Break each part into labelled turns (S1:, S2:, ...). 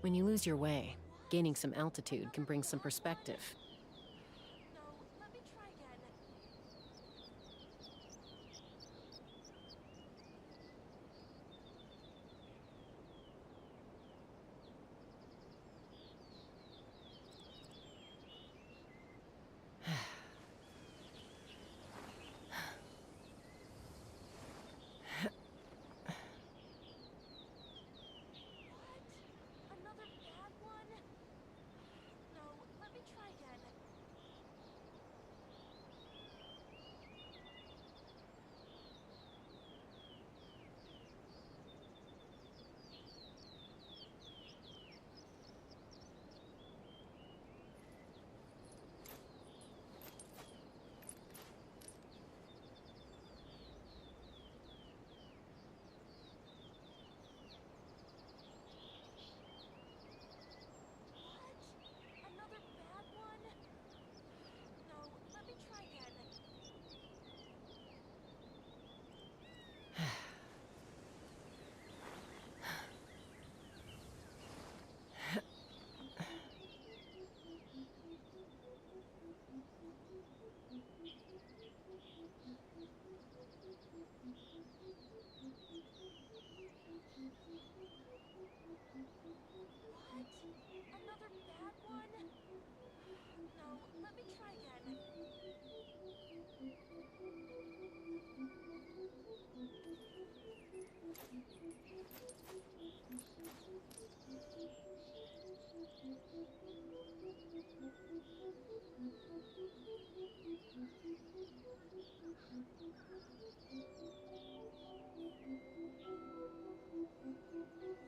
S1: When you lose your way, gaining some altitude can bring some perspective.
S2: No, let me try again. What? Another bad one? No, let me try again. What? Another bad one? No, let me try again. What? Another bad one? No, let me try again.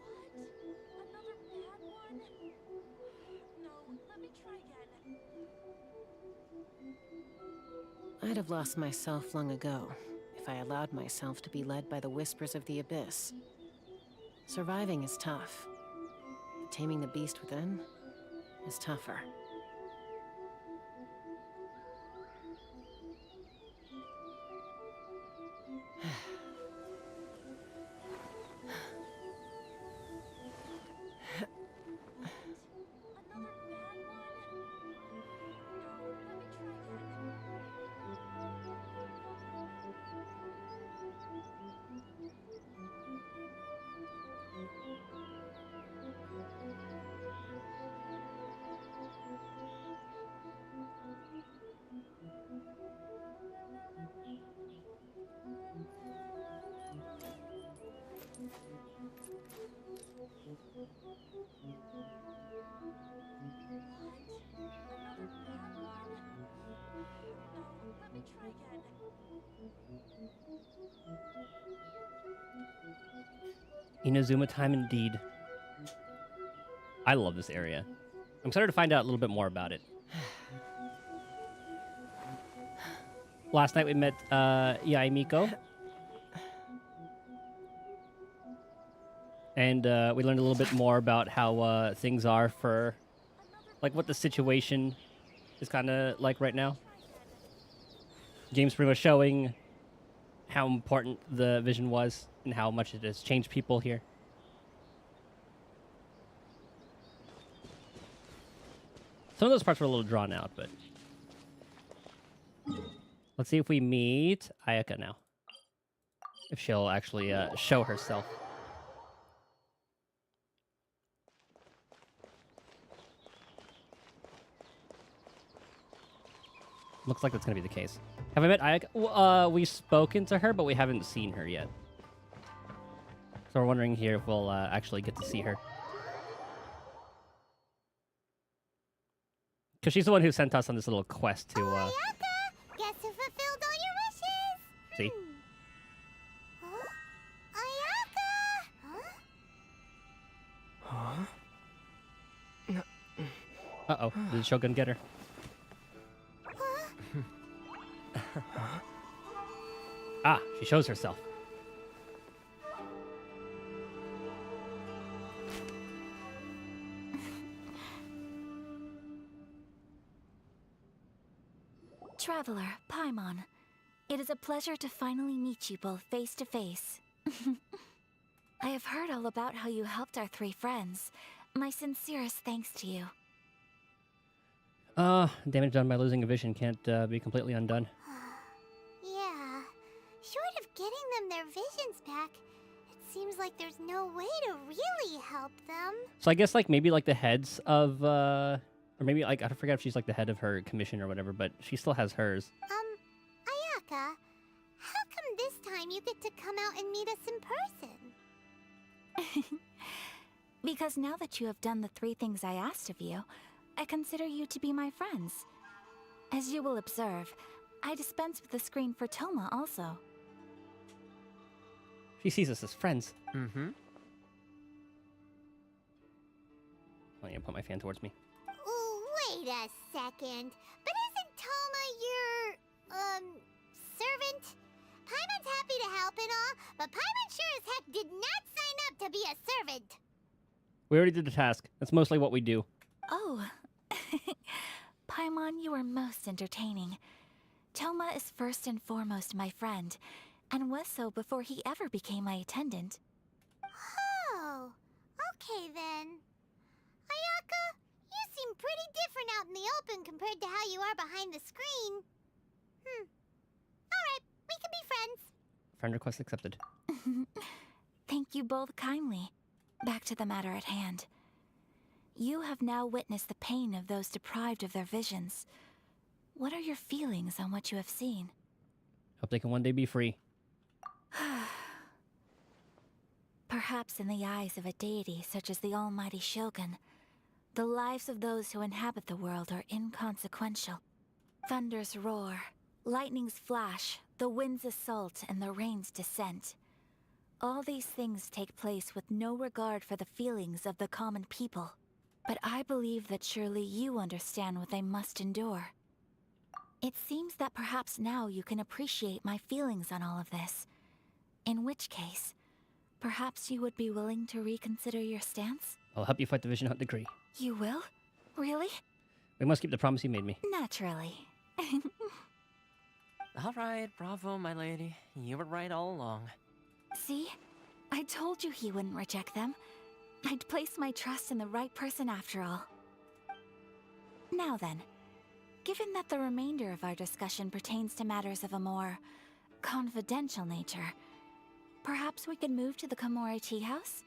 S2: What? Another bad one? No, let me try again.
S1: I'd have lost myself long ago if I allowed myself to be led by the whispers of the abyss. Surviving is tough, but taming the beast within is tougher.
S2: What? Another bad one? No, let me try again. What? Another bad one? No, let me try again.
S3: Inazuma time indeed. I love this area. I'm excited to find out a little bit more about it. Last night we met Yaimiko. And we learned a little bit more about how things are for,
S2: Another
S3: like, what the
S2: bad
S3: situation is kind of like right now.
S2: Try again.
S3: Game's pretty much showing how important the vision was and how much it has changed people here. Some of those parts were a little drawn out, but let's see if we meet Ayaka now. If she'll actually show herself. Looks like that's going to be the case. Have I met Ayaka? We've spoken to her, but we haven't seen her yet. So we're wondering here if we'll actually get to see her. Because she's the one who sent us on this little quest to...
S4: Ayaka! Guess who fulfilled all your wishes?
S3: See?
S4: Huh? Ayaka! Huh?
S3: Uh-oh. Did Shogun get her?
S4: Huh?
S3: Ah, she shows herself.
S5: Traveler, Paimon. It is a pleasure to finally meet you both face to face. I have heard all about how you helped our three friends, My sincerest thanks to you.
S3: Damage done by losing a vision can't be completely undone.
S4: Yeah. Short of getting them their visions back, it seems like there's no way to really help them.
S3: So I guess like maybe like the heads of or maybe like I forget if she's like the head of her commission or whatever, but she still has hers.
S4: Ayaka, how come this time you get to come out and meet us in person?
S5: Because now that you have done the 3 things I asked of you, I consider you to be my friends. As you will observe, I dispense with the screen for Toma also.
S3: She sees us as friends.
S6: Mm-hmm.
S3: I'm gonna put my fan towards me.
S4: Ooh, wait a second. But isn't Toma your, servant? Paimon's happy to help and all, but Paimon sure as heck did not sign up to be a servant.
S3: We already did the task. That's mostly what we do.
S5: Oh. Paimon, you are most entertaining. Toma is first and foremost my friend, and was so before he ever became my attendant.
S4: Oh, okay then. Ayaka, you seem pretty different out in the open compared to how you are behind the screen. Alright, we can be friends.
S3: Friend request accepted.
S5: Thank you both kindly. Back to the matter at hand. You have now witnessed the pain of those deprived of their visions. What are your feelings on what you have seen?
S3: Hope they can one day be free.
S5: Perhaps in the eyes of a deity such as the almighty Shogun, the lives of those who inhabit the world are inconsequential. Thunders roar, lightnings flash, the winds assault, and the rains descent. All these things take place with no regard for the feelings of the common people. But I believe that surely you understand what they must endure. It seems that perhaps now you can appreciate my feelings on all of this. In which case, perhaps you would be willing to reconsider your stance?
S3: I'll help you fight the Vision Hunt decree.
S5: You will? Really?
S3: We must keep the promise you made me.
S5: Naturally.
S6: All right, bravo, my lady. You were right all along.
S5: See? I told you he wouldn't reject them. I'd placed my trust in the right person after all. Now then, given that the remainder of our discussion pertains to matters of a more confidential nature, perhaps we could move to the Komori Tea House?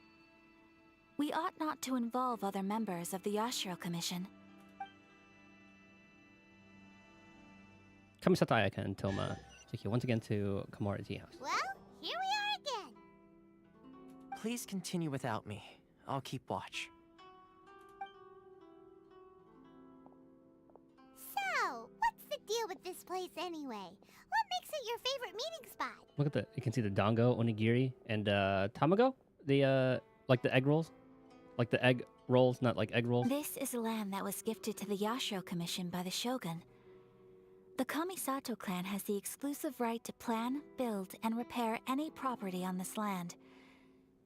S5: We ought not to involve other members of the Yashiro Commission.
S3: Kamisata Ayaka and Toma take you once again to Komori Tea House.
S4: Well, here we are again.
S6: Please continue without me. I'll keep watch.
S4: So, what's the deal with this place anyway? What makes it your favorite meeting spot?
S3: Look at you can see the dango, onigiri, and tamago? The like the egg rolls? Like the egg rolls, not like egg rolls.
S5: This is land that was gifted to the Yashiro Commission by the Shogun. The Kamisato clan has the exclusive right to plan, build, and repair any property on this land,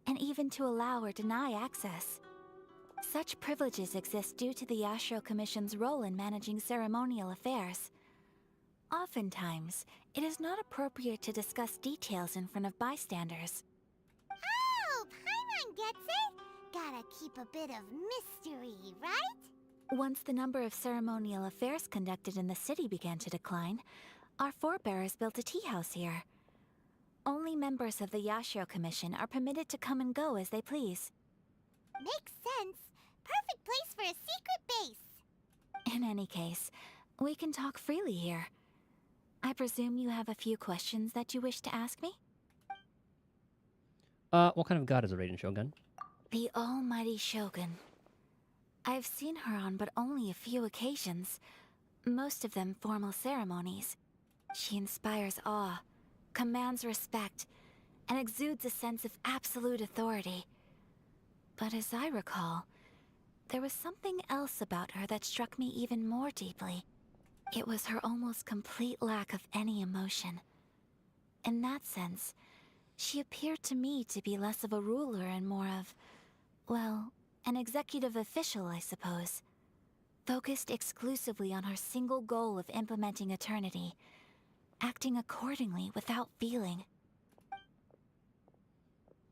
S5: and even to allow or deny access. Such privileges exist due to the Yashiro Commission's role in managing ceremonial affairs. Oftentimes, it is not appropriate to discuss details in front of bystanders.
S4: Oh, Paimon gets it. Gotta keep a bit of mystery, right?
S5: Once the number of ceremonial affairs conducted in the city began to decline, our forebears built a tea house here. Only members of the Yashiro Commission are permitted to come and go as they please.
S4: Makes sense. Perfect place for a secret base.
S5: In any case, we can talk freely here. I presume you have a few questions that you wish to ask me?
S3: What kind of god is a Raiden Shogun?
S5: The almighty Shogun. I've seen her on but only a few occasions, most of them formal ceremonies. She inspires awe, commands respect, and exudes a sense of absolute authority. But as I recall, there was something else about her that struck me even more deeply. It was her almost complete lack of any emotion. In that sense, she appeared to me to be less of a ruler and more of, well, an executive official, I suppose. Focused exclusively on her single goal of implementing eternity, acting accordingly without feeling.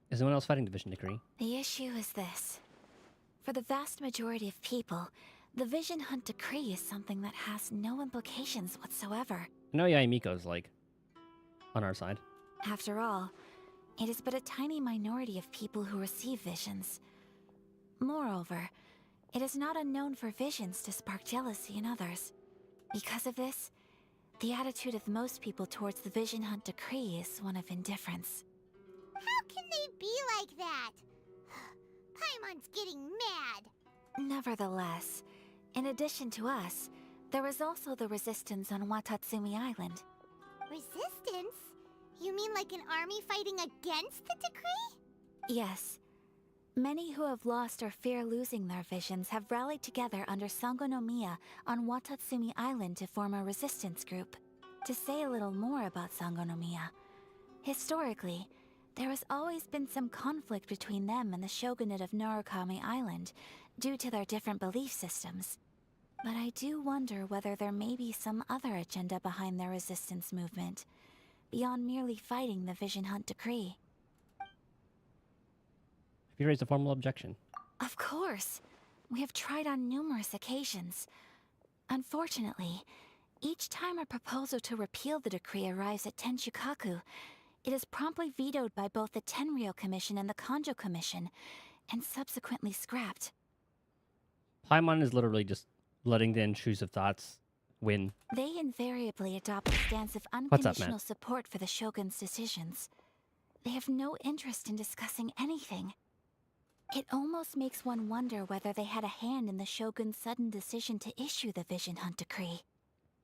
S3: Is anyone else fighting the Vision Decree?
S5: The issue is this. For the vast majority of people, the Vision Hunt decree is something that has no implications whatsoever.
S3: I know Yaimiko's like on our side.
S5: After all, it is but a tiny minority of people who receive visions. Moreover, it is not unknown for visions to spark jealousy in others. Because of this, the attitude of most people towards the Vision Hunt decree is one of indifference.
S4: How can they be like that? Paimon's getting mad.
S5: Nevertheless, in addition to us, there is also the resistance on Watatsumi Island.
S4: Resistance? You mean like an army fighting against the decree?
S5: Yes. Many who have lost or fear losing their visions have rallied together under Sangonomiya on Watatsumi Island to form a resistance group. To say a little more about Sangonomiya, historically, there has always been some conflict between them and the shogunate of Narukami Island due to their different belief systems. But I do wonder whether there may be some other agenda behind their resistance movement, beyond merely fighting the Vision Hunt decree.
S3: Have you raised a formal objection?
S5: Of course. We have tried on numerous occasions. Unfortunately, each time a proposal to repeal the decree arrives at Tenshukaku, it is promptly vetoed by both the Tenryou Commission and the Kanjo Commission, and subsequently scrapped.
S3: Paimon is literally just letting the intrusive thoughts win.
S5: They invariably adopt a stance of
S3: What's up,
S5: unconditional
S3: man?
S5: support for the Shogun's decisions. They have no interest in discussing anything. It almost makes one wonder whether they had a hand in the Shogun's sudden decision to issue the Vision Hunt decree.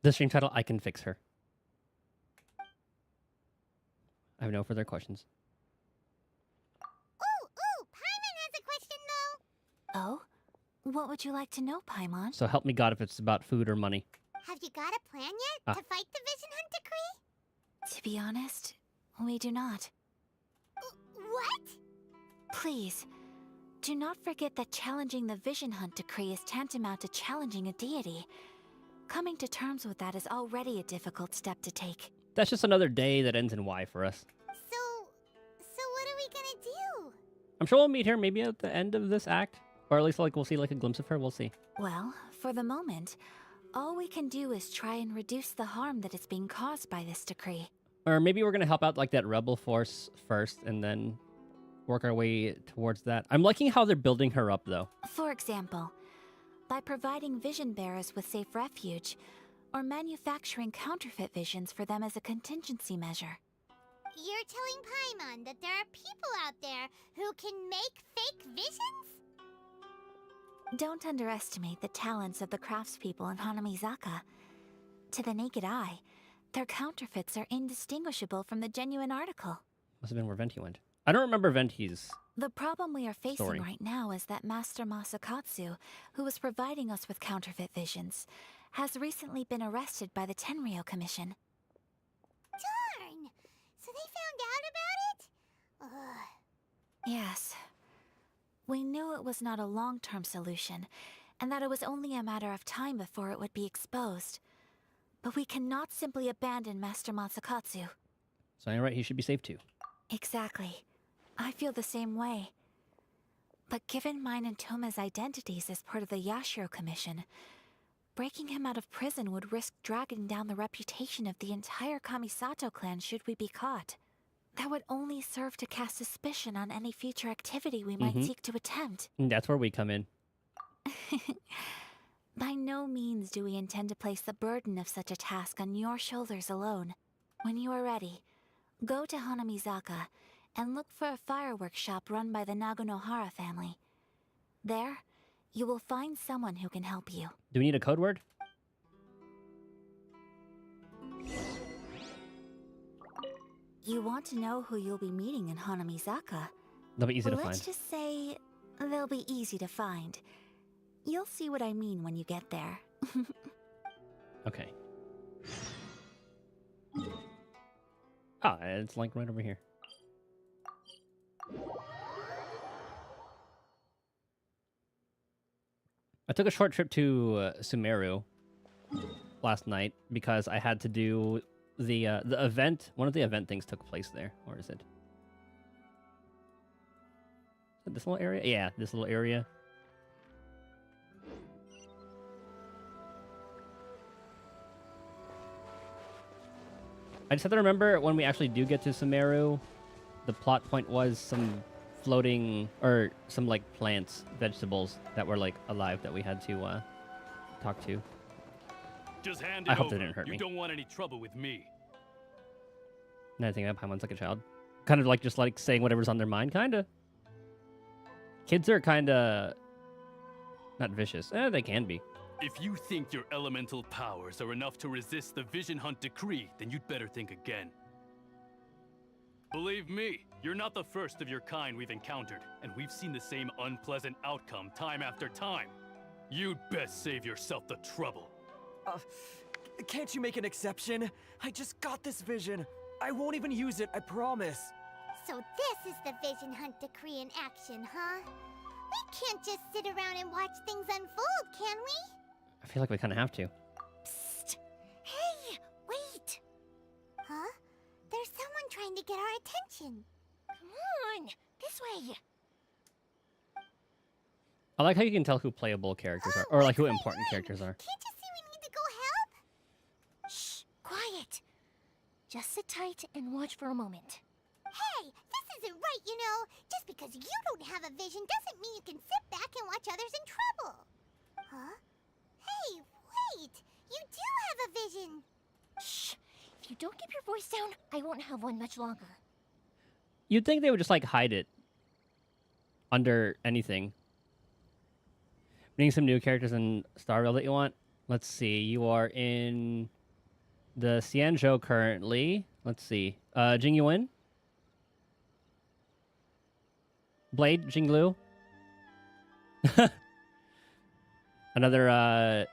S3: The stream title, I Can Fix Her. I have no further questions.
S4: Ooh, Paimon has a question though.
S5: Oh? What would you like to know, Paimon?
S3: So help me God if it's about food or money.
S4: Have you got a plan yet
S3: Ah.
S4: to fight the Vision Hunt decree?
S5: To be honest, we do not.
S4: What?
S5: Please, do not forget that challenging the Vision Hunt decree is tantamount to challenging a deity. Coming to terms with that is already a difficult step to take.
S3: That's just another day that ends in Y for us.
S4: So what are we gonna do?
S3: I'm sure we'll meet her maybe at the end of this act. Or at least like we'll see like a glimpse of her. We'll see.
S5: Well, for the moment, all we can do is try and reduce the harm that is being caused by this decree.
S3: Or maybe we're going to help out like that rebel force first and then work our way towards that. I'm liking how they're building her up though.
S5: For example, by providing vision bearers with safe refuge, or manufacturing counterfeit visions for them as a contingency measure.
S4: You're telling Paimon that there are people out there who can make fake visions?
S5: Don't underestimate the talents of the craftspeople in Hanamizaka. To the naked eye, their counterfeits are indistinguishable from the genuine article.
S3: Must have been where Venti went. I don't remember Venti's.
S5: The problem we are facing
S3: Story.
S5: right now is that Master Masakatsu, who was providing us with counterfeit visions, has recently been arrested by the Tenryou Commission.
S4: Darn! So they found out about it? Ugh.
S5: Yes. We knew it was not a long-term solution, and that it was only a matter of time before it would be exposed. But we cannot simply abandon Master Masakatsu.
S3: So you're right, he should be safe too.
S5: Exactly. I feel the same way. But given mine and Toma's identities as part of the Yashiro Commission, breaking him out of prison would risk dragging down the reputation of the entire Kamisato clan should we be caught. That would only serve to cast suspicion on any future activity we might seek to attempt.
S3: And that's where we come in.
S5: By no means do we intend to place the burden of such a task on your shoulders alone. When you are ready, go to Hanamizaka and look for a fireworks shop run by the Naganohara family. There, you will find someone who can help you.
S3: Do we need a code word?
S5: You want to know who you'll be meeting in Hanamizaka?
S3: That'll be easy to
S5: Let's
S3: find.
S5: just say they'll be easy to find. You'll see what I mean when you get there.
S3: Okay. Ah, it's like right over here. I took a short trip to Sumeru last night because I had to do the event. One of the event things took place there. Or is it? Is it this little area? Yeah, this little area. I just have to remember when we actually do get to Sumeru, the plot point was some floating or some like plants, vegetables that were like alive that we had to talk to.
S7: Just hand
S3: I
S7: it
S3: hope
S7: over.
S3: they didn't hurt
S7: you
S3: me.
S7: don't want any trouble with me.
S3: Now I think that Paimon's like a child, kind of like just like saying whatever's on their mind, kind of. Kids are kind of not vicious. They can be.
S7: If you think your elemental powers are enough to resist the Vision Hunt decree, then you'd better think again. Believe me, you're not the first of your kind we've encountered, and we've seen the same unpleasant outcome time after time. You'd best save yourself the trouble.
S6: Can't you make an exception? I just got this vision. I won't even use it, I promise.
S4: So this is the Vision Hunt decree in action, huh? We can't just sit around and watch things unfold, can we?
S3: I feel like we kind of have to.
S4: Psst! Hey, wait! Huh? There's someone trying to get our attention. Come on, this way.
S3: I like how you can tell who playable characters are, or like who important characters are.
S4: Can't you see we need to go help? Shh, quiet. Just sit tight and watch for a moment. Hey, this isn't right, you know. Just because you don't have a vision doesn't mean you can sit back and watch others in trouble. Huh? Hey, wait! You do have a vision! Shh! If you don't keep your voice down, I won't have one much longer.
S3: You'd think they would just like hide it under anything. Meeting some new characters in Starville that you want. Let's see. You are in the Xianzhou currently. Let's see. Jing Yuan? Blade, Jinglu. Another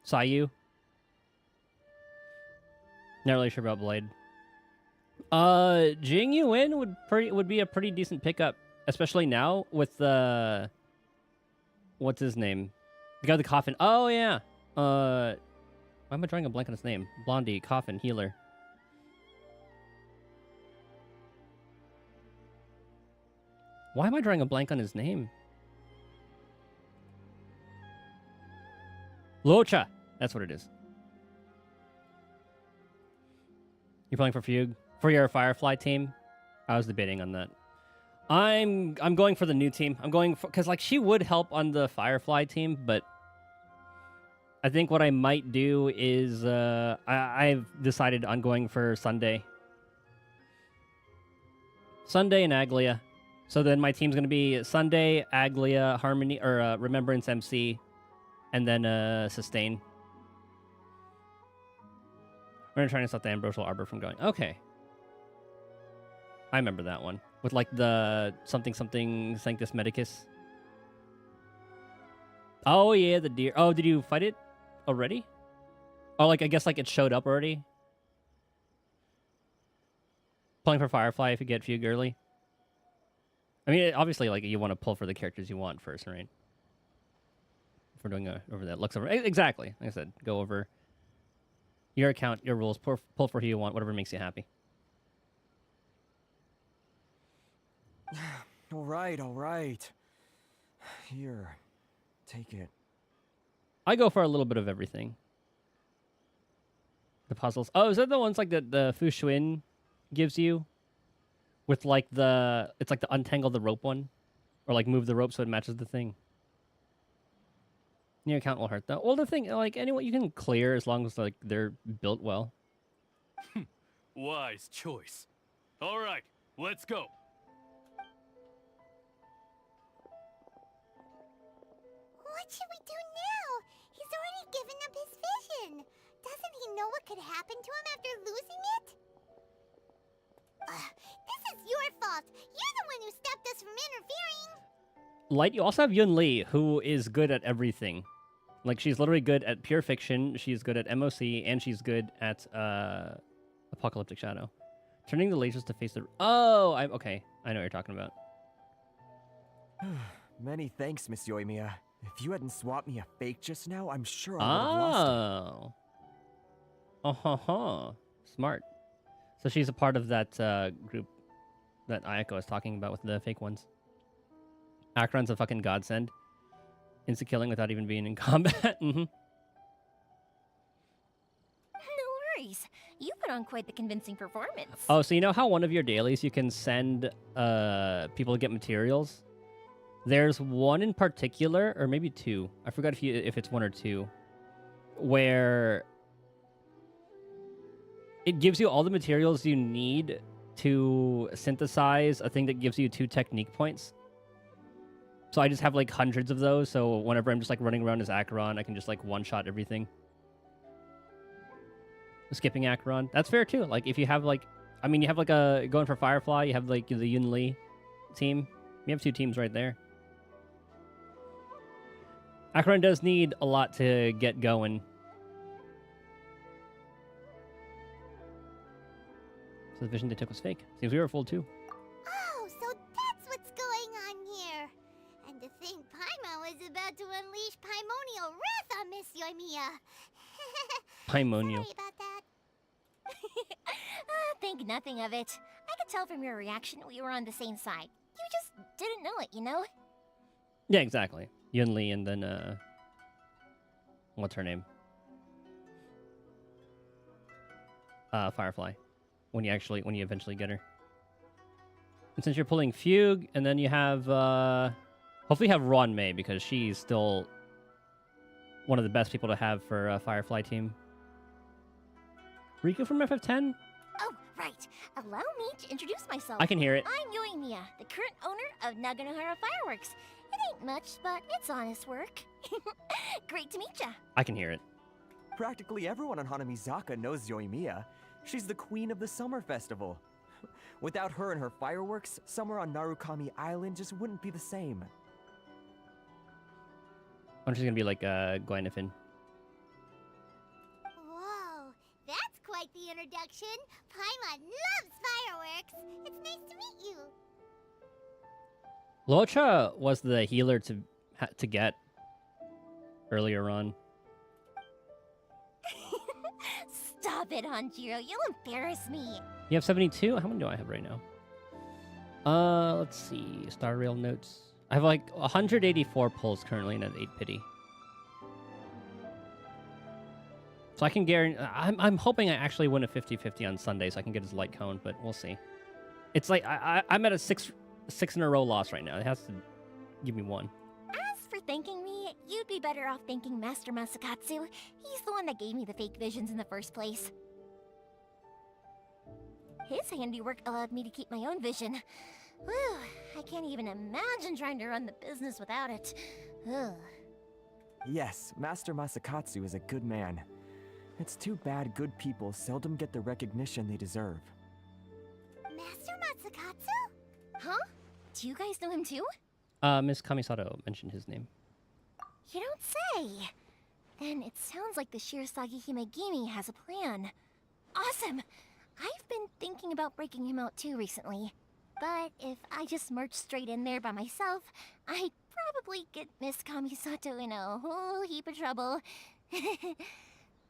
S3: Sayu. Not really sure about Blade. Jing Yuan would be a pretty decent pickup, especially now with the what's his name? The guy with the coffin. Oh yeah. Why am I drawing a blank on his name? Blondie, coffin, healer. Why am I drawing a blank on his name? Locha. That's what it is. You're playing for Fugue? For your Firefly team? I was debating on that. I'm going for the new team. I'm going for... Because, like, she would help on the Firefly team, but... I think what I might do is... I've decided on going for Sunday. Sunday and Aglia. So then my team's going to be Sunday, Aglia, Harmony, or Remembrance MC, and then Sustain. We're going to try and stop the Ambrosial Arbor from going. Okay. I remember that one. With like the something Sanctus Medicus. Oh yeah, the deer. Oh, did you fight it already? Oh, like I guess like it showed up already. Pulling for Firefly if you get Fugue early. I mean, obviously, like you want to pull for the characters you want first, right? If we're doing over that looks over exactly. Like I said, go over your account, your rules, pull for who you want, whatever makes you happy.
S6: All right. Here, take it.
S3: I go for a little bit of everything. The puzzles. Oh, is that the ones like the Fu Xuan gives you? With like it's like the untangle the rope one, or like move the rope so it matches the thing. Your account will hurt though. Well, the thing, like anyway, you can clear as long as like they're built well.
S7: Wise choice. All right, let's go.
S4: What should we do now? He's already given up his vision. Doesn't he know what could happen to him after losing it? This is your fault. You're the one who stopped us from interfering.
S3: Light, you also have Yun Li, who is good at everything. Like, she's literally good at pure fiction, she's good at MOC, and she's good at Apocalyptic Shadow. Turning the lasers to face the... Oh, okay. I know what you're talking about.
S6: Many thanks, Miss Yoimiya. If you hadn't swapped me a fake just now, I'm sure I would have lost it.
S3: Oh. Smart. So she's a part of that group that Ayako was talking about with the fake ones. Akron's a fucking godsend. Insta-killing without even being in combat.
S8: worries. You put on quite the convincing performance.
S3: Oh, so you know how one of your dailies you can send people to get materials? There's one in particular, or maybe two. I forgot if it's one or two, where it gives you all the materials you need to synthesize a thing that gives you 2 technique points. So I just have like hundreds of those, so whenever I'm just like running around as Acheron, I can just like one-shot everything. Skipping Acheron. That's fair too. Like if you have like, I mean, you have like going for Firefly, you have like the Yun Li team. You have 2 teams right there. Acheron does need a lot to get going. So the vision they took was fake. Seems we were fooled too.
S4: Oh, so that's what's going on here. And to think Paimon was about to unleash Paimonial wrath on Miss Yoimiya.
S3: Paimonial.
S4: Sorry about that.
S8: Think nothing of it. I could tell from your reaction we were on the same side. You just didn't know it, you know?
S3: Yeah, exactly. Yun Li and then what's her name? Firefly. When you eventually get her. And since you're pulling Fugue, and then you have hopefully you have Ron May, because she's still one of the best people to have for a Firefly team. Riku from FF10?
S8: Oh, right. Allow me to introduce myself.
S3: I can hear it.
S8: I'm Yoimiya, the current owner of Naganohara Fireworks. It ain't much, but it's honest work. Great to meet ya.
S3: I can hear it.
S6: Practically everyone on Hanamizaka knows Yoimiya. She's the queen of the summer festival. Without her and her fireworks, summer on Narukami Island just wouldn't be the same.
S3: I'm just gonna be like Gwynethine.
S4: Whoa, that's quite the introduction. Paimon loves fireworks. It's nice to meet you.
S3: Locha was the healer to get earlier on.
S8: Stop it, Hanjiro. You'll embarrass me.
S3: You have 72? How many do I have right now? Let's see. Star Rail notes. I have like 184 pulls currently and an 8 pity. So I can guarantee... I'm hoping I actually win a 50-50 on Sunday so I can get his light cone, but we'll see. It's like I'm at a six in a row loss right now. It has to give me 1.
S8: As for thanking me, you'd be better off thanking Master Masakatsu. He's the one that gave me the fake visions in the first place. His handiwork allowed me to keep my own vision. Whew, I can't even imagine trying to run the business without it. Ugh.
S6: Yes, Master Masakatsu is a good man. It's too bad good people seldom get the recognition they deserve.
S4: Master Matsukatsu?
S8: Huh? Do you guys know him too?
S3: Miss Kamisato mentioned his name.
S8: You don't say. Then it sounds like the Shirasagi Himegimi has a plan. Awesome! I've been thinking about breaking him out too recently. But if I just march straight in there by myself, I'd probably get Miss Kamisato in a whole heap of trouble.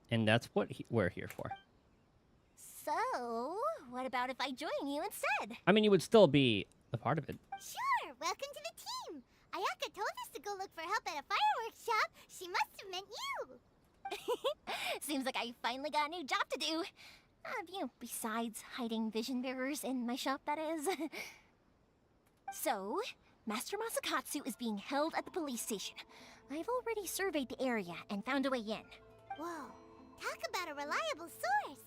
S3: And that's what we're here for.
S8: So, what about if I join you instead?
S3: I mean, you would still be a part of it.
S4: Sure, welcome to the team. Ayaka told us to go look for help at a fireworks shop. She must have meant you.
S8: Seems like I finally got a new job to do. Besides hiding vision bearers in my shop, that is. So, Master Masakatsu is being held at the police station. I've already surveyed the area and found a way in.
S4: Whoa, talk about a reliable source.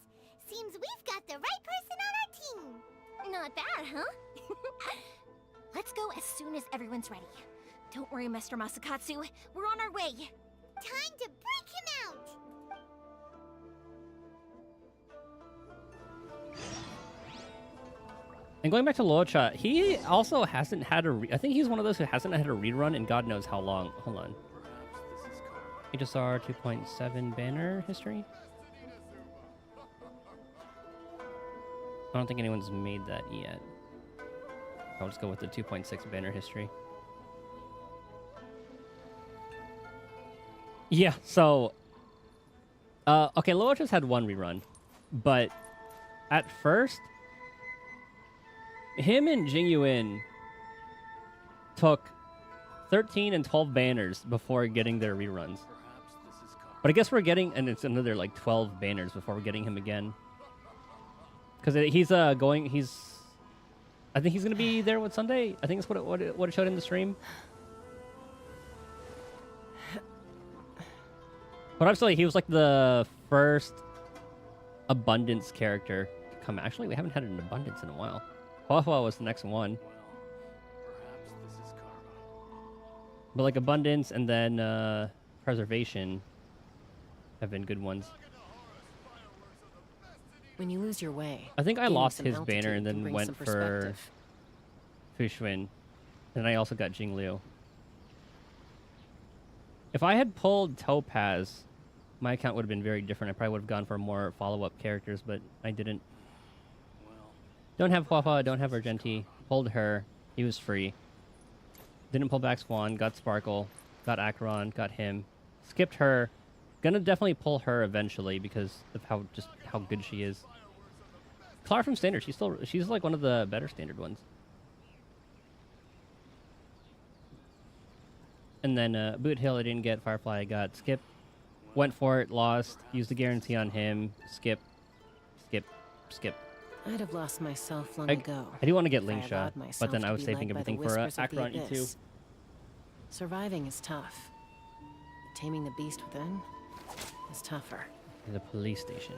S4: Seems we've got the right person on our team.
S8: Not bad, huh? Let's go as soon as everyone's ready. Don't worry, Master Masakatsu. We're on our way.
S4: Time to break him out.
S3: And going back to Locha, he also hasn't had I think he's one of those who hasn't had a rerun in God knows how long. Hold on. HSR 2.7 banner history? I don't think anyone's made that yet. I'll just go with the 2.6 banner history. Yeah, so... okay, Locha's had 1 rerun. But at first... him and Jingyuin took 13 and 12 banners before getting their reruns. But I guess we're getting, and it's another like 12 banners before we're getting him again. Because he's going, I think he's gonna be there with Sunday. I think it's what it showed in the stream. But obviously, he was like the first abundance character to come. Actually, we haven't had an abundance in a while. Hua was the next one.
S7: Perhaps this is karma.
S3: But like abundance and then preservation have been good ones.
S1: When you lose your way,
S3: I think I
S1: gaining
S3: lost
S1: some
S3: his banner
S1: altitude
S3: and
S1: can
S3: then
S1: bring
S3: went
S1: some
S3: for
S1: perspective.
S3: Fushun. And I also got Jingliu. If I had pulled Topaz, my account would have been very different. I probably would have gone for more follow-up characters, but I didn't.
S7: Well,
S3: Don't have Huafa, don't have Argenti. Pulled her. He was free. Didn't pull back Swan. Got Sparkle. Got Acheron. Got him. Skipped her. Gonna definitely pull her eventually because of how good she is. Clara from Standard. She's like one of the better Standard ones. And then Boot Hill I didn't get. Firefly I got. Skip. Went for it. Lost. Used the guarantee on him. Skip. Skip. Skip.
S1: I'd have lost myself long ago.
S3: I do want to get
S1: if I
S3: Lingsha,
S1: allowed
S3: but
S1: myself
S3: then
S1: to
S3: I was
S1: be
S3: saving
S1: led by the
S3: everything for
S1: whispers of the
S3: Acheron E2.
S1: abyss. Surviving is tough. Taming the beast within is tougher.
S3: The police station.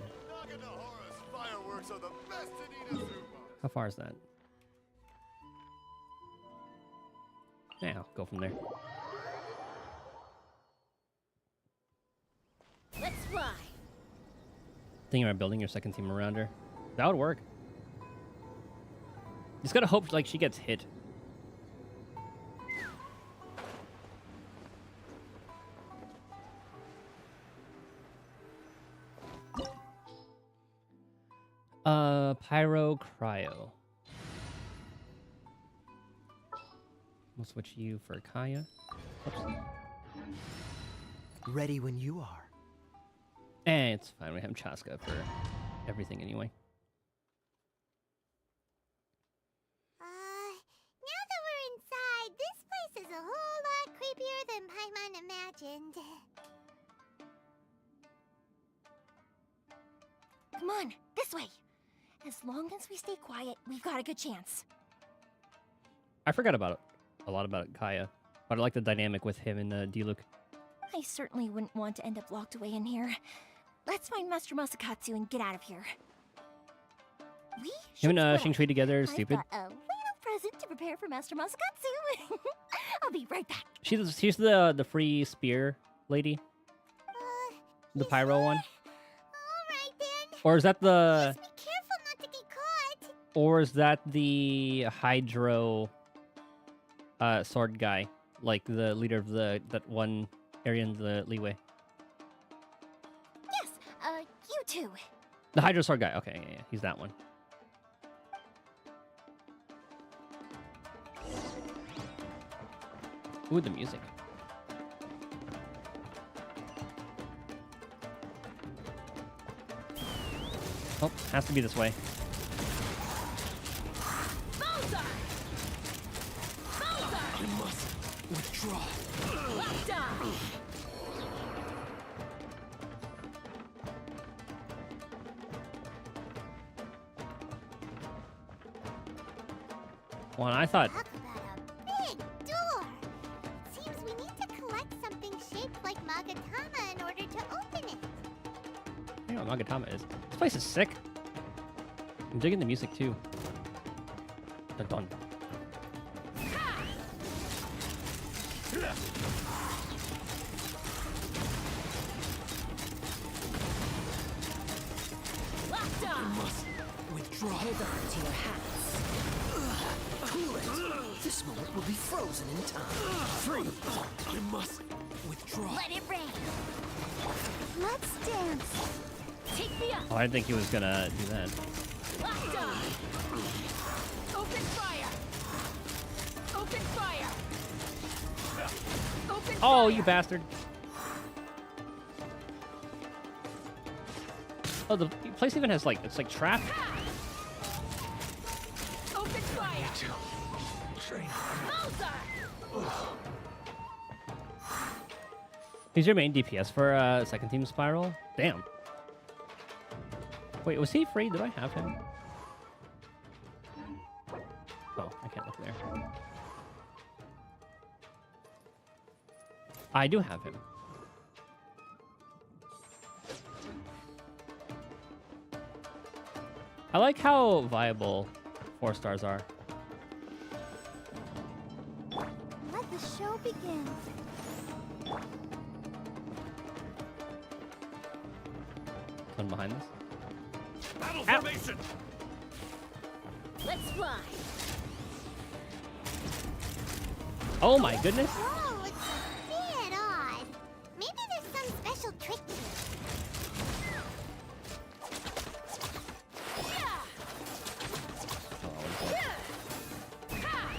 S3: How far is that? Yeah, I'll go from there.
S8: Let's fly.
S3: Thinking about building your second team around her. That would work. Just gotta hope like she gets hit. Pyro Cryo. We'll switch you for Kaya. Oops.
S6: Ready when you are.
S3: Eh, it's fine. We have Chaska for everything anyway.
S4: Now that we're inside, this place is a whole lot creepier than Paimon imagined.
S8: Come on, this way. As long as we stay quiet, we've got a good chance.
S3: I forgot about it. A lot about Kaya. But I like the dynamic with him and Diluc.
S8: I certainly wouldn't want to end up locked away in here. Let's find Master Masakatsu and get out of here. We should
S3: Him and
S8: split.
S3: Xingchui together is
S8: I've
S3: stupid.
S8: got a little present to prepare for Master Masakatsu. I'll be right back.
S3: She's the free spear lady. The
S4: You
S3: pyro
S4: sure?
S3: one.
S4: Alright then.
S3: Or is that the
S4: Just be careful not to get caught.
S3: or is that the Hydro sword guy? Like the leader of that one area in the leeway.
S8: Yes, you too.
S3: The Hydro sword guy. Okay, yeah, he's that one. Ooh, the music. Oh, has to be this way.
S7: I must withdraw.
S3: Well, I thought
S4: Talk about a big door. Seems we need to collect something shaped like Magatama in order to open it.
S3: I don't know what Magatama is. This place is sick. I'm digging the music too. Dun dun.
S7: I must withdraw.
S1: Hold on to your hats.
S9: Too late. This moment will be frozen in time.
S7: Free. I must withdraw.
S8: Let it rain. Let's dance. Take me up.
S3: Oh, I didn't think he was gonna do that.
S8: Locked on. Open fire. Open fire. Open
S3: Oh,
S8: fire.
S3: you bastard! Oh, the place even has like it's like trapped.
S8: Open fire.
S9: Train.
S8: Bullseye.
S3: He's your main DPS for second team Spiral? Damn. Wait, was he free? Did I have him? Oh, I can't look there. I do have him. I like how viable 4 stars are.
S8: Let the show begin.
S3: Someone behind us.
S7: Battle
S3: Ow.
S7: formation!
S8: Let's fly.
S3: Oh my goodness.
S4: Whoa, it's a bit odd. Maybe there's some special trick to it.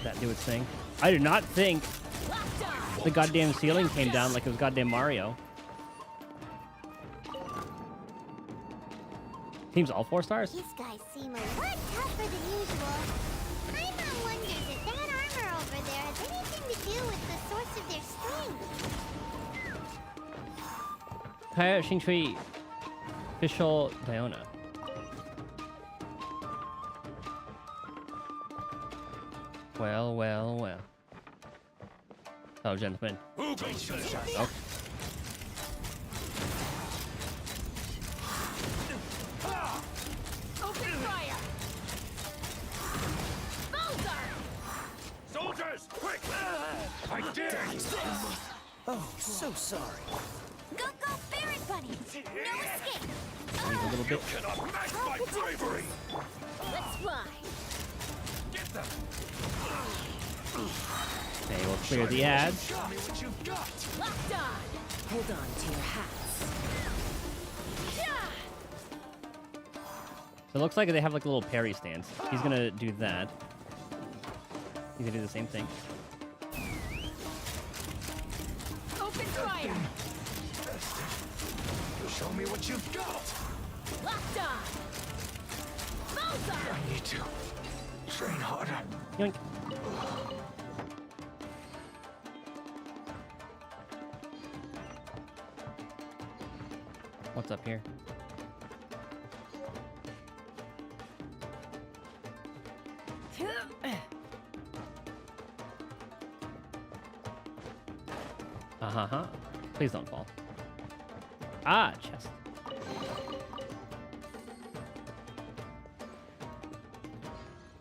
S3: That do its thing. I do not think the goddamn ceiling came down like it was goddamn Mario. Team's all 4 stars?
S4: These guys seem a lot tougher than usual. Paimon wonders if that armor over there has anything to do with the source of their strength.
S3: 还有兴趣 official Diona. Well, well, well. Hello, gentlemen.
S7: Who goes first?
S3: Oh.
S8: Open fire.
S7: Soldiers, quick! I dare you!
S9: Oh, so sorry.
S5: Go, go, Barret Bunny! No escape!
S3: Leave a little bit.
S7: Cannot match my bravery!
S8: Let's fly.
S7: Get them!
S3: Okay, we'll clear the ads.
S7: Show me what you've got!
S8: Locked on.
S9: Hold on to your hats.
S3: So it looks like they have like a little parry stance. He's gonna do that. He's gonna do the same thing.
S8: Open fire.
S7: Show me what you've got!
S8: Locked on. Bullseye.
S7: I need to train harder.
S3: Yoink. What's up here? Uh-huh. Please don't fall. Ah, chest.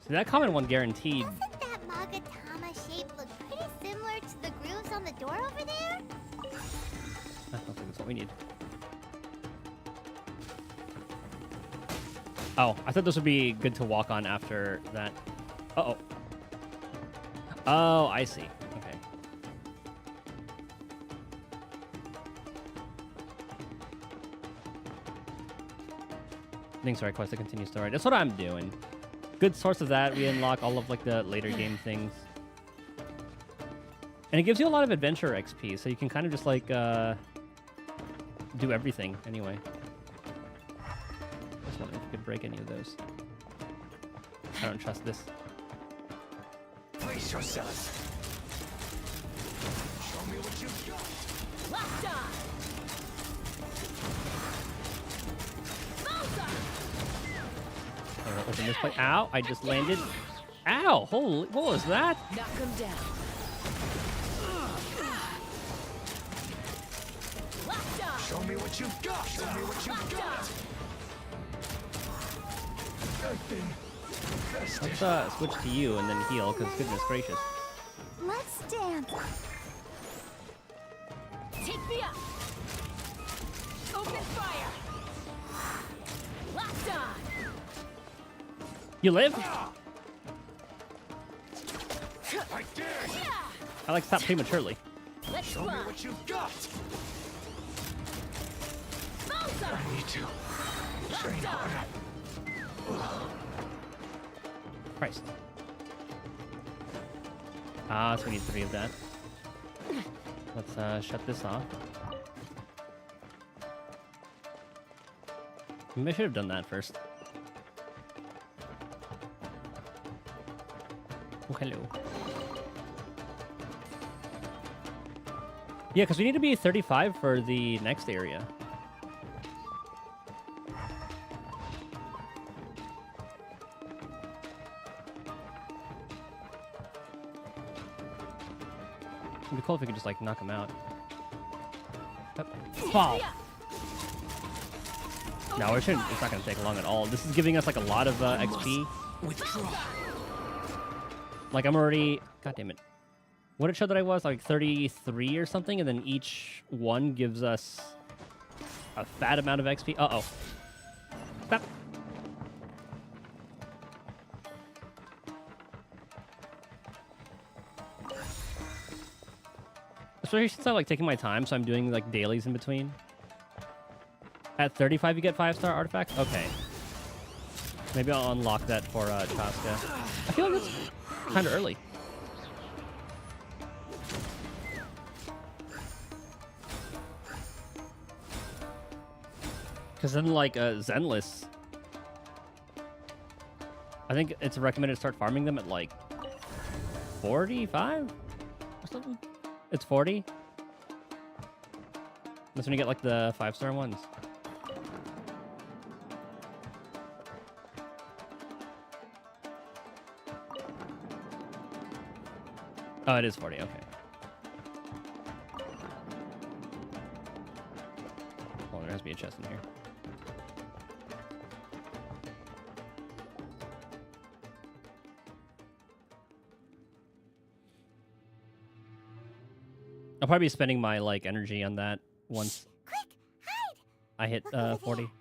S3: See, that common one guaranteed.
S4: Doesn't that Magatama shape look pretty similar to the grooves on the door over there?
S3: I don't think that's what we need. Oh, I thought this would be good to walk on after that. Uh-oh. Oh, I see. Okay. Things are request to continue story. That's what I'm doing. Good source of that. We unlock all of like the later game things. And it gives you a lot of adventure XP, so you can kind of just like do everything anyway. Just wondering if you could break any of those. I don't trust this.
S7: Brace yourselves. Show me what you've got.
S8: Locked on. Bullseye.
S3: I'm gonna open this place. Ow! I just landed. Ow! Holy! What was that?
S8: Knock him down. Locked on.
S7: Show me what you've got. Show me what you've
S8: Locked
S7: got.
S8: on.
S7: I've been tested.
S3: Let's switch to you and then heal, because goodness gracious.
S8: Let's dance. Take me up. Open fire. Locked on.
S3: You live?
S7: I dare you.
S3: I like stop prematurely.
S8: Let's
S7: Show me
S8: fly.
S7: what you've got.
S8: Bullseye.
S7: I need to train
S8: Locked on.
S7: harder.
S3: Christ. Ah, so we need 3 of that. Let's shut this off. Maybe I should have done that first. Oh, hello. Yeah, because we need to be 35 for the next area. It'd be cool if we could just like knock him out. Fall. No, it shouldn't. It's not gonna take long at all. This is giving us like a lot of XP.
S9: Withdraw.
S3: Like I'm already. God damn it. What did it show that I was? Like 33 or something, and then each one gives us a fat amount of XP. Uh-oh. Stop. Especially since I like taking my time, so I'm doing like dailies in between. At 35, you get 5-star artifacts? Okay. Maybe I'll unlock that for Chaska. I feel like it's kind of early. Because then, like, Zenless, I think it's recommended to start farming them at, like, 45 or something? It's 40? That's when you get, like, the 5-star ones. Oh, it is 40, okay. Well, there has to be a chest in here. I'll probably be spending my, like, energy on that once
S4: Quick, hide!
S3: I hit
S4: Look over
S3: 40.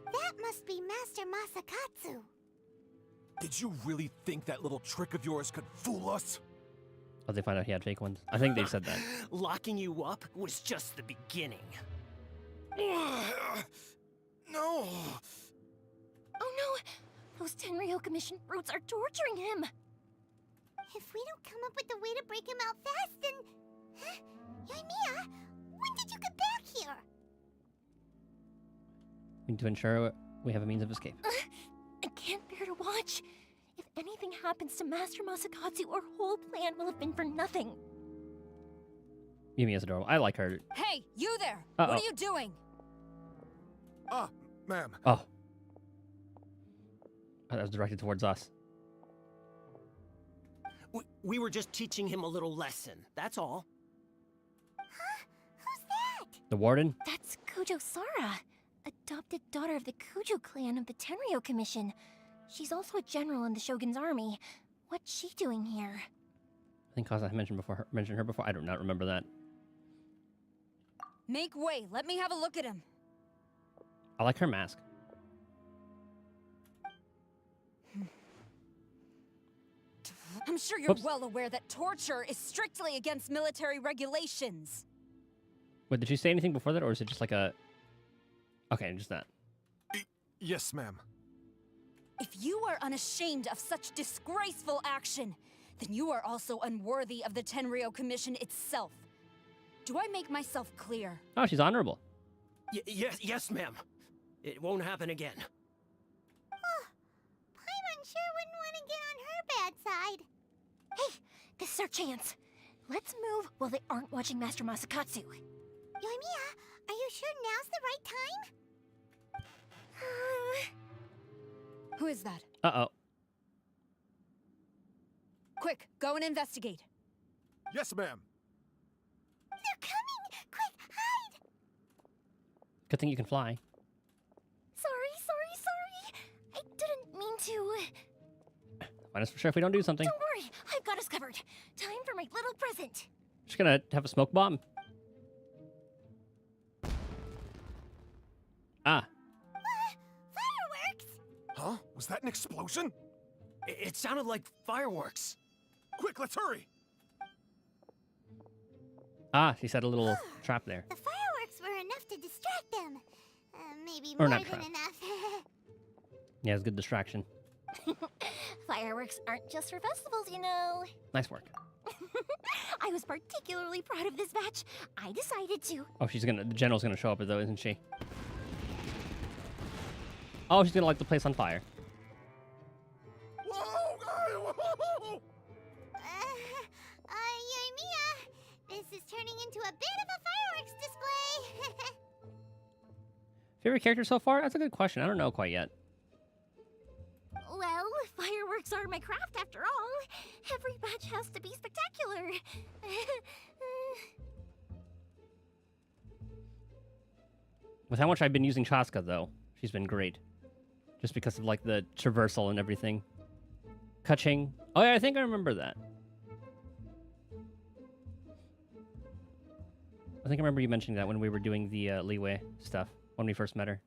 S4: That must be Master Masakatsu.
S10: Did you really think that little trick of yours could fool us?
S3: Oh, they find out he had fake ones. I think they said that.
S9: Locking you up was just the beginning.
S10: No.
S8: Oh no! Those Tenryo Commission brutes are torturing him!
S4: If we don't come up with a way to break him out fast, then... Huh? Yoimiya, when did you get back here?
S3: We need to ensure we have a means of escape.
S8: I can't bear to watch. If anything happens to Master Masakatsu, our whole plan will have been for nothing.
S3: Yumiya's adorable. I like her.
S11: Hey, you there!
S3: Uh-oh.
S11: What are you doing?
S10: Ma'am.
S3: Oh. That was directed towards us.
S9: We were just teaching him a little lesson, that's all.
S4: Huh? Who's that?
S3: The warden?
S8: That's Kujo Sara, adopted daughter of the Kujo clan of the Tenryo Commission. She's also a general in the Shogun's army. What's she doing here?
S3: I think Kaza mentioned her before. I do not remember that.
S11: Make way. Let me have a look at him.
S3: I like her mask.
S11: I'm sure you're
S3: Whoops.
S11: well aware that torture is strictly against military regulations.
S3: Wait, did she say anything before that, or is it just like a... Okay, just that.
S10: Yes, ma'am.
S11: If you are unashamed of such disgraceful action, then you are also unworthy of the Tenryo Commission itself. Do I make myself clear?
S3: Oh, she's honorable.
S9: Yes, ma'am. It won't happen again.
S4: Paimon sure wouldn't want to get on her bad side.
S8: Hey, this is our chance. Let's move while they aren't watching Master Masakatsu.
S4: Yoimiya, are you sure now's the right time?
S11: Who is that?
S3: Uh-oh.
S11: Quick, go and investigate.
S10: Yes, ma'am.
S4: They're coming! Quick, hide!
S3: Good thing you can fly.
S8: Sorry. I didn't mean to.
S3: Find us for sure if we don't do something.
S8: Don't worry, I've got us covered. Time for my little present.
S3: Just gonna have a smoke bomb. Ah.
S4: Fireworks!
S10: Huh? Was that an explosion?
S9: It sounded like fireworks.
S10: Quick, let's hurry.
S3: Ah, she set a little trap there.
S4: The fireworks were enough to distract them. Maybe
S3: Or
S4: more
S3: not
S4: than
S3: trap.
S4: enough.
S3: Yeah, it's a good distraction.
S8: Fireworks aren't just for festivals, you know.
S3: Nice work.
S8: I was particularly proud of this batch. I decided to.
S3: Oh, the general's gonna show up though, isn't she? Oh, she's gonna light the place on fire.
S10: Whoa!
S4: Yoimiya, this is turning into
S3: Favorite character so far? That's a good question. I don't know quite yet.
S8: Well, fireworks are my craft after all. Every batch has to be spectacular.
S3: With how much I've been using Chaska, though, she's been great. Just because of, like, the traversal and everything. Kaching. Oh, yeah, I think I remember that. I think I remember you mentioning that when we were doing the leeway stuff, when we first met her.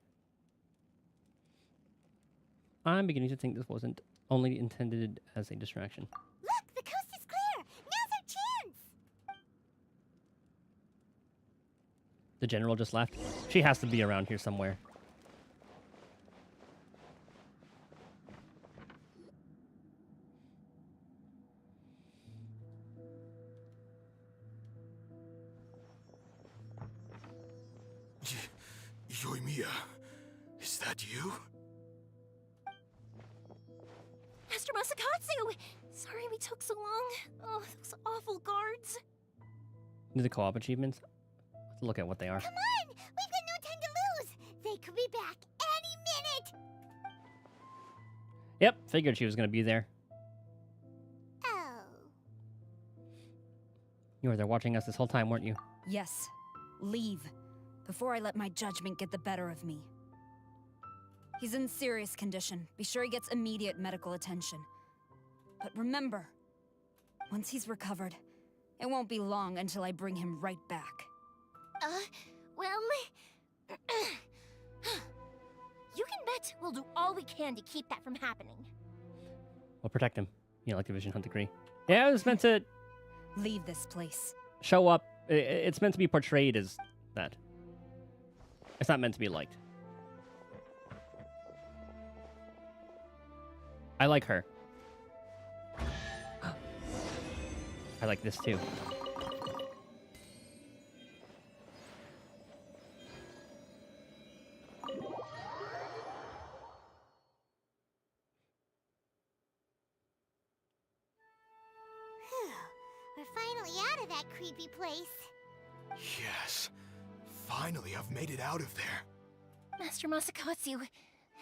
S3: I'm beginning to think this wasn't only intended as a distraction.
S4: Look, the coast is clear. Now's our chance.
S3: The general just left. She has to be around here somewhere.
S10: Yoimiya, is that you?
S8: Master Masakatsu! Sorry we took so long. Oh, those awful guards.
S3: Do the co-op achievements? Let's look at what they are.
S4: Come on! We've got no time to lose! They could be back any minute!
S3: Yep, figured she was going to be there.
S4: Oh.
S3: You were there watching us this whole time, weren't you?
S11: Yes. Leave. Before I let my judgment get the better of me. He's in serious condition. Be sure he gets immediate medical attention. But remember, once he's recovered, it won't be long until I bring him right back.
S8: Well... you can bet we'll do all we can to keep that from happening.
S3: We'll protect him. You know, like the Vision Hunt decree. Yeah, it was meant to
S11: Leave this place.
S3: show up. It's meant to be portrayed as that. It's not meant to be liked. I like her. I like this too.
S4: We're finally out of that creepy place.
S10: Yes. Finally, I've made it out of there.
S8: Master Masakatsu,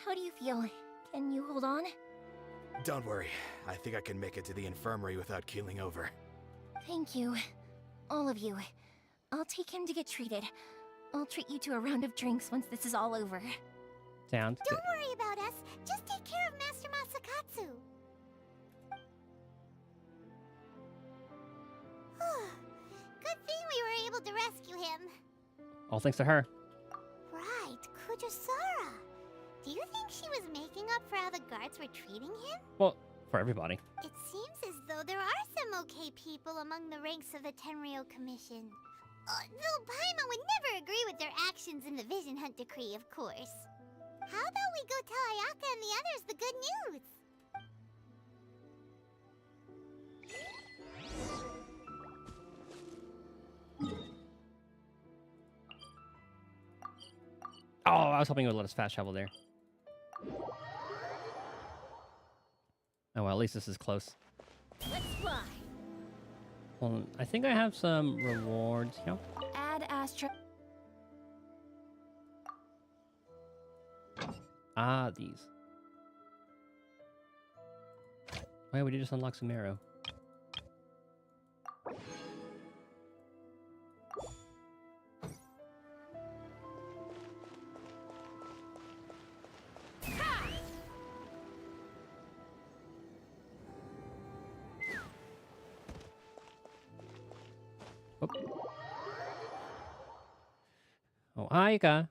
S8: how do you feel? Can you hold on?
S10: Don't worry. I think I can make it to the infirmary without keeling over.
S8: Thank you. All of you. I'll take him to get treated. I'll treat you to a round of drinks once this is all over.
S3: Sounds good.
S4: Don't worry about us. Just take care of Master Masakatsu. Good thing we were able to rescue him.
S3: All thanks to her.
S4: Right, Kujosara. Do you think she was making up for how the guards were treating him?
S3: Well, for everybody.
S4: It seems as though there are some okay people among the ranks of the Tenryou Commission. Though Paimon would never agree with their actions in the Vision Hunt decree, of course. How about we go tell Ayaka and the others the good news?
S3: Oh, I was hoping it would let us fast travel there. Oh, well, at least this is close.
S8: Let's fly.
S3: Well, I think I have some rewards here.
S5: Add Astra.
S3: Ah, these. Why would you just unlock some arrow? Oop. Oh, Ayaka.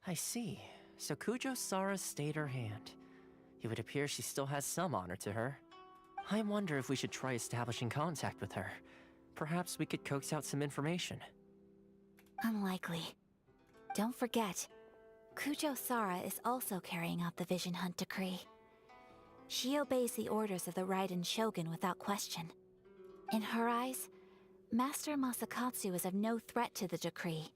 S6: I see. So Kujosara stayed her hand. It would appear she still has some honor to her. I wonder if we should try establishing contact with her. Perhaps we could coax out some information.
S5: Unlikely. Don't forget, Kujosara is also carrying out the Vision Hunt decree. She obeys the orders of the Raiden Shogun without question. In her eyes, Master Masakatsu is of no threat to the decree.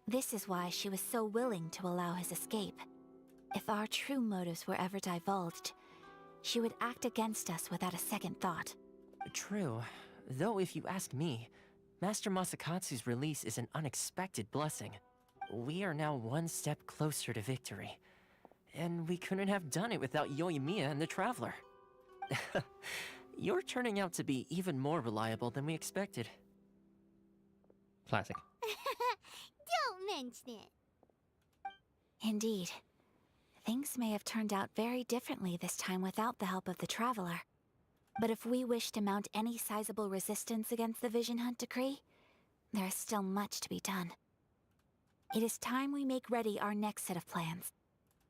S5: This is why she was so willing to allow his escape. If our true motives were ever divulged, she would act against us without a second thought.
S6: True. Though if you ask me, Master Masakatsu's release is an unexpected blessing. We are now one step closer to victory. And we couldn't have done it without Yoimiya and the Traveler. You're turning out to be even more reliable than we expected.
S3: Classic.
S4: Don't mention it.
S5: Indeed. Things may have turned out very differently this time without the help of the Traveler. But if we wish to mount any sizable resistance against the Vision Hunt decree, there is still much to be done. It is time we make ready our next set of plans.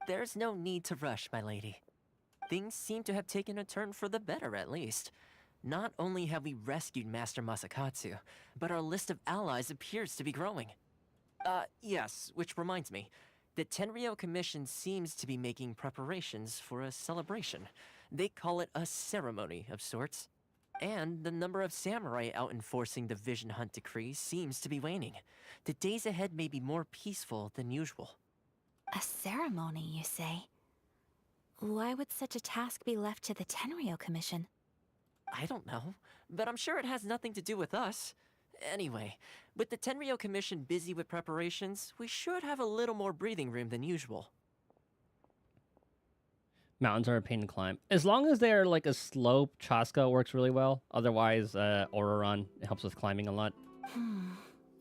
S6: There's no need to rush, my lady. Things seem to have taken a turn for the better, at least. Not only have we rescued Master Masakatsu, but our list of allies appears to be growing. Yes, which reminds me. The Tenryou Commission seems to be making preparations for a celebration. They call it a ceremony of sorts. And the number of samurai out enforcing the Vision Hunt decree seems to be waning. The days ahead may be more peaceful than usual.
S5: A ceremony, you say? Why would such a task be left to the Tenryou Commission?
S6: I don't know, but I'm sure it has nothing to do with us. Anyway, with the Tenryou Commission busy with preparations, we should have a little more breathing room than usual.
S3: Mountains are a pain to climb. As long as they're like a slope, Chaska works really well. Otherwise, Ororon helps with climbing a lot.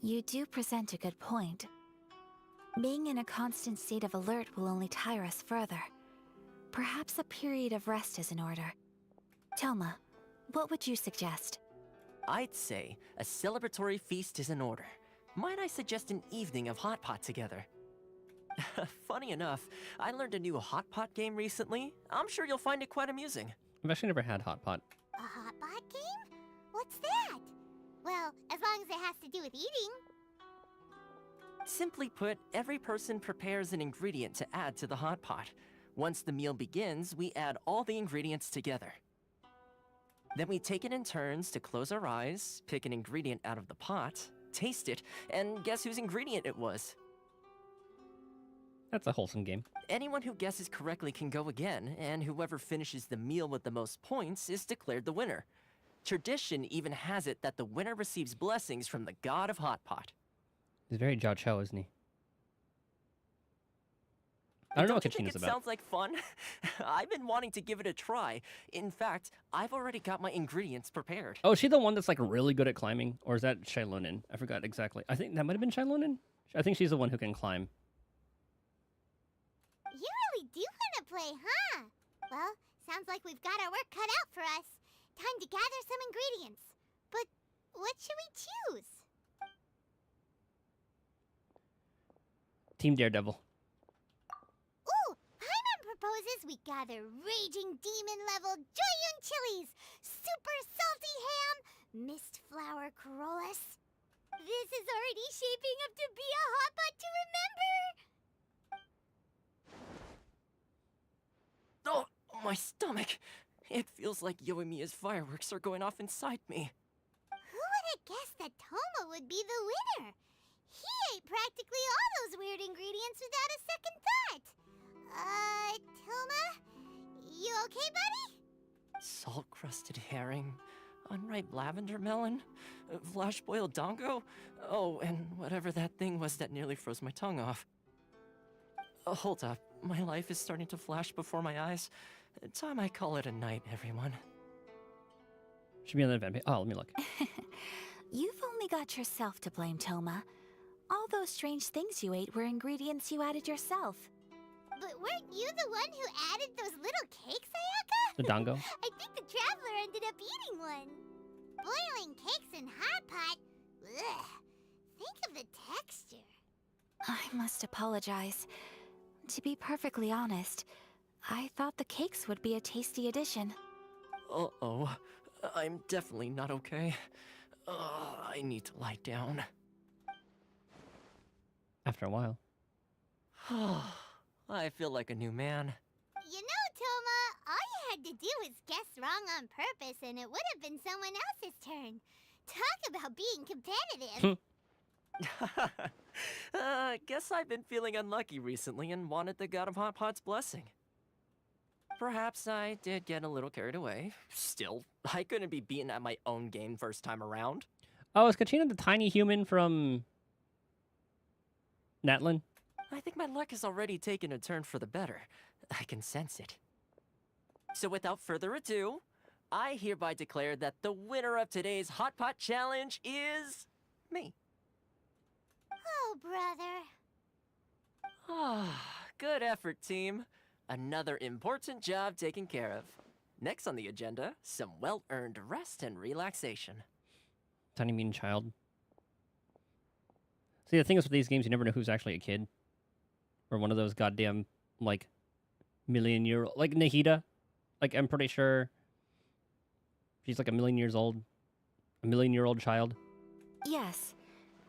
S5: You do present a good point. Being in a constant state of alert will only tire us further. Perhaps a period of rest is in order. Toma, what would you suggest?
S6: I'd say a celebratory feast is in order. Might I suggest an evening of hot pot together? Funny enough, I learned a new hot pot game recently. I'm sure you'll find it quite amusing.
S3: I've actually never had hot pot.
S4: A hot pot game? What's that? Well, as long as it has to do with eating.
S6: Simply put, every person prepares an ingredient to add to the hot pot. Once the meal begins, we add all the ingredients together. Then we take it in turns to close our eyes, pick an ingredient out of the pot, taste it, and guess whose ingredient it was.
S3: That's a wholesome game.
S6: Anyone who guesses correctly can go again, and whoever finishes the meal with the most points is declared the winner. Tradition even has it that the winner receives blessings from the god of hot pot.
S3: He's very Jiao Cho, isn't he? I don't know what
S6: you think
S3: Kachina's
S6: it
S3: about.
S6: sounds like fun? I've been wanting to give it a try. In fact, I've already got my ingredients prepared.
S3: Oh, is she the one that's like really good at climbing? Or is that Shailunin? I forgot exactly. I think that might have been Shailunin. I think she's the one who can climb.
S4: You really do want to play, huh? Well, sounds like we've got our work cut out for us. Time to gather some ingredients. But what should we choose?
S3: Team Daredevil.
S4: Ooh, Paimon proposes we gather raging demon-level Joyun chilies, super salty ham, mist flower corollas. This is already shaping up to be a hot pot to remember.
S6: Oh, my stomach! It feels like Yoimiya's fireworks are going off inside me.
S4: Who would have guessed that Toma would be the winner? He ate practically all those weird ingredients without a second thought. Toma? You okay, buddy?
S6: Salt-crusted herring, unripe lavender melon, flash-boiled dongo, oh, and whatever that thing was that nearly froze my tongue off. Hold up, my life is starting to flash before my eyes. Time I call it a night, everyone.
S3: Should be on the event page. Oh, let me look.
S5: You've only got yourself to blame, Toma. All those strange things you ate were ingredients you added yourself.
S4: But weren't you the one who added those little cakes, Ayaka?
S3: The dongo?
S4: I think the Traveler ended up eating one. Boiling cakes in hot pot? Ugh. Think of the texture.
S5: I must apologize. To be perfectly honest, I thought the cakes would be a tasty addition.
S6: Uh-oh. I'm definitely not okay. I need to lie down.
S3: After a while.
S6: I feel like a new man.
S4: You know, Toma, all you had to do was guess wrong on purpose and it would have been someone else's turn. Talk about being competitive.
S6: Guess I've been feeling unlucky recently and wanted the God of Hot Pot's blessing. Perhaps I did get a little carried away. Still, I couldn't be beaten at my own game first time around.
S3: Oh, is Kachina the tiny human from Natlin?
S6: I think my luck has already taken a turn for the better. I can sense it. So without further ado, I hereby declare that the winner of today's Hot Pot Challenge is me.
S4: Oh, brother.
S6: Ah, good effort, team. Another important job taken care of. Next on the agenda, some well-earned rest and relaxation.
S3: Tiny mean child. See, the thing is with these games, you never know who's actually a kid. Or one of those goddamn, like, million-year-old... Like, Nahida. Like, I'm pretty sure she's like a million years old. A million-year-old child.
S5: Yes.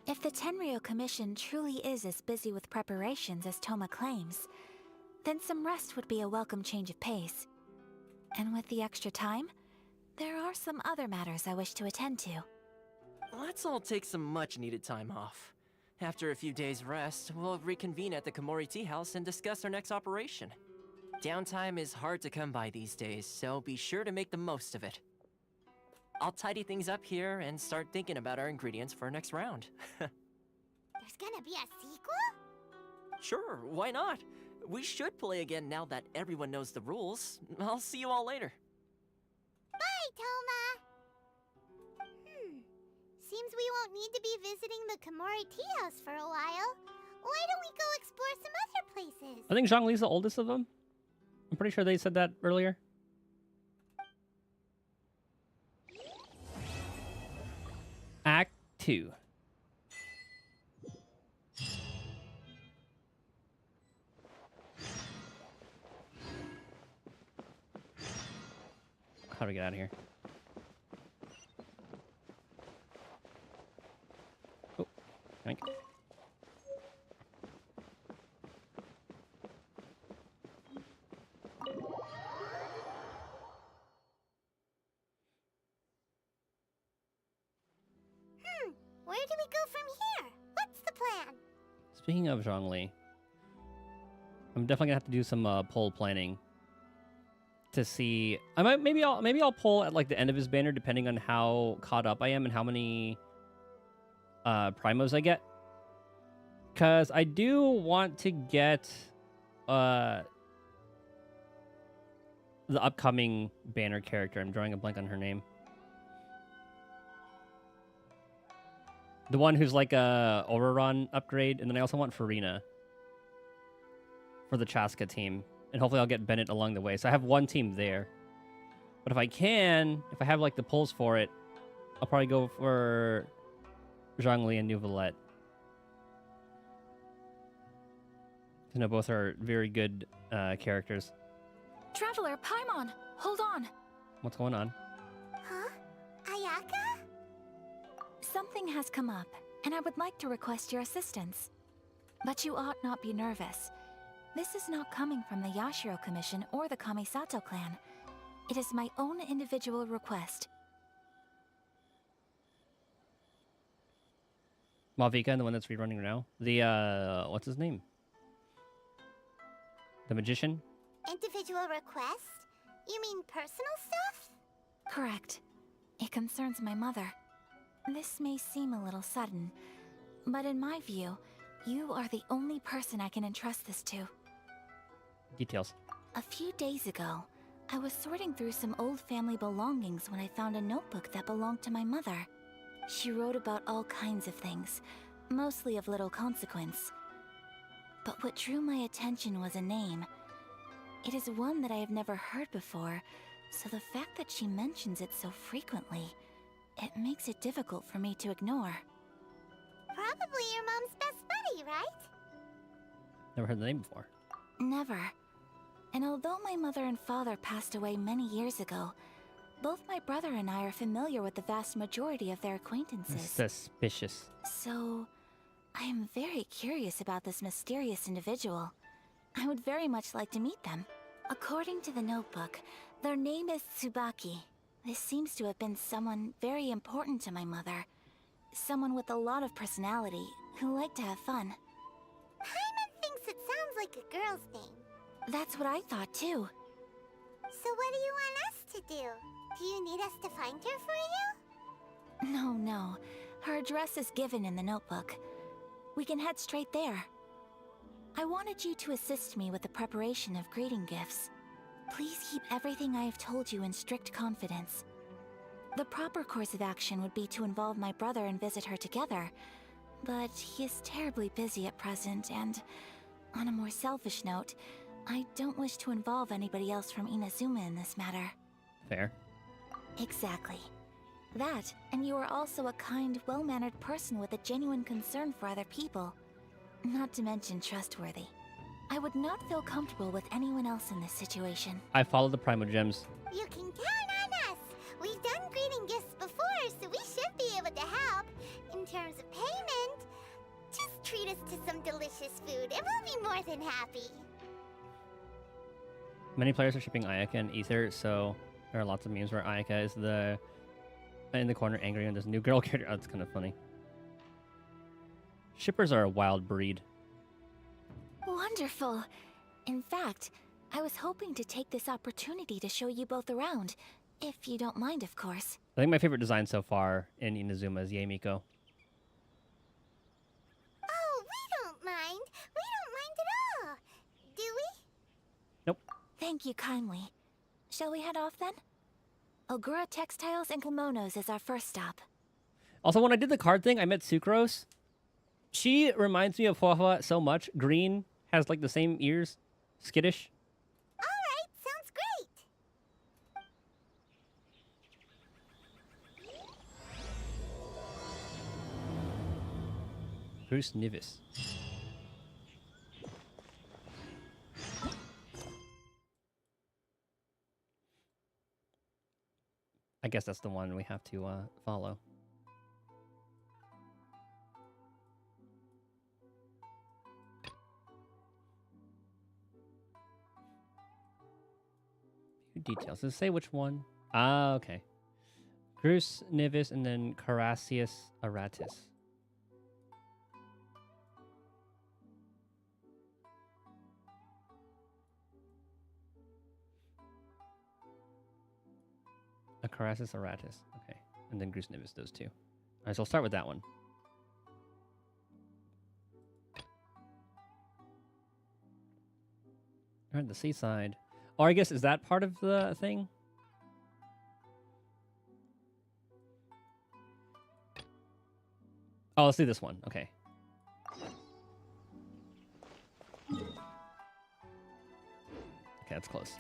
S5: If the Tenryo Commission truly is as busy with preparations as Toma claims, then some rest would be a welcome change of pace. And with the extra time, there are some other matters I wish to attend to.
S6: Let's all take some much-needed time off. After a few days' rest, we'll reconvene at the Komori Tea House and discuss our next operation. Downtime is hard to come by these days, so be sure to make the most of it. I'll tidy things up here and start thinking about our ingredients for our next round.
S4: There's gonna be a sequel?
S6: Sure, why not? We should play again now that everyone knows the rules. I'll see you all later.
S4: Bye, Toma! Seems we won't need to be visiting the Komori Tea House for a while. Why don't we go explore some other places?
S3: I think Zhongli's the oldest of them. I'm pretty sure they said that earlier. Act 2. How do we get out of here? Oh, thank you.
S4: Where do we go from here? What's the plan?
S3: Speaking of Zhongli, I'm definitely gonna have to do some poll planning to see. Maybe I'll poll at like the end of his banner, depending on how caught up I am and how many primos I get. Cause I do want to get the upcoming banner character. I'm drawing a blank on her name. The one who's like a Auroron upgrade, and then I also want Farina for the Chaska team. And hopefully I'll get Bennett along the way. So I have one team there. But if I have like the pulls for it, I'll probably go for Zhongli and Neuvillette. I know both are very good characters.
S5: Traveler, Paimon, hold on.
S3: What's going on?
S4: Huh? Ayaka?
S5: Something has come up, and I would like to request your assistance. But you ought not be nervous. This is not coming from the Yashiro Commission or the Kamisato clan. It is my own individual request.
S3: Malvika, the one that's rerunning now? The, what's his name? The magician?
S4: Individual request? You mean personal stuff?
S5: Correct. It concerns my mother. This may seem a little sudden, but in my view, you are the only person I can entrust this to.
S3: Details.
S5: A few days ago, I was sorting through some old family belongings when I found a notebook that belonged to my mother. She wrote about all kinds of things, mostly of little consequence. But what drew my attention was a name. It is one that I have never heard before, so the fact that she mentions it so frequently, it makes it difficult for me to ignore.
S4: Probably your mom's best buddy, right?
S3: Never heard the name before.
S5: Never. And although my mother and father passed away many years ago, both my brother and I are familiar with the vast majority of their acquaintances.
S3: Suspicious.
S5: So, I am very curious about this mysterious individual. I would very much like to meet them. According to the notebook, their name is Tsubaki. This seems to have been someone very important to my mother. Someone with a lot of personality, who liked to have fun.
S4: Paimon thinks it sounds like a girl's name.
S5: That's what I thought too.
S4: So what do you want us to do? Do you need us to find her for you?
S5: No. Her address is given in the notebook. We can head straight there. I wanted you to assist me with the preparation of greeting gifts. Please keep everything I have told you in strict confidence. The proper course of action would be to involve my brother and visit her together, but he is terribly busy at present, and on a more selfish note, I don't wish to involve anybody else from Inazuma in this matter.
S3: Fair.
S5: Exactly. That, and you are also a kind, well-mannered person with a genuine concern for other people. Not to mention trustworthy. I would not feel comfortable with anyone else in this situation.
S3: I followed the Primo Gems.
S4: You can count on us. We've done greeting gifts before, so we should be able to help. In terms of payment, just treat us to some delicious food and we'll be more than happy.
S3: Many players are shipping Ayaka and Ether, so there are lots of memes where Ayaka is in the corner angry and there's a new girl character. Oh, that's kind of funny. Shippers are a wild breed.
S5: Wonderful. In fact, I was hoping to take this opportunity to show you both around, if you don't mind, of course.
S3: I think my favorite design so far in Inazuma is Yaemiko.
S4: Oh, we don't mind. We don't mind at all. Do we?
S3: Nope.
S5: Thank you kindly. Shall we head off then? Ogura Textiles and Kimonos is our first stop.
S3: Also, when I did the card thing, I met Sucrose. She reminds me of Huahua so much. Green, has like the same ears. Skittish.
S4: Alright, sounds great.
S3: Bruce Nivis. I guess that's the one we have to follow. Few details. Does it say which one? Ah, okay. Bruce Nivis and then Carassius Aratus. Carassius Aratus. Okay. And then Grus Nivis, those two. Alright, so I'll start with that one. Alright, the seaside. Or I guess, is that part of the thing? Oh, let's do this one. Okay. Okay, that's close.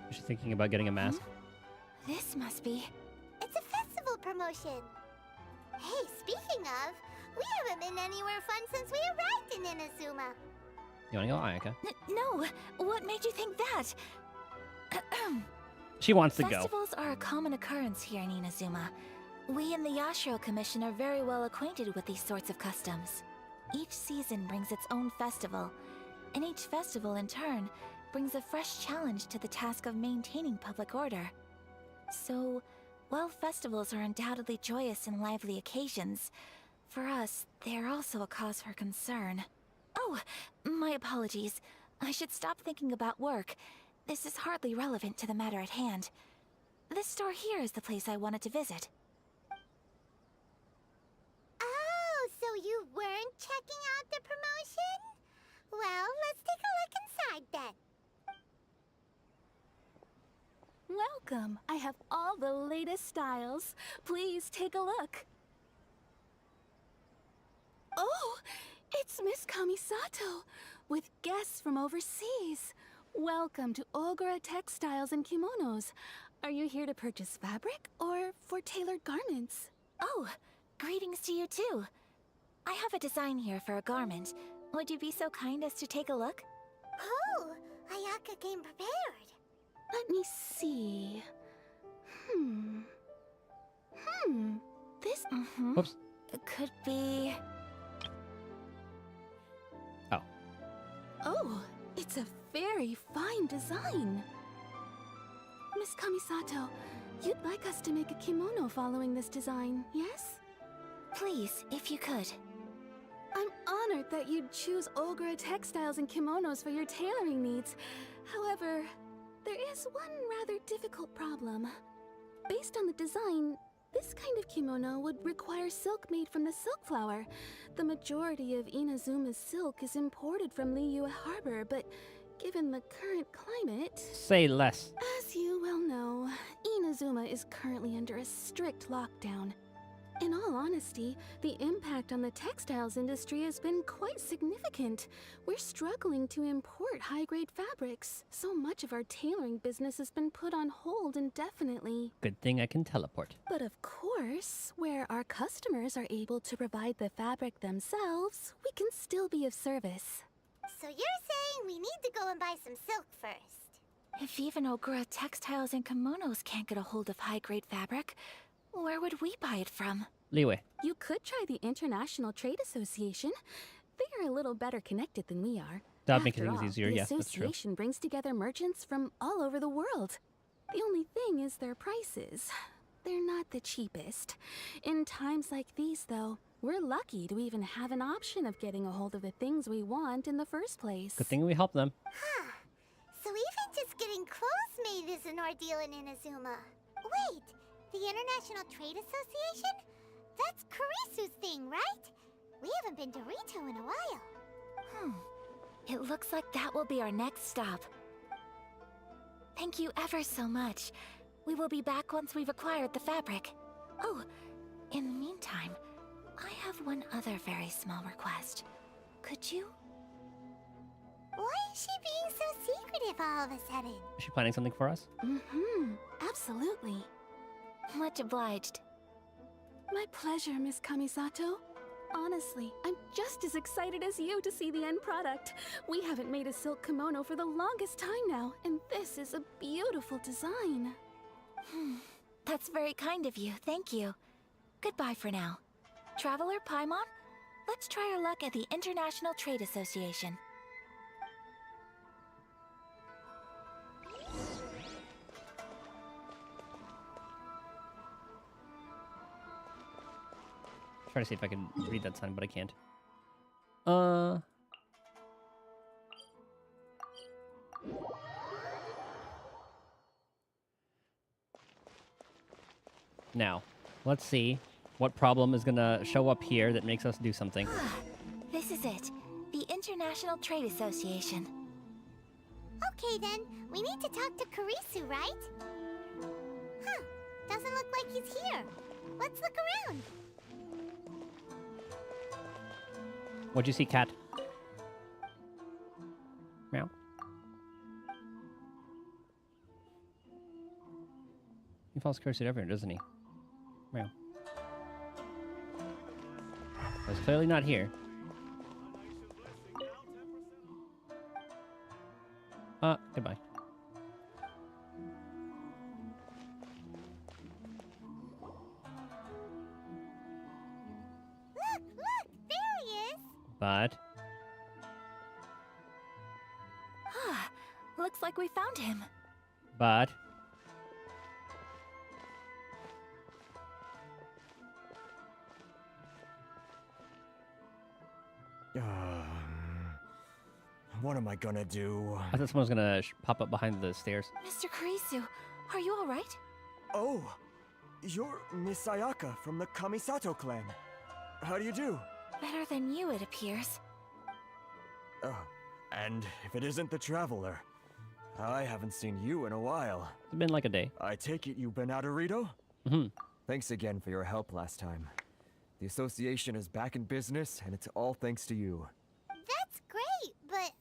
S3: Is she thinking about getting a mask?
S5: This must be...
S4: It's a festival promotion. Hey, speaking of, we haven't been anywhere fun since we arrived in Inazuma.
S3: You wanna go, Ayaka?
S5: No, what made you think that?
S3: She wants to go.
S5: Festivals are a common occurrence here in Inazuma. We in the Yashiro Commission are very well acquainted with these sorts of customs. Each season brings its own festival, and each festival in turn brings a fresh challenge to the task of maintaining public order. So, while festivals are undoubtedly joyous and lively occasions, for us, they are also a cause for concern. Oh, my apologies. I should stop thinking about work. This is hardly relevant to the matter at hand. This store here is the place I wanted to visit.
S4: Oh, so you weren't checking out the promotion? Well, let's take a look inside then.
S12: Welcome. I have all the latest styles. Please take a look. Oh, it's Miss Kamisato with guests from overseas. Welcome to Ogura Textiles and Kimonos. Are you here to purchase fabric or for tailored garments?
S5: Oh, greetings to you too. I have a design here for a garment. Would you be so kind as to take a look?
S4: Oh, Ayaka came prepared.
S12: Let me see. This
S3: Whoops.
S5: Could be...
S3: Oh.
S12: Oh, it's a very fine design. Miss Kamisato, you'd like us to make a kimono following this design, yes?
S5: Please, if you could.
S12: I'm honored that you'd choose Ogura textiles and kimonos for your tailoring needs. However, there is one rather difficult problem. Based on the design, this kind of kimono would require silk made from the silk flower. The majority of Inazuma's silk is imported from Liyue Harbor, but given the current climate...
S3: Say less.
S12: As you well know, Inazuma is currently under a strict lockdown. In all honesty, the impact on the textiles industry has been quite significant. We're struggling to import high-grade fabrics. So much of our tailoring business has been put on hold indefinitely.
S3: Good thing I can teleport.
S12: But of course, where our customers are able to provide the fabric themselves, we can still be of service.
S4: So you're saying we need to go and buy some silk first?
S5: If even Ogura textiles and kimonos can't get a hold of high-grade fabric, where would we buy it from?
S3: Leeway.
S12: You could try the International Trade Association. They are a little better connected than we are.
S3: That'd make
S12: After
S3: things
S12: all,
S3: easier,
S12: the
S3: yes, that's true.
S12: association brings together merchants from all over the world. The only thing is their prices. They're not the cheapest. In times like these, though, we're lucky to even have an option of getting a hold of the things we want in the first place.
S3: Good thing we help them.
S4: Huh. So even just getting clothes made is an ordeal in Inazuma. Wait, the International Trade Association? That's Kurisu's thing, right? We haven't been to Rito in a while.
S5: It looks like that will be our next stop. Thank you ever so much. We will be back once we've acquired the fabric. Oh, in the meantime, I have one other very small request. Could you?
S4: Why is she being so secretive all of a sudden?
S3: Is she planning something for us?
S12: Absolutely.
S5: Much obliged.
S12: My pleasure, Miss Kamisato. Honestly, I'm just as excited as you to see the end product. We haven't made a silk kimono for the longest time now, and this is a beautiful design.
S5: That's very kind of you, thank you. Goodbye for now. Traveler Paimon, let's try our luck at the International Trade Association.
S3: Try to see if I can read that sign, but I can't. Now, let's see what problem is gonna show up here that makes us do something.
S5: This is it. The International Trade Association.
S4: Okay then, we need to talk to Kurisu, right? Huh, doesn't look like he's here. Let's look around.
S3: What'd you see, cat? Meow. He follows cursed everywhere, doesn't he? Meow. He's clearly not here. Goodbye.
S4: Look, there he is.
S3: But
S5: Looks like we found him.
S3: But
S13: what am I gonna do?
S3: I thought someone was gonna pop up behind the stairs.
S5: Mr. Kurisu, are you all right?
S13: Oh, you're Miss Ayaka from the Kamisato clan. How do you do?
S5: Better than you, it appears.
S13: And if it isn't the Traveler, I haven't seen you in a while.
S3: It's been like a day.
S13: I take it you've been out of Rito?
S3: Mm-hmm.
S13: Thanks again for your help last time. The association is back in business, and it's all thanks to you.
S4: That's great, but,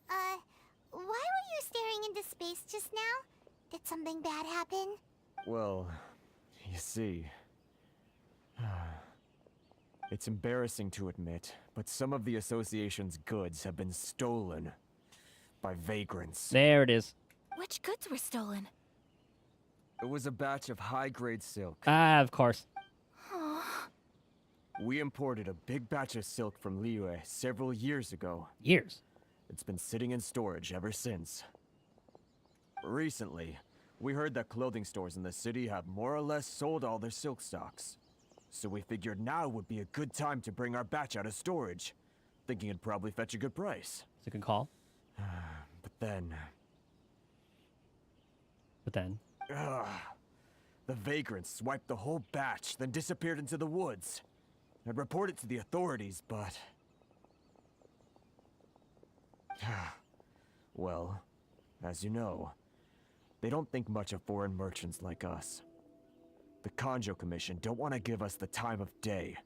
S4: why were you staring into space just now? Did something bad happen?
S13: Well, you see... It's embarrassing to admit, but some of the association's goods have been stolen by vagrants.
S3: There it is.
S5: Which goods were stolen?
S13: It was a batch of high-grade silk.
S3: Ah, of course.
S13: We imported a big batch of silk from Liyue several years ago.
S3: Years?
S13: It's been sitting in storage ever since. Recently, we heard that clothing stores in the city have more or less sold all their silk stocks. So we figured now would be a good time to bring our batch out of storage, thinking it'd probably fetch a good price.
S3: It's a good call.
S13: But then... the vagrants swiped the whole batch, then disappeared into the woods. I'd report it to the authorities, but... well, as you know, they don't think much of foreign merchants like us. The Kanjo Commission don't want to give us the time of day.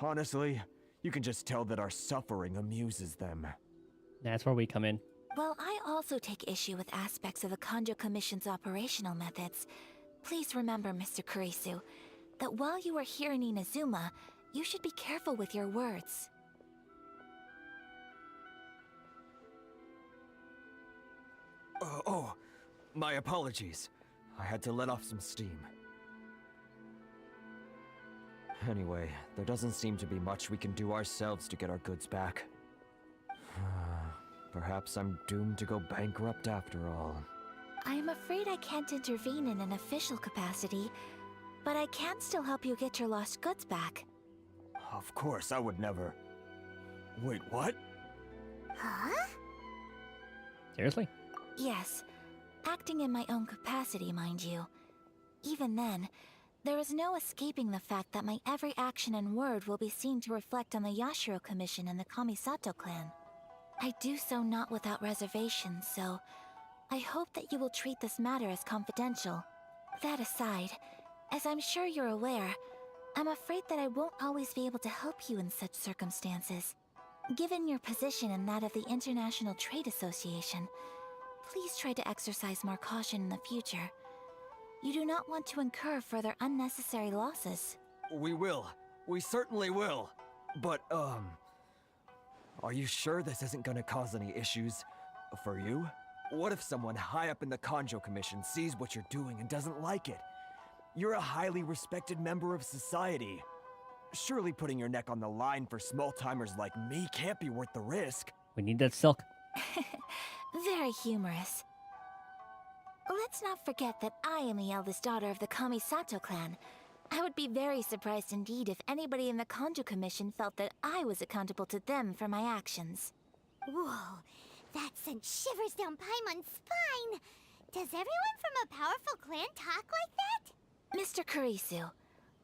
S13: Honestly, you can just tell that our suffering amuses them.
S3: That's where we come in.
S5: Well, I also take issue with aspects of the Kanjo Commission's operational methods. Please remember, Mr. Kurisu, that while you are here in Inazuma, you should be careful with your words.
S13: Oh, my apologies. I had to let off some steam. Anyway, there doesn't seem to be much we can do ourselves to get our goods back. Perhaps I'm doomed to go bankrupt after all.
S5: I'm afraid I can't intervene in an official capacity, but I can still help you get your lost goods back.
S13: Of course, I would never... Wait, what?
S4: Huh?
S3: Seriously?
S5: Yes, acting in my own capacity, mind you. Even then, there is no escaping the fact that my every action and word will be seen to reflect on the Yashiro Commission and the Kamisato clan. I do so not without reservations, so I hope that you will treat this matter as confidential. That aside, as I'm sure you're aware, I'm afraid that I won't always be able to help you in such circumstances. Given your position and that of the International Trade Association, please try to exercise more caution in the future. You do not want to incur further unnecessary losses.
S13: We will. We certainly will. But, are you sure this isn't gonna cause any issues for you? What if someone high up in the Kanjo Commission sees what you're doing and doesn't like it? You're a highly respected member of society. Surely putting your neck on the line for small-timers like me can't be worth the risk.
S3: We need that silk.
S5: Very humorous. Let's not forget that I am the eldest daughter of the Kamisato clan. I would be very surprised indeed if anybody in the Kanjo Commission felt that I was accountable to them for my actions.
S4: Whoa, that sent shivers down Paimon's spine. Does everyone from a powerful clan talk like that?
S5: Mr. Kurisu,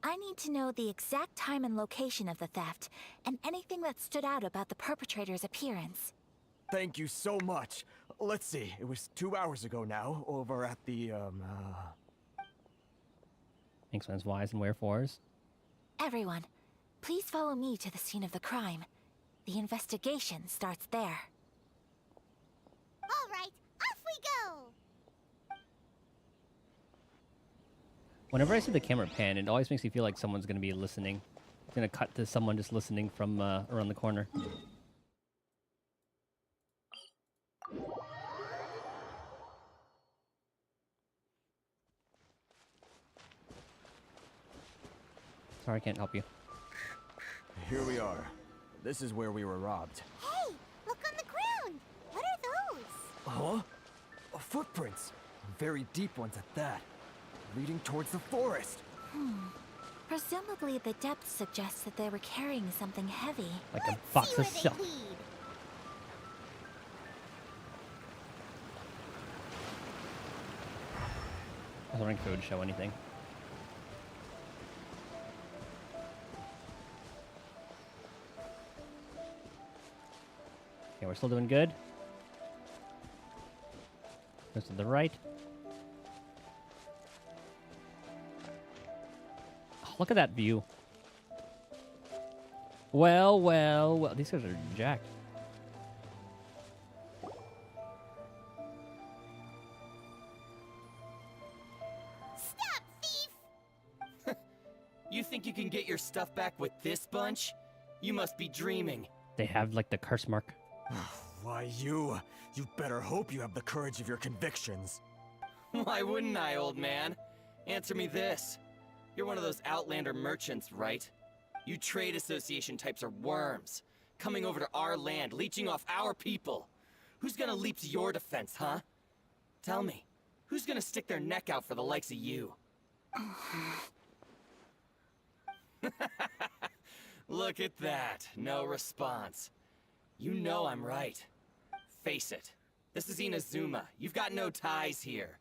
S5: I need to know the exact time and location of the theft, and anything that stood out about the perpetrator's appearance.
S13: Thank you so much. Let's see, it was 2 hours ago now, over at the,
S3: Explains whys and wherefores.
S5: Everyone, please follow me to the scene of the crime. The investigation starts there.
S4: All right, off we go!
S3: Whenever I see the camera pan, it always makes me feel like someone's going to be listening. It's going to cut to someone just listening from around the corner. Sorry, I can't help you.
S13: Here we are. This is where we were robbed.
S4: Hey, look on the ground! What are those?
S13: Huh? Footprints. Very deep ones at that. Leading towards the forest.
S5: Presumably the depth suggests that they were carrying something heavy.
S3: Like a box of silk. I was wondering if it would show anything. Okay, we're still doing good. Goes to the right. Oh, look at that view. Well, well, well. These guys are jacked.
S4: Stop, thief!
S6: You think you can get your stuff back with this bunch? You must be dreaming.
S3: They have like the curse mark.
S13: Why, you better hope you have the courage of your convictions.
S6: Why wouldn't I, old man? Answer me this. You're one of those Outlander merchants, right? You trade association types are worms. Coming over to our land, leeching off our people. Who's gonna leap to your defense, huh? Tell me, who's gonna stick their neck out for the likes of you? Look at that. No response. You know I'm right. Face it. This is Inazuma. You've got no ties here.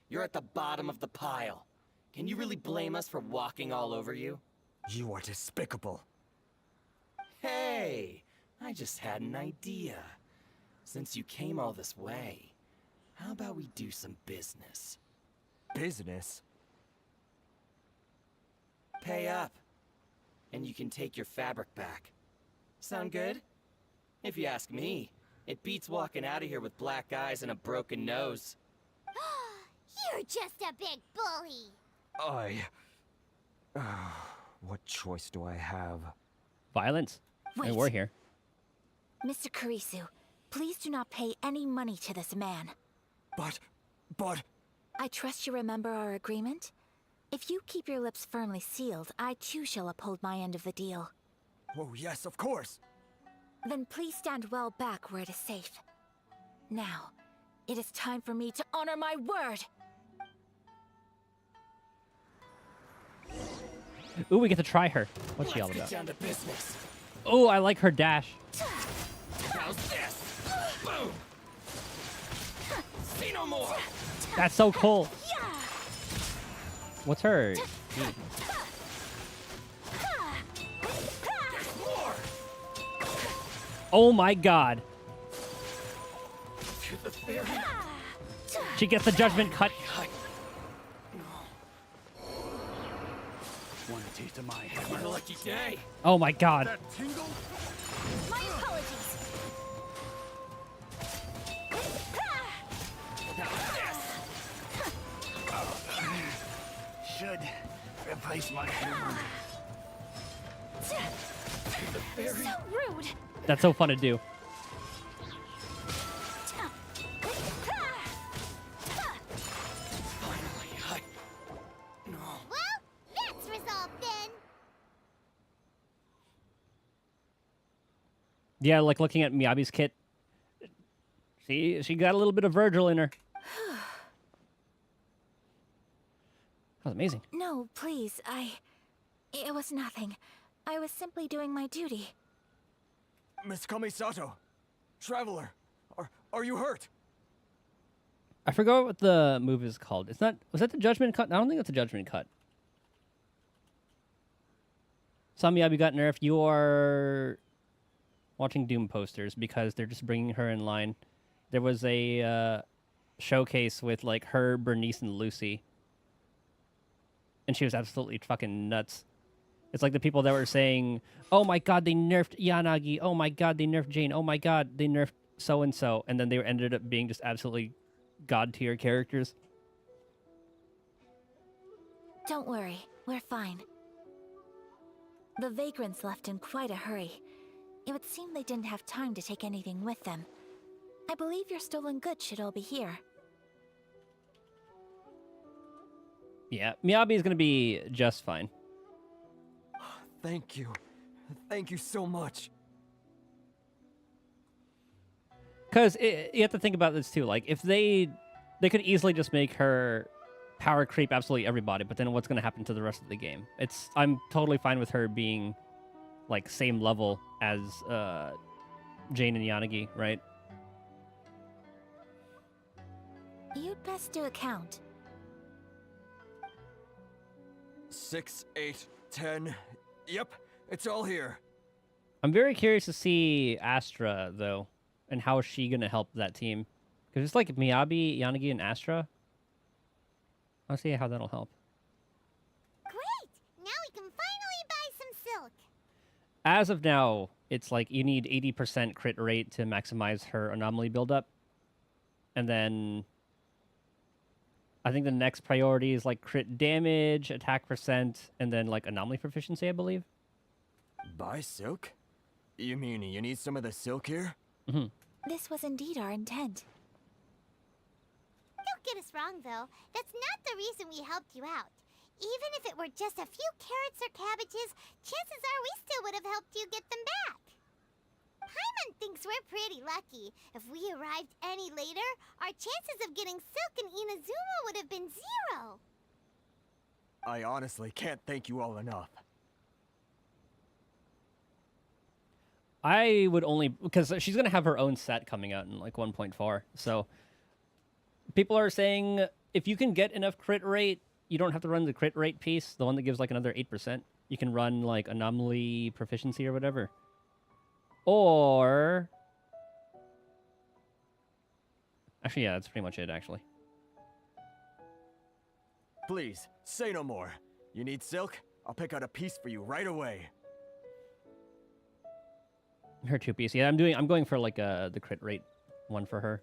S6: You're at the bottom of the pile. Can you really blame us for walking all over you?
S13: You are despicable.
S6: Hey! I just had an idea. Since you came all this way, how about we do some business?
S13: Business?
S6: Pay up. And you can take your fabric back. Sound good? If you ask me, it beats walking out of here with black eyes and a broken nose.
S4: You're just a big bully.
S13: What choice do I have?
S3: Violence. I mean,
S5: Wait.
S3: we're here.
S5: Mr. Kurisu, please do not pay any money to this man.
S13: But...
S5: I trust you remember our agreement? If you keep your lips firmly sealed, I too shall uphold my end of the deal.
S13: Oh, yes, of course.
S5: Then please stand well back where it is safe. Now, it is time for me to honor my word!
S3: Ooh, we get to try her. What's she all
S6: Let's
S3: about?
S6: get down to business.
S3: Oh, I like her dash.
S6: How's this? Boom! See no more!
S3: That's so cool. What's her?
S6: More!
S3: Oh my god.
S6: To the very...
S3: She gets the judgment cut.
S7: Want a taste of my
S6: What a lucky day!
S3: Oh my god.
S7: That tingle?
S8: My apologies.
S7: Should replace my hammer.
S8: So rude.
S3: That's so fun to do.
S6: Finally, No.
S4: Well, that's resolved then.
S3: Yeah, like looking at Miyabi's kit. She got a little bit of Virgil in her. That was amazing.
S5: No, please, It was nothing. I was simply doing my duty.
S13: Miss Kamisato, Traveler, are you hurt?
S3: I forgot what the move is called. It's not. Was that the judgment cut? I don't think that's a judgment cut. Some Miyabi got nerfed. You are watching Doom posters because they're just bringing her in line. There was a showcase with like her, Bernice, and Lucy, and she was absolutely fucking nuts. It's like the people that were saying, "Oh my god, they nerfed Yanagi. Oh my god, they nerfed Jane. Oh my god, they nerfed so and so," and then they ended up being just absolutely god tier characters.
S5: Don't worry, we're fine. The vagrants left in quite a hurry. It would seem they didn't have time to take anything with them. I believe your stolen goods should all be here.
S3: Yeah, Miyabi is gonna be just fine.
S13: Thank you. Thank you so much.
S3: Because you have to think about this too. Like, if they could easily just make her power creep absolutely everybody, but then what's going to happen to the rest of the game? I'm totally fine with her being like same level as Jane and Yanagi, right?
S5: You'd best do a count.
S13: 6, 8, 10. Yep, it's all here.
S3: I'm very curious to see Astra though, and how is she going to help that team? Because it's like Miyabi, Yanagi, and Astra. I'll see how that'll help.
S4: Great! Now we can finally buy some silk.
S3: As of now, it's like you need 80% crit rate to maximize her anomaly buildup. And then I think the next priority is like crit damage, attack percent, and then like anomaly proficiency, I believe.
S13: Buy silk? You mean you need some of the silk here?
S3: Mm-hmm.
S5: This was indeed our intent.
S4: Don't get us wrong, though. That's not the reason we helped you out. Even if it were just a few carrots or cabbages, chances are we still would have helped you get them back. Paimon thinks we're pretty lucky. If we arrived any later, our chances of getting silk in Inazuma would have been 0.
S13: I honestly can't thank you all enough.
S3: I would only because she's gonna have her own set coming out in like 1.4. So people are saying if you can get enough crit rate, you don't have to run the crit rate piece, the one that gives like another 8%. You can run like anomaly proficiency or whatever. Or actually, yeah, that's pretty much it. Actually,
S13: Please, say no more. You need silk? I'll pick out a piece for you right away.
S3: her 2-piece. Yeah, I'm going for like the crit rate one for her.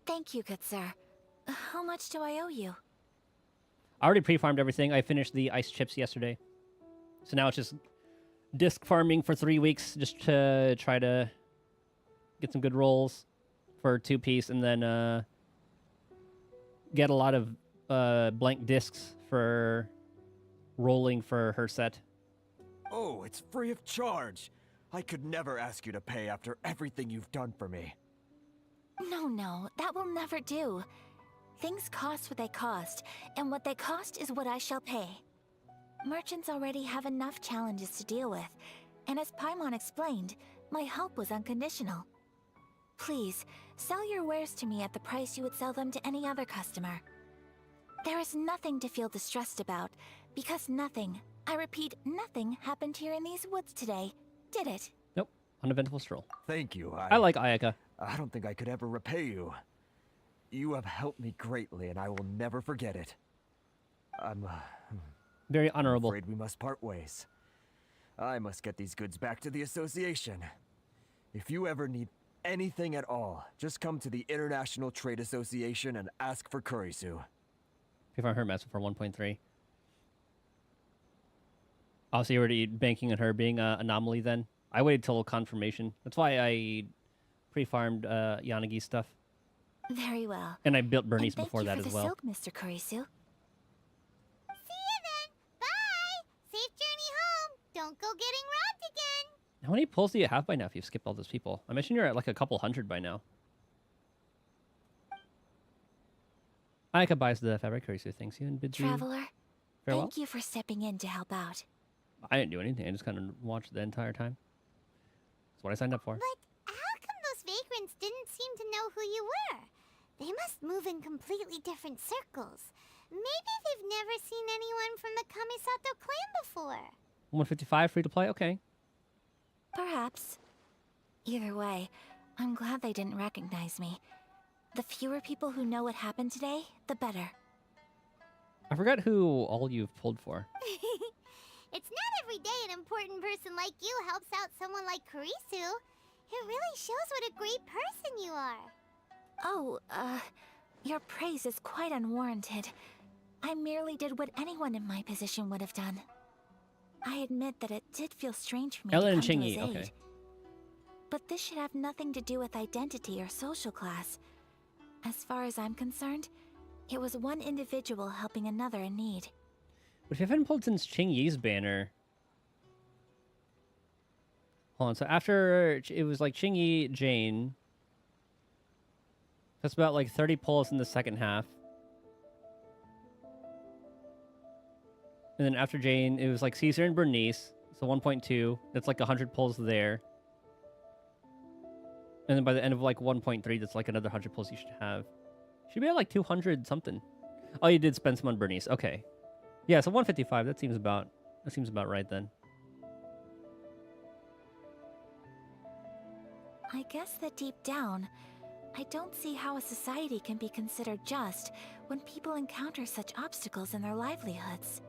S5: Thank you, good sir. How much do I owe you?
S3: I already pre-farmed everything. I finished the ice chips yesterday. So now it's just disc farming for 3 weeks just to try to get some good rolls for 2-piece and then get a lot of blank discs for rolling for her set.
S13: Oh, it's free of charge. I could never ask you to pay after everything you've done for me.
S5: No, that will never do. Things cost what they cost, and what they cost is what I shall pay. Merchants already have enough challenges to deal with, and as Paimon explained, my help was unconditional. Please, sell your wares to me at the price you would sell them to any other customer. There is nothing to feel distressed about, because nothing, I repeat, nothing happened here in these woods today, did it?
S3: Nope, uneventful stroll.
S13: Thank you.
S3: I like Ayaka.
S13: I don't think I could ever repay you. You have helped me greatly, and I will never forget it. I'm
S3: very honorable.
S13: Afraid we must part ways. I must get these goods back to the association. If you ever need anything at all, just come to the International Trade Association and ask for Kurisu.
S3: If I heard message for 1.3. Also, you already banking on her being an anomaly then? I waited till confirmation. That's why I pre-farmed Yanagi's stuff.
S5: Very well.
S3: And I built Bernice before that as well.
S5: Thank you for the silk, Mr. Kurisu.
S4: See you then. Bye. Safe journey home. Don't go getting robbed again.
S3: How many pulls do you have by now if you've skipped all those people? I imagine you're at like a couple hundred by now. Ayaka buys the fabric Kurisu, thanks you, and bids you
S5: Traveler,
S3: farewell.
S5: thank you for stepping in to help out.
S3: I didn't do anything. I just kind of watched the entire time. That's what I signed up for.
S4: But how come those vagrants didn't seem to know who you were? They must move in completely different circles. Maybe they've never seen anyone from the Kamisato clan before.
S3: 155 free to play? Okay.
S5: Perhaps. Either way, I'm glad they didn't recognize me. The fewer people who know what happened today, the better.
S3: I forgot who all you've pulled for.
S4: It's not every day an important person like you helps out someone like Kurisu. It really shows what a great person you are.
S5: Oh, your praise is quite unwarranted. I merely did what anyone in my position would have done. I admit that it did feel strange for me
S3: Ellen
S5: to come
S3: and
S5: to his
S3: Chingy,
S5: aid.
S3: okay.
S5: But this should have nothing to do with identity or social class. As far as I'm concerned, it was one individual helping another in need.
S3: But if you haven't pulled since Ching Yi's banner... Hold on, so after it was like Ching Yi, Jane... That's about like 30 pulls in the second half. And then after Jane, it was like Caesar and Bernice. So 1.2. That's like 100 pulls there. And then by the end of like 1.3, that's like another 100 pulls you should have. Should be at like 200 something. Oh, you did spend some on Bernice. Okay. Yeah, so 155. That seems about right then.
S5: I guess that deep down, I don't see how a society can be considered just when people encounter such obstacles in their livelihoods.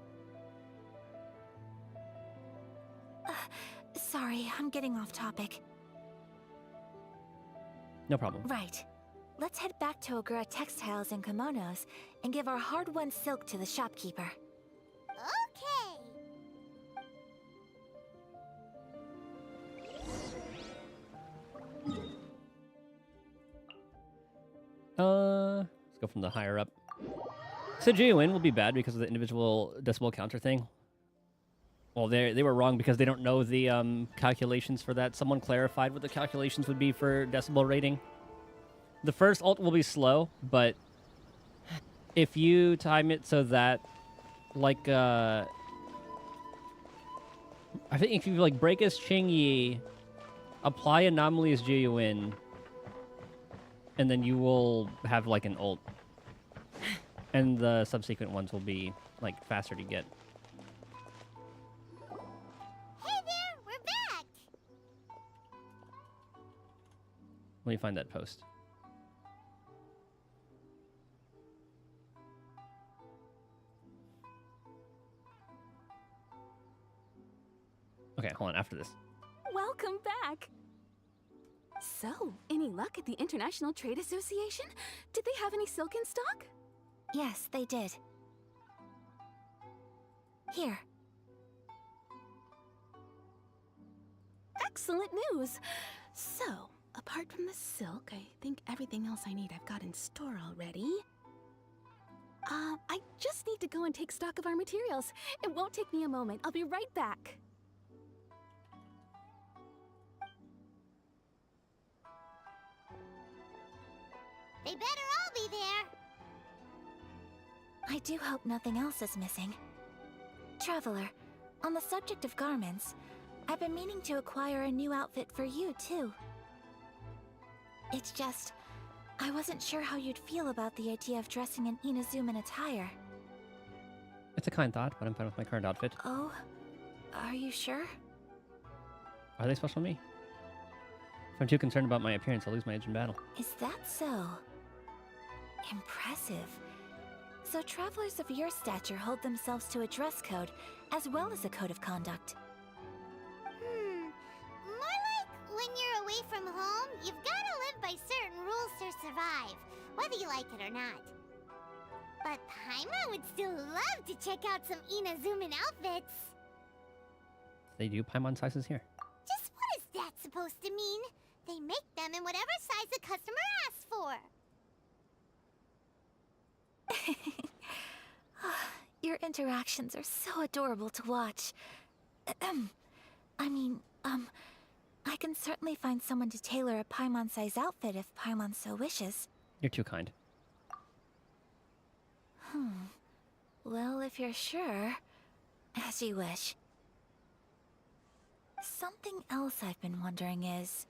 S5: Sorry, I'm getting off topic.
S3: No problem.
S5: Right. Let's head back to Ogura Textiles and Kimonos and give our hard-won silk to the shopkeeper.
S4: Okay.
S3: Let's go from the higher up. So J-Win will be bad because of the individual decibel counter thing. Well, they were wrong because they don't know the calculations for that. Someone clarified what the calculations would be for decibel rating. The first ult will be slow, but if you time it so that, like, I think if you like break as Ching-Yi, apply Anomaly as Ji-Yuin, and then you will have like an ult. And the subsequent ones will be like faster to get.
S4: Hey there, we're back!
S3: Let me find that post. Okay, hold on, after this.
S12: Welcome back. So, any luck at the International Trade Association? Did they have any silk in stock?
S5: Yes, they did. Here.
S12: Excellent news. So, apart from the silk, I think everything else I need I've got in store already. I just need to go and take stock of our materials. It won't take me a moment. I'll be right back.
S4: They better all be there.
S5: I do hope nothing else is missing. Traveler, on the subject of garments, I've been meaning to acquire a new outfit for you, too. It's just, I wasn't sure how you'd feel about the idea of dressing in Inazuman attire.
S3: It's a kind thought, but I'm fine with my current outfit.
S5: Oh, are you sure?
S3: Are they special to me? If I'm too concerned about my appearance, I'll lose my edge in battle.
S5: Is that so? Impressive. So travelers of your stature hold themselves to a dress code, as well as a code of conduct.
S4: More like when you're away from home, you've gotta live by certain rules to survive, whether you like it or not. But Paimon would still love to check out some Inazuman outfits.
S3: They do Paimon sizes here.
S4: Just what is that supposed to mean? They make them in whatever size the customer asks for.
S5: Your interactions are so adorable to watch. I can certainly find someone to tailor a Paimon-size outfit if Paimon so wishes.
S3: You're too kind.
S5: Well, if you're sure, as you wish. Something else I've been wondering is,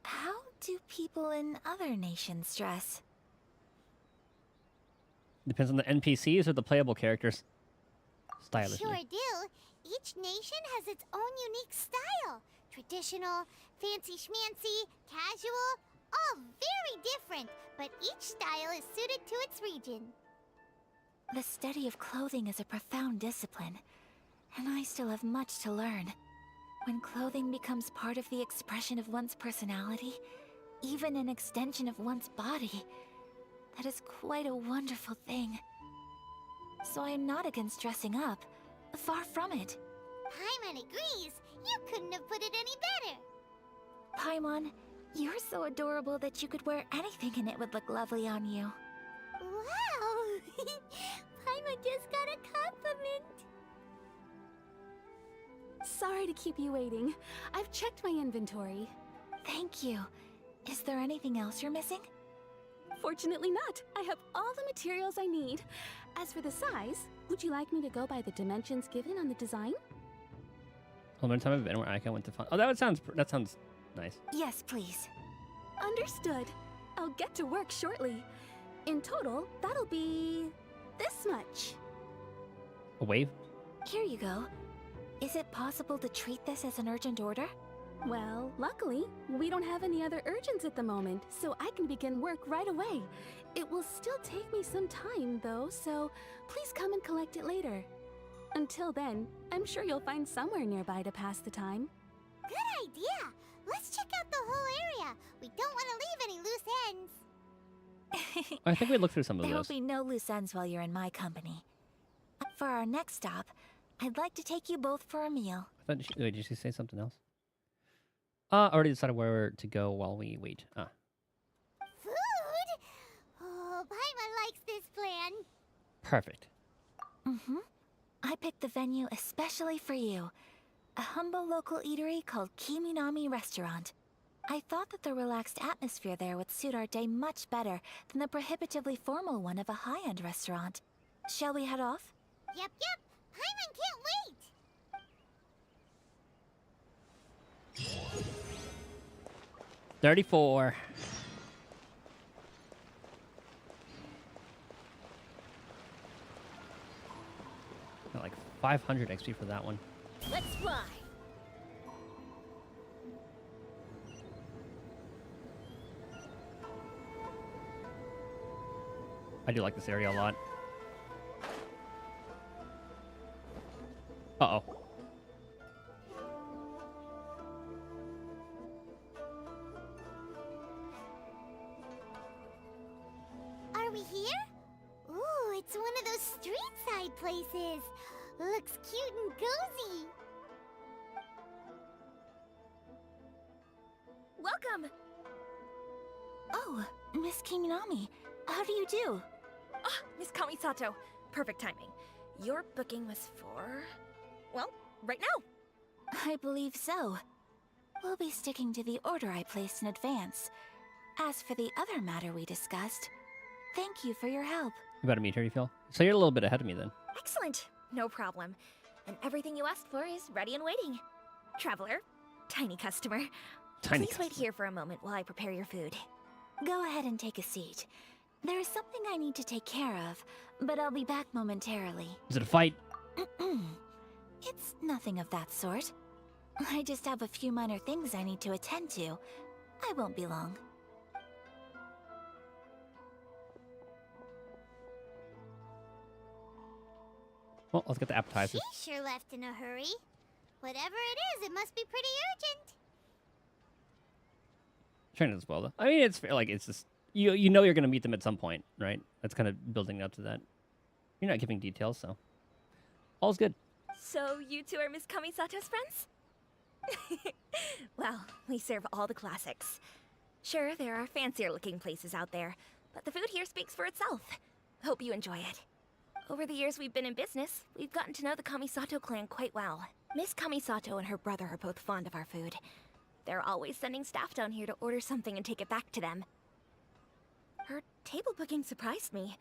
S5: how do people in other nations dress?
S3: Depends on the NPCs or the playable characters. Stylishly.
S4: Sure do. Each nation has its own unique style. Traditional, fancy schmancy, casual, all very different, but each style is suited to its region.
S5: The study of clothing is a profound discipline, and I still have much to learn. When clothing becomes part of the expression of one's personality, even an extension of one's body, that is quite a wonderful thing. So I am not against dressing up. Far from it.
S4: Paimon agrees. You couldn't have put it any better.
S5: Paimon, you're so adorable that you could wear anything and it would look lovely on you.
S4: Wow! Paimon just got a compliment.
S12: Sorry to keep you waiting. I've checked my inventory.
S5: Thank you. Is there anything else you're missing?
S12: Fortunately not. I have all the materials I need. As for the size, would you like me to go by the dimensions given on the design?
S3: Well, the time I've been where I went to find. Oh, that sounds nice.
S5: Yes, please.
S12: Understood. I'll get to work shortly. In total, that'll be this much.
S3: A wave?
S5: Here you go. Is it possible to treat this as an urgent order?
S12: Well, luckily, we don't have any other urgents at the moment, so I can begin work right away. It will still take me some time, though, so please come and collect it later. Until then, I'm sure you'll find somewhere nearby to pass the time.
S4: Good idea! Let's check out the whole area. We don't want to leave any loose ends.
S3: I think we looked through some of
S5: There will
S3: those.
S5: be no loose ends while you're in my company. For our next stop, I'd like to take you both for a meal.
S3: I thought wait, did she say something else? I already decided where to go while we wait.
S4: Food? Oh, Paimon likes this plan.
S3: Perfect.
S5: I picked the venue especially for you. A humble local eatery called Kiminami Restaurant. I thought that the relaxed atmosphere there would suit our day much better than the prohibitively formal one of a high-end restaurant. Shall we head off?
S4: Yep. Paimon can't wait.
S3: 34. Got like 500 XP for that one.
S8: Let's fly.
S3: I do like this area a lot. Uh-oh.
S4: Are we here? Ooh, it's one of those street side places. Looks cute and cozy.
S8: Welcome.
S5: Oh, Miss Kiminami, how do you do?
S2: Ah, Miss Kamisato. Perfect timing. Your booking was for... well, right now.
S5: I believe so. We'll be sticking to the order I placed in advance. As for the other matter we discussed, thank you for your help.
S3: You better meet her, you feel? So you're a little bit ahead of me then.
S2: Excellent. No problem. And everything you asked for is ready and waiting. Traveler, tiny customer.
S3: Tiny
S2: Please wait here for a moment while I prepare your food.
S5: Go ahead and take a seat. There is something I need to take care of, but I'll be back momentarily.
S3: Is it a fight?
S5: It's nothing of that sort. I just have a few minor things I need to attend to. I won't be long.
S3: Well, let's get the appetizers.
S4: She sure left in a hurry. Whatever it is, it must be pretty urgent.
S3: Trying to spoil them. I mean, it's fair, like it's just you know you're gonna meet them at some point, right? That's kind of building up to that. You're not giving details, so all's good.
S2: So you two are Miss Kamisato's friends? Well, we serve all the classics. Sure, there are fancier looking places out there, but the food here speaks for itself. Hope you enjoy it. Over the years we've been in business, we've gotten to know the Kamisato clan quite well. Miss Kamisato and her brother are both fond of our food. They're always sending staff down here to order something and take it back to them. Her table booking surprised me,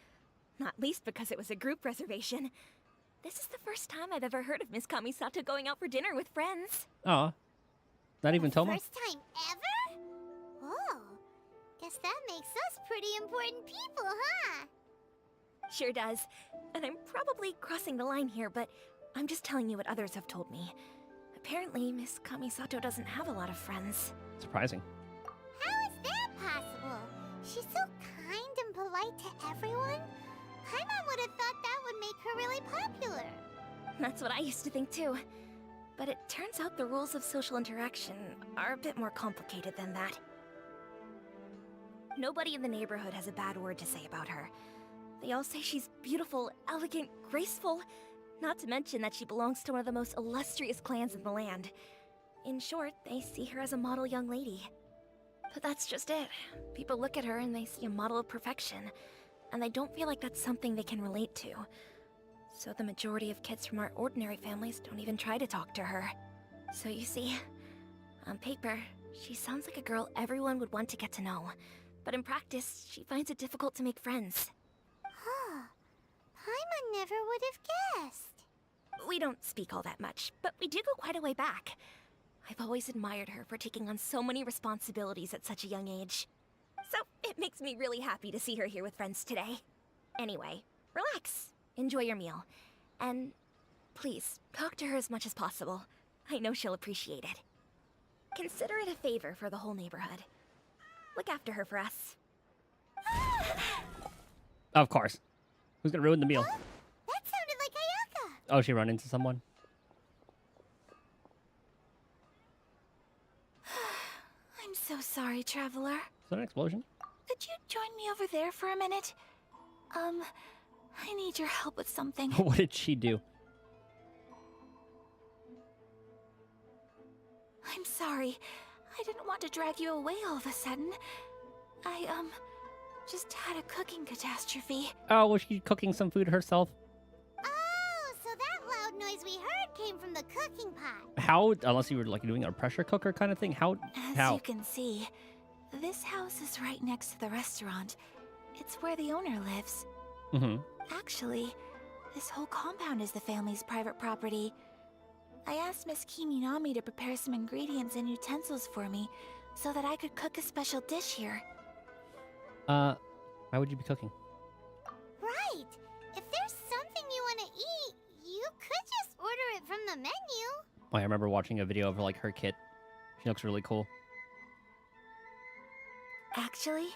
S2: not least because it was a group reservation. This is the first time I've ever heard of Miss Kamisato going out for dinner with friends.
S3: Aw. Not even Toma?
S4: First time ever? Oh, guess that makes us pretty important people, huh?
S2: Sure does. And I'm probably crossing the line here, but I'm just telling you what others have told me. Apparently, Miss Kamisato doesn't have a lot of friends.
S3: Surprising.
S4: How is that possible? She's so kind and polite to everyone. Paimon would have thought that would make her really popular.
S2: That's what I used to think too. But it turns out the rules of social interaction are a bit more complicated than that. Nobody in the neighborhood has a bad word to say about her. They all say she's beautiful, elegant, graceful, not to mention that she belongs to one of the most illustrious clans in the land. In short, they see her as a model young lady. But that's just it. People look at her and they see a model of perfection, and they don't feel like that's something they can relate to. So the majority of kids from our ordinary families don't even try to talk to her. So you see, on paper, she sounds like a girl everyone would want to get to know. But in practice, she finds it difficult to make friends.
S4: Huh. Paimon never would have guessed.
S2: We don't speak all that much, but we do go quite a way back. I've always admired her for taking on so many responsibilities at such a young age. So it makes me really happy to see her here with friends today. Anyway, relax. Enjoy your meal. And please, talk to her as much as possible. I know she'll appreciate it. Consider it a favor for the whole neighborhood. Look after her for us.
S3: Of course. Who's gonna ruin the meal?
S4: Huh? That sounded like Ayaka.
S3: Oh, she run into someone?
S5: I'm so sorry, Traveler.
S3: Is that an explosion?
S5: Could you join me over there for a minute? I need your help with something.
S3: What did she do?
S5: I'm sorry. I didn't want to drag you away all of a sudden. I, just had a cooking catastrophe.
S3: Oh, was she cooking some food herself?
S4: Oh, so that loud noise we heard came from the cooking pot.
S3: How? Unless you were like doing a pressure cooker kind of thing. How?
S5: As you can see, this house is right next to the restaurant. It's where the owner lives.
S3: Mm-hmm.
S5: Actually, this whole compound is the family's private property. I asked Miss Kiminami to prepare some ingredients and utensils for me, so that I could cook a special dish here.
S3: Why would you be cooking?
S4: Right. If there's something you want to eat, you could just order it from the menu.
S3: Oh, I remember watching a video of like her kit. She looks really cool.
S5: Actually,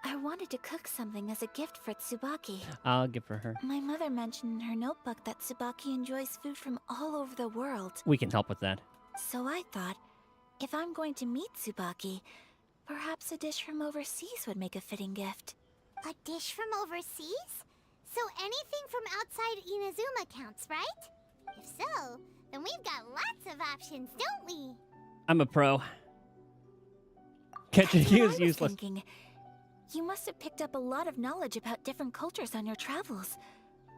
S5: I wanted to cook something as a gift for Tsubaki.
S3: I'll give for her.
S5: My mother mentioned in her notebook that Tsubaki enjoys food from all over the world.
S3: We can help with that.
S5: So I thought, if I'm going to meet Tsubaki, perhaps a dish from overseas would make a fitting gift.
S4: A dish from overseas? So anything from outside Inazuma counts, right? If so, then we've got lots of options, don't we?
S3: I'm a pro. Catch
S5: That's
S3: and
S5: what
S3: use
S5: I was
S3: useless.
S5: thinking. You must have picked up a lot of knowledge about different cultures on your travels.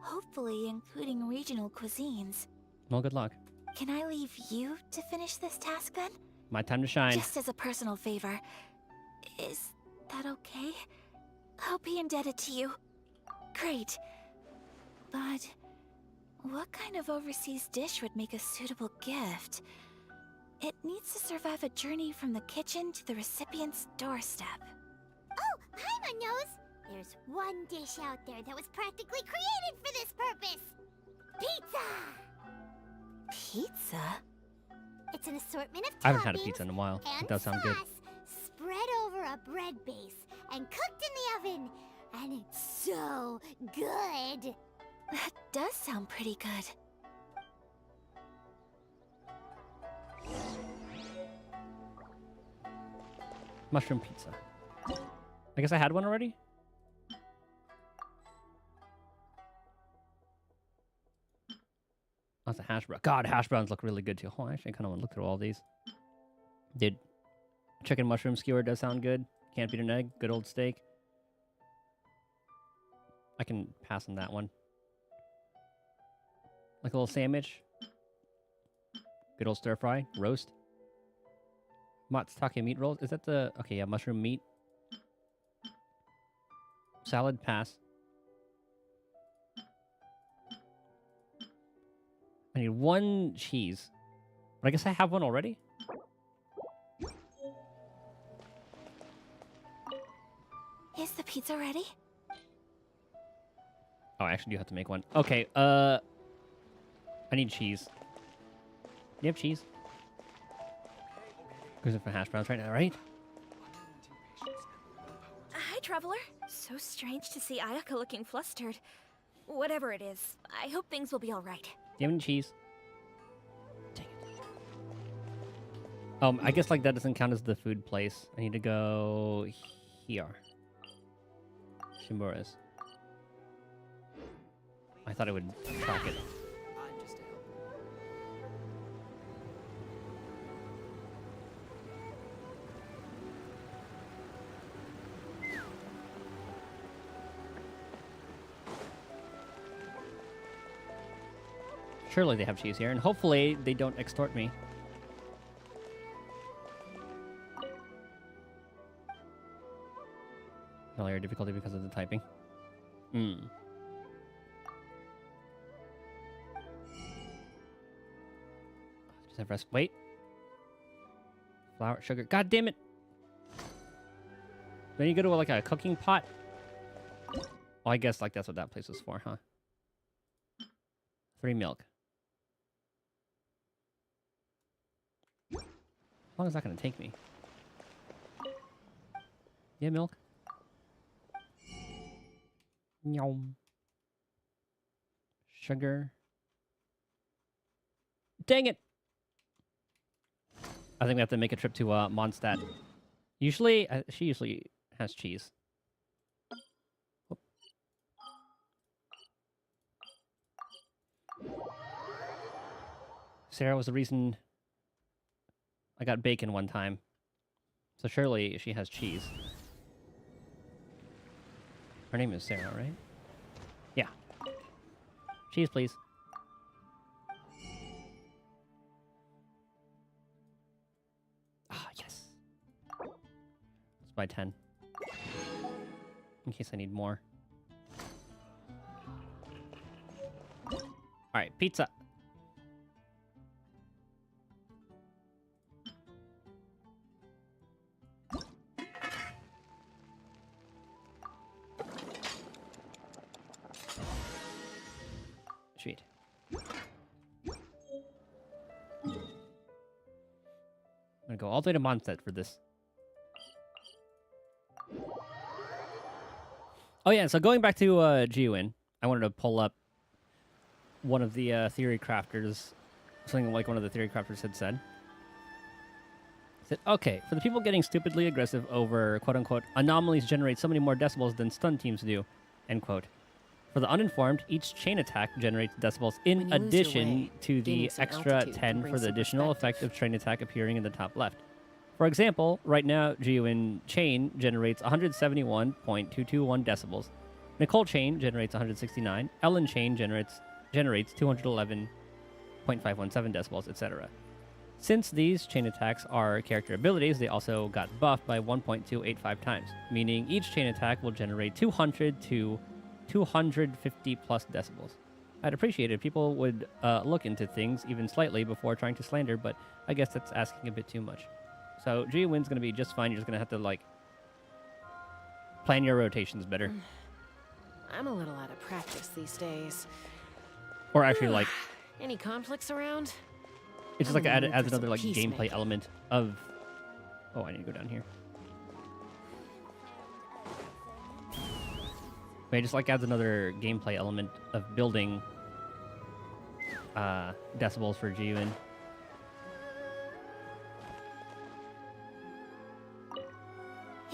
S5: Hopefully including regional cuisines.
S3: Well, good luck.
S5: Can I leave you to finish this task then?
S3: My time to shine.
S5: Just as a personal favor. Is that okay? I'll be indebted to you. Great. But what kind of overseas dish would make a suitable gift? It needs to survive a journey from the kitchen to the recipient's doorstep.
S4: Oh, Paimon knows! There's one dish out there that was practically created for this purpose! Pizza!
S5: Pizza?
S4: It's an assortment of toppings
S3: I haven't had a pizza in a while.
S4: and
S3: It does sound good.
S4: sauce spread over a bread base and cooked in the oven. And it's so good!
S5: That does sound pretty good.
S3: Mushroom pizza. I guess I had one already? That's a hash brown. God, hash browns look really good too. Oh, actually, I kind of want to look through all these. Dude, chicken mushroom skewer does sound good. Can't beat an egg. Good old steak. I can pass on that one. Like a little sandwich. Good old stir fry. Roast. Matsutake meat rolls. Is that the... Okay, yeah, mushroom meat. Salad, pass. I need one cheese. But I guess I have one already?
S5: Is the pizza ready?
S3: Oh, I actually do have to make one. Okay, I need cheese. You have cheese? Goes in for hash browns right now, right?
S2: Hi, Traveler. So strange to see Ayaka looking flustered. Whatever it is, I hope things will be alright.
S3: Do you have any cheese? Dang it. I guess like that doesn't count as the food place. I need to go here. Shimura's. I thought it would track it. Surely they have cheese here, and hopefully they don't extort me. Failure difficulty because of the typing. Just have rest. Wait. Flour, sugar. God damn it! Then you go to like a cooking pot. Oh, I guess like that's what that place was for, huh? 3 milk. How long is that going to take me? Yeah, milk. Yum. Sugar. Dang it! I think we have to make a trip to Mondstadt. Usually, she usually has cheese. Whoop. Sarah was the reason I got bacon one time. So surely she has cheese. Her name is Sarah, right? Yeah. Cheese, please. Ah, yes. Let's buy 10. In case I need more. Alright, pizza. go all the way to Mondstadt for this. Oh yeah, so going back to Jiwin, I wanted to pull up one of the theory crafters, something like one of the theory crafters had said. He said, okay, for the people getting stupidly aggressive over quote-unquote anomalies generate so many more decibels than stun teams do, end quote. For the uninformed, each chain attack generates decibels in addition to the extra 10 for the additional effect of chain attack appearing in the top left. For example, right now, Jiwin Chain generates 171.221 decibels. Nicole Chain generates 169. Ellen Chain generates 211.517 decibels, etc. Since these chain attacks are character abilities, they also got buffed by 1.285 times, meaning each chain attack will generate 200 to 250 plus decibels. I'd appreciate it if people would look into things even slightly before trying to slander, but I guess that's asking a bit too much. So Jiwin's going to be just fine. You're just going to have to, like, plan your rotations better.
S1: I'm a little out of practice these days.
S3: Or actually, like...
S1: Any conflicts around?
S3: It's just like
S1: I'm
S3: adds
S1: gonna
S3: another, like,
S1: peacemaking.
S3: gameplay element of... Oh, I need to go down here. But it just, like, adds another gameplay element of building decibels for Jiwin.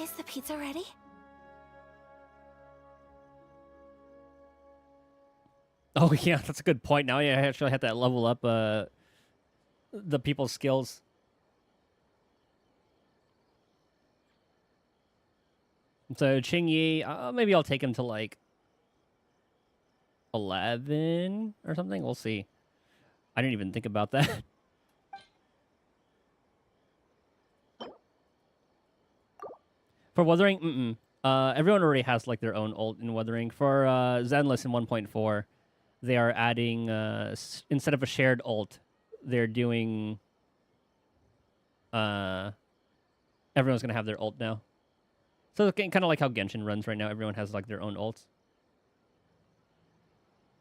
S5: Is the pizza ready?
S3: Oh, yeah, that's a good point. Now I actually have to level up the people's skills. So, Qingyi, maybe I'll take him to, like, 11 or something. We'll see. I didn't even think about that. For Wuthering, everyone already has, like, their own ult in Wuthering. For Zenless in 1.4, they are adding, instead of a shared ult, they're doing, everyone's going to have their ult now. So it's kind of like how Genshin runs right now. Everyone has, like, their own ults.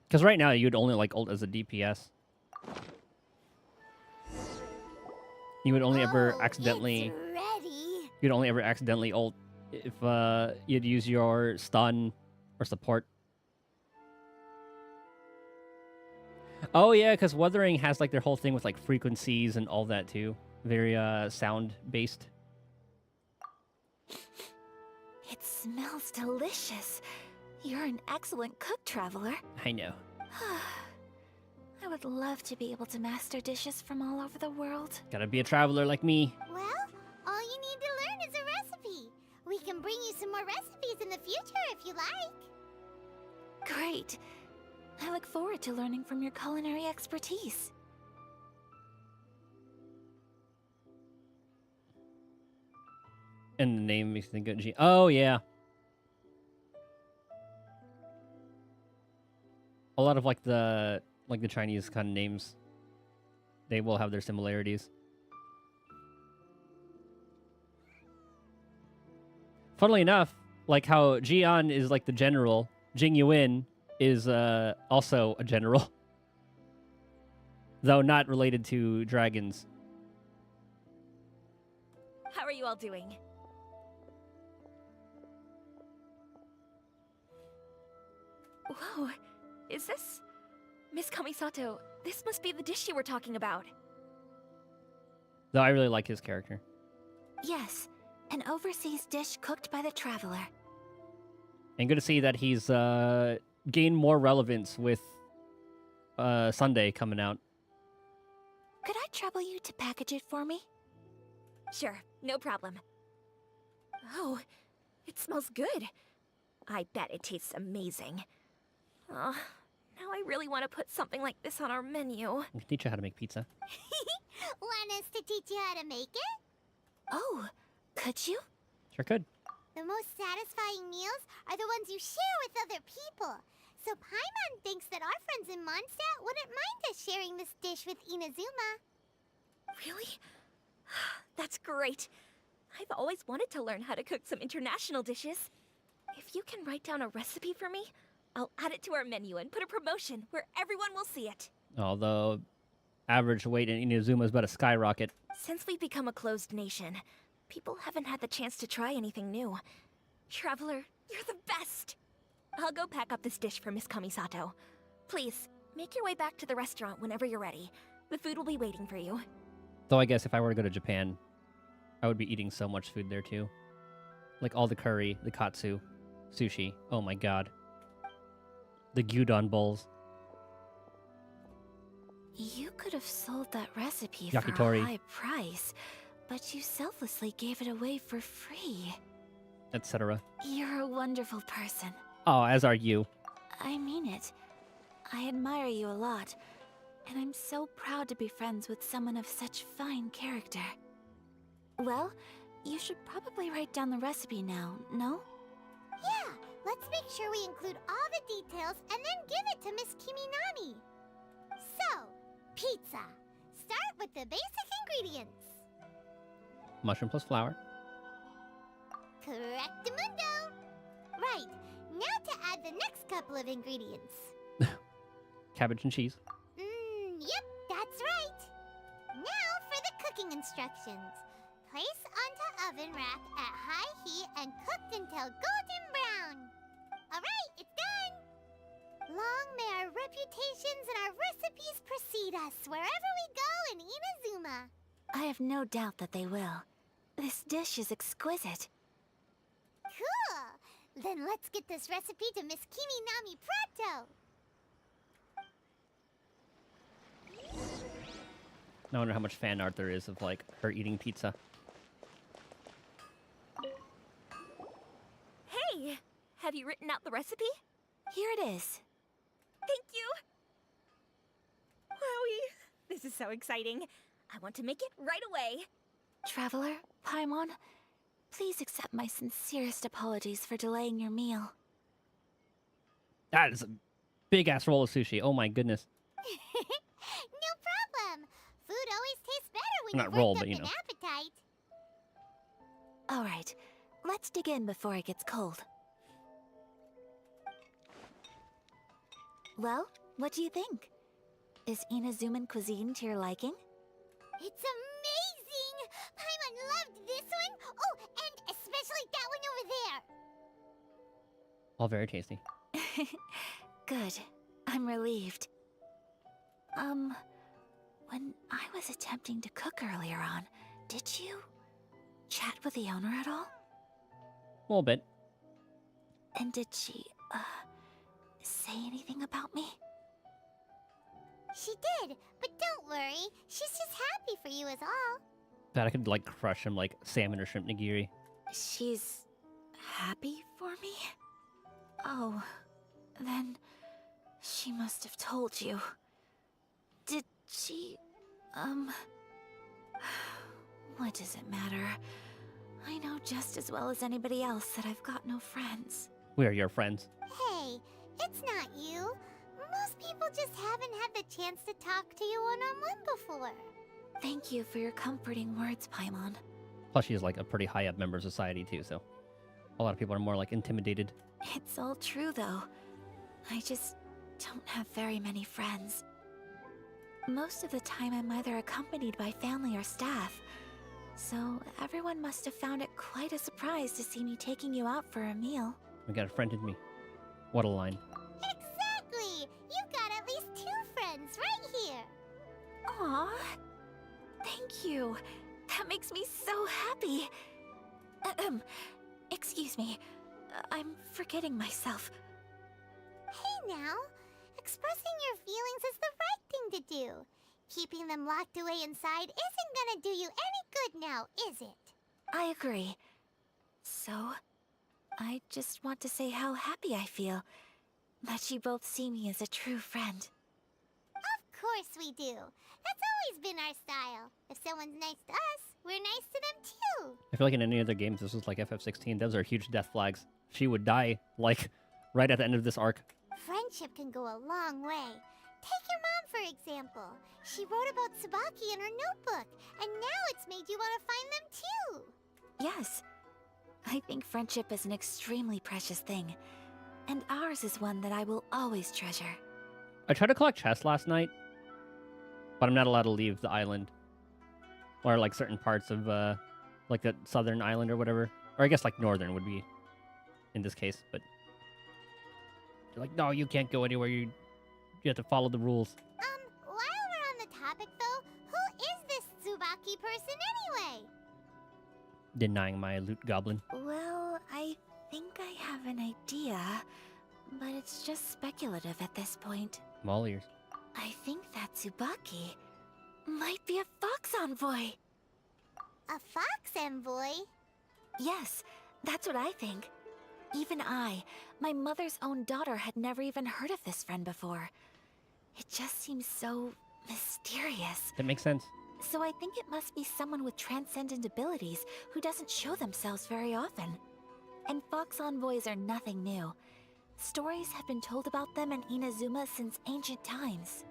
S3: Because right now, you'd only, like, ult as a DPS. You would only ever accidentally... You'd only ever accidentally ult if you'd use your stun or support. Oh yeah, because Wuthering has like their whole thing with like frequencies and all that too. Very sound based.
S5: It smells delicious. You're an excellent cook, Traveler.
S3: I know.
S5: I would love to be able to master dishes from all over the world.
S3: Gotta be a traveler like me.
S4: Well, all you need to learn is a recipe. We can bring you some more recipes in the future if you like.
S5: Great. I look forward to learning from your culinary expertise.
S3: And the name makes me think of G. Oh yeah. A lot of like the Chinese kind of names, they will have their similarities. Funnily enough, like how Jian is like the general, Jing Yuan is also a general. Though not related to dragons.
S2: How are you all doing? Whoa, is this... Miss Kamisato, this must be the dish you were talking about.
S3: Though I really like his character.
S5: Yes, an overseas dish cooked by the Traveler.
S3: And good to see that he's gained more relevance with Sunday coming out.
S5: Could I trouble you to package it for me?
S2: Sure, no problem. Oh, it smells good. I bet it tastes amazing. Oh, now I really want to put something like this on our menu.
S3: I can teach you how to make pizza.
S4: Want us to teach you how to make it?
S5: Oh, could you?
S3: Sure could.
S4: The most satisfying meals are the ones you share with other people. So Paimon thinks that our friends in Mondstadt wouldn't mind us sharing this dish with Inazuma.
S2: Really? That's great. I've always wanted to learn how to cook some international dishes. If you can write down a recipe for me, I'll add it to our menu and put a promotion where everyone will see it.
S3: Although, average weight in Inazuma is about to skyrocket.
S2: Since we've become a closed nation, people haven't had the chance to try anything new. Traveler, you're the best! I'll go pack up this dish for Miss Kamisato. Please, make your way back to the restaurant whenever you're ready. The food will be waiting for you.
S3: Though I guess if I were to go to Japan, I would be eating so much food there too. Like all the curry, the katsu, sushi. Oh my god. The gyudon bowls.
S5: You could have sold that recipe
S3: Yakitori.
S5: for a high price, but you selflessly gave it away for free.
S3: Etc.
S5: You're a wonderful person.
S3: Oh, as are you.
S5: I mean it. I admire you a lot, and I'm so proud to be friends with someone of such fine character. Well, you should probably write down the recipe now, no?
S4: Yeah, let's make sure we include all the details and then give it to Miss Kiminami. So, pizza. Start with the basic ingredients.
S3: Mushroom plus flour.
S4: Correctamundo. Right, now to add the next couple of ingredients.
S3: Cabbage and cheese.
S4: Yep, that's right. Now for the cooking instructions. Place onto oven rack at high heat and cooked until golden brown. Alright, it's done! Long may our reputations and our recipes precede us wherever we go in Inazuma.
S5: I have no doubt that they will. This dish is exquisite.
S4: Cool! Then let's get this recipe to Miss Kiminami pronto!
S3: I wonder how much fan art there is of, like, her eating pizza.
S2: Hey! Have you written out the recipe?
S5: Here it is.
S2: Thank you! Wowie! This is so exciting. I want to make it right away.
S5: Traveler, Paimon, please accept my sincerest apologies for delaying your meal.
S3: That is a big-ass roll of sushi. Oh my goodness.
S4: No problem. Food always tastes better when
S3: Not
S4: you've
S3: roll,
S4: worked
S3: but,
S4: up
S3: you
S4: an
S3: know.
S4: appetite.
S5: All right, let's dig in before it gets cold. Well, what do you think? Is Inazuman cuisine to your liking?
S4: It's amazing! Paimon loved this one! Oh, and especially that one over there!
S3: All very tasty.
S5: Good. I'm relieved. When I was attempting to cook earlier on, did you chat with the owner at all?
S3: A little bit.
S5: And did she, say anything about me?
S4: She did, but don't worry. She's just happy for you is all.
S3: That I could, like, crush him like salmon or shrimp nigiri.
S5: She's happy for me? Oh, then she must have told you. Did she, what does it matter? I know just as well as anybody else that I've got no friends.
S3: We are your friends.
S4: Hey, it's not you. Most people just haven't had the chance to talk to you one-on-one before.
S5: Thank you for your comforting words, Paimon.
S3: Plus, she's like a pretty high-up member of society too, so a lot of people are more like intimidated.
S5: It's all true, though. I just don't have very many friends. Most of the time, I'm either accompanied by family or staff. So everyone must have found it quite a surprise to see me taking you out for a meal.
S3: We got a friend in me. What a line.
S4: Exactly! You've got at least 2 friends right here.
S5: Aw, thank you. That makes me so happy. Excuse me. I'm forgetting myself.
S4: Hey now, expressing your feelings is the right thing to do. Keeping them locked away inside isn't gonna do you any good now, is it?
S5: I agree. So, I just want to say how happy I feel that you both see me as a true friend.
S4: Of course we do. That's always been our style. If someone's nice to us, we're nice to them too.
S3: I feel like in any other games, this was like FF16. Those are huge death flags. She would die, like, right at the end of this arc.
S4: Friendship can go a long way. Take your mom, for example. She wrote about Tsubaki in her notebook, and now it's made you want to find them too.
S5: Yes. I think friendship is an extremely precious thing, and ours is one that I will always treasure.
S3: I tried to collect chests last night, but I'm not allowed to leave the island, or like certain parts of like the southern island or whatever, or I guess like northern would be in this case. But you're like, no, you can't go anywhere. You have to follow the rules.
S4: While we're on the topic though, who is this Tsubaki person anyway?
S3: Denying my loot goblin.
S5: Well, I think I have an idea, but it's just speculative at this point.
S3: I'm all ears.
S5: I think that Tsubaki might be a fox envoy.
S4: A fox envoy?
S5: Yes, that's what I think. Even I, my mother's own daughter, had never even heard of this friend before. It just seems so mysterious.
S3: That makes sense.
S5: So I think it must be someone with transcendent abilities who doesn't show themselves very often. And fox envoys are nothing new. Stories have been told about them in Inazuma since ancient times.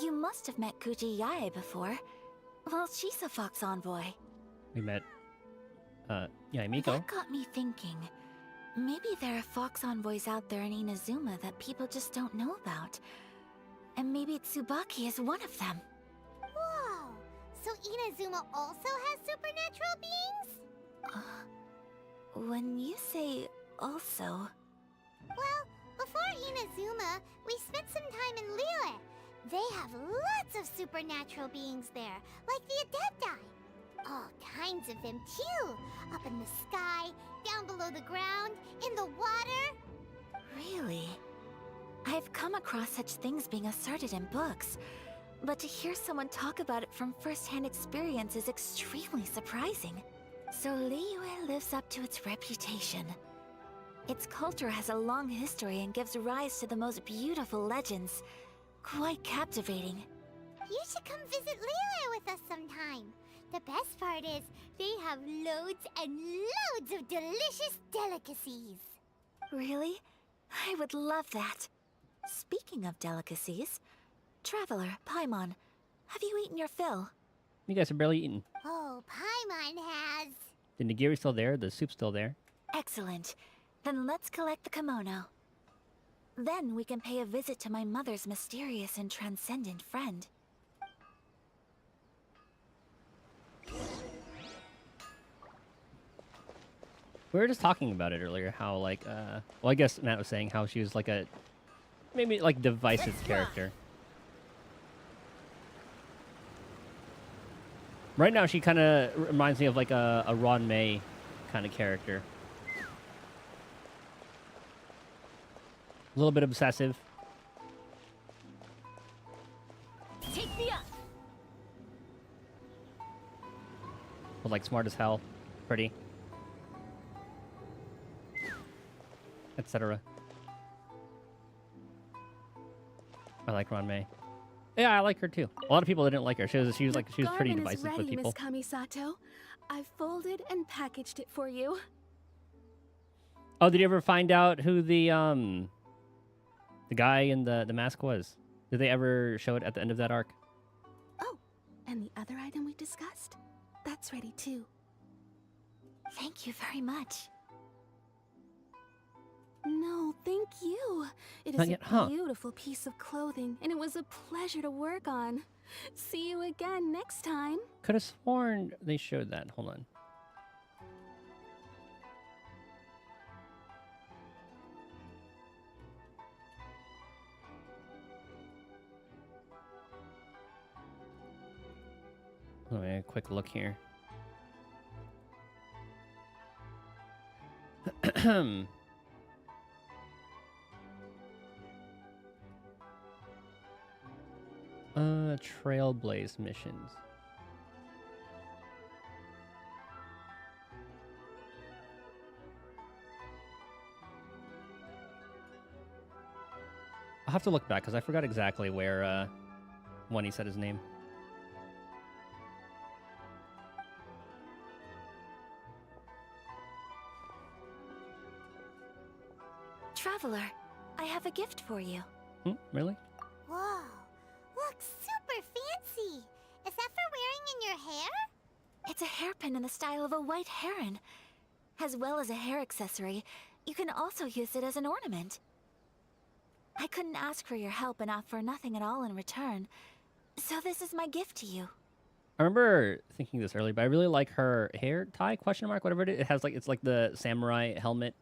S5: You must have met Kuji Yae before. Well, she's a fox envoy.
S3: We met, yeah, Miko.
S5: That got me thinking. Maybe there are fox envoys out there in Inazuma that people just don't know about. And maybe Tsubaki is one of them.
S4: Whoa! So Inazuma also has supernatural beings?
S5: When you say also...
S4: Well, before Inazuma, we spent some time in Liyue. They have lots of supernatural beings there, like the Adepti. All kinds of them too. Up in the sky, down below the ground, in the water.
S5: Really? I've come across such things being asserted in books, but to hear someone talk about it from first-hand experience is extremely surprising. So Liyue lives up to its reputation. Its culture has a long history and gives rise to the most beautiful legends. Quite captivating.
S4: You should come visit Liyue with us sometime. The best part is, they have loads and loads of delicious delicacies.
S5: Really? I would love that. Speaking of delicacies, Traveler, Paimon, have you eaten your fill?
S3: You guys are barely eating.
S4: Oh, Paimon has.
S3: The nigiri's still there. The soup's still there.
S5: Excellent. Then let's collect the kimono. Then we can pay a visit to my mother's mysterious and transcendent friend.
S3: We were just talking about it earlier, how like, well, I guess Matt was saying how she was like a, maybe like divisive character. Right now, she kind of reminds me of like a Ron May kind of character. A little bit obsessive.
S8: Take me up.
S3: But like smart as hell. Pretty. Etc. I like Ron May. Yeah, I like her too. A lot of people didn't like her. She was pretty divisive with people.
S12: Miss Kamisato. I've folded and packaged it for you.
S3: Oh, did you ever find out who the guy in the mask was? Did they ever show it at the end of that arc?
S12: Oh, and the other item we discussed? That's ready too.
S5: Thank you very much.
S12: No, thank you. It
S3: Not
S12: is
S3: yet,
S12: a
S3: huh?
S12: beautiful piece of clothing, and it was a pleasure to work on. See you again next time.
S3: Could have sworn they showed that. Hold on. Let me a quick look here. Trailblaze missions. I'll have to look back because I forgot exactly where when he said his name.
S5: Traveler, I have a gift for you.
S3: Really?
S4: Whoa, looks super fancy. Is that for wearing in your hair?
S5: It's a hairpin in the style of a white heron. As well as a hair accessory, you can also use it as an ornament. I couldn't ask for your help and offer nothing at all in return, So this is my gift to you.
S3: I remember thinking this earlier, but I really like her hair tie, question mark, whatever it is. It has like, it's like the samurai helmet.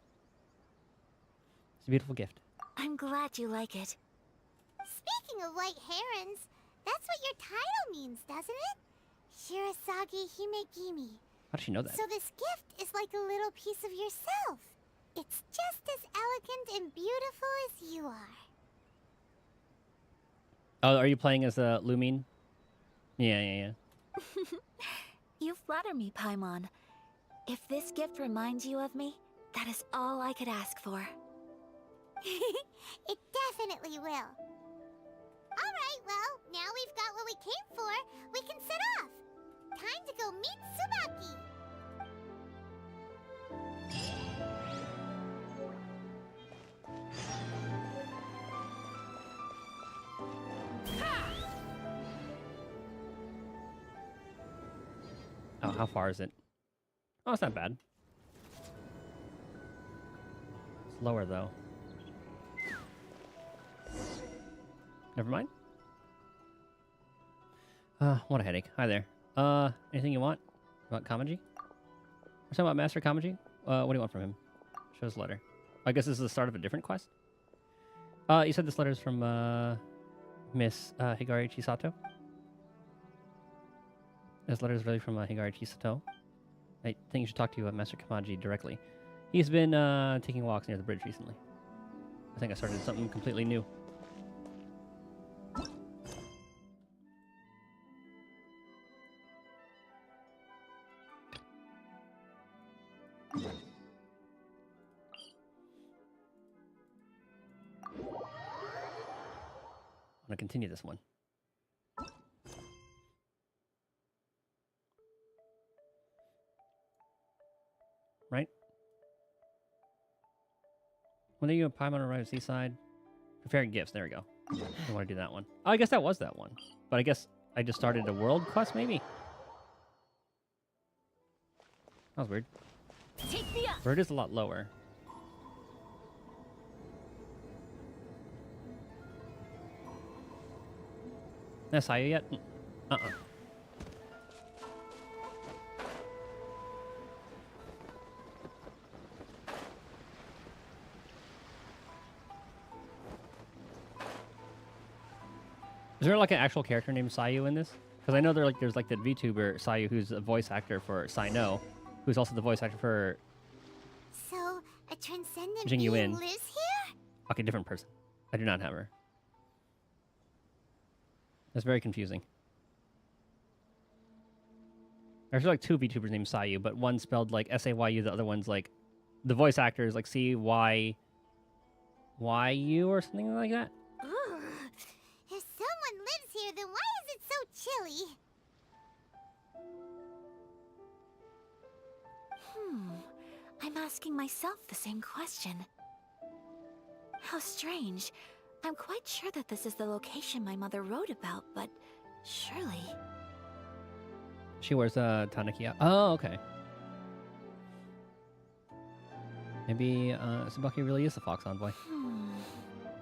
S3: It's a beautiful gift.
S5: I'm glad you like it.
S4: Speaking of white herons, that's what your title means, doesn't it? Shirasagi Himegimi.
S3: How does she know that?
S4: So this gift is like a little piece of yourself. It's just as elegant and beautiful as you are.
S3: Oh, are you playing as a Lumine? Yeah.
S5: You flatter me, Paimon. If this gift reminds you of me, that is all I could ask for.
S4: It definitely will. Alright, well, now we've got what we came for. We can set off. Time to go meet Tsubaki.
S3: Oh, how far is it? Oh, it's not bad. It's lower, though. Never mind. What a headache. Hi there. Anything you want? About Kamaji? We're talking about Master Kamaji? What do you want from him? Show us a letter. I guess this is the start of a different quest? You said this letter is from, Miss, Higari Chisato? This letter is really from Higari Chisato. I think you should talk to Master Kamaji directly. He's been taking walks near the bridge recently. I think I started something completely new. I'm gonna continue this one. Right? When are you and Paimon arrive at Seaside? Preparing gifts. There we go. I want to do that one. Oh, I guess that was that one. But I guess I just started a world quest, maybe? That was weird. Bird is a lot lower. Did I saw you yet? Uh-uh. Is there like an actual character named Sayu in this? Because I know there's like the VTuber Sayu who's a voice actor for Saino, who's also the voice actor for
S4: So, a transcendent
S3: Jing
S4: being
S3: Yuan.
S4: lives here?
S3: Okay, different person. I do not have her. That's very confusing. There's like two VTubers named Sayu, but one spelled like S-A-Y-U, the other one's like... The voice actor is like C-Y-Y-U or something like that.
S4: Ugh. If someone lives here, then why is it so chilly?
S5: I'm asking myself the same question. How strange. I'm quite sure that this is the location my mother wrote about, but surely...
S3: She wears a Tanakia. Oh, okay. Maybe Tsubaki really is the Fox Envoy.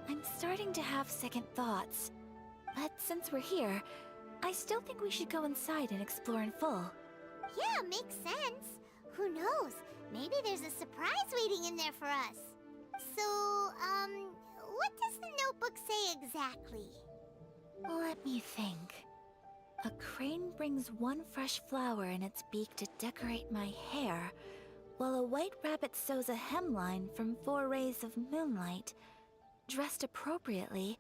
S5: I'm starting to have second thoughts. But since we're here, I still think we should go inside and explore in full.
S4: Yeah, makes sense. Who knows? Maybe there's a surprise waiting in there for us. So, what does the notebook say exactly?
S5: Let me think. A crane brings one fresh flower in its beak to decorate my hair, while a white rabbit sews a hemline from 4 rays of moonlight. Dressed appropriately,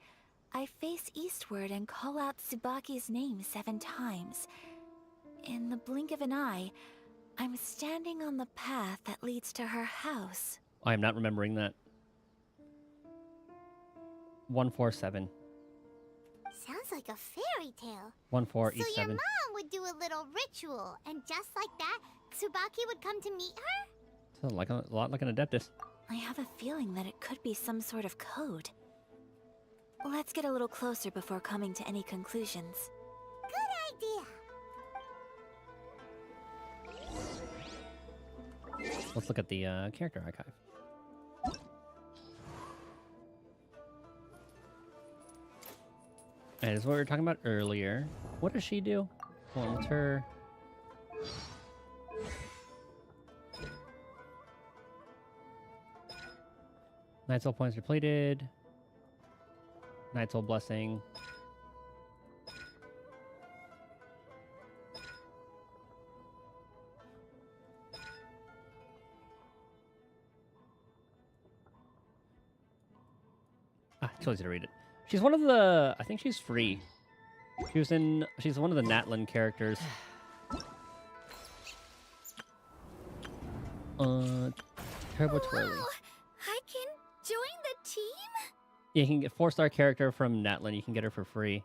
S5: I face eastward and call out Tsubaki's name 7 times. In the blink of an eye, I'm standing on the path that leads to her house.
S3: I am not remembering that. 147.
S4: Sounds like a fairy tale.
S3: 148.
S4: So your mom would do a little ritual, and just like that, Tsubaki would come to meet her?
S3: Sounds like a lot like an Adeptus.
S5: I have a feeling that it could be some sort of code. Let's get a little closer before coming to any conclusions.
S4: Good idea.
S3: Let's look at the character archive. And this is what we were talking about earlier. What does she do? Hold on, what's her... Night Soul points depleted. Night Soul Blessing. Ah, too lazy to read it. She's one of the... I think she's free. She's one of the Natlan characters. Turbo Twirly.
S2: Wow, I can join the team?
S3: Yeah, you can get 4-star character from Natlan. You can get her for free.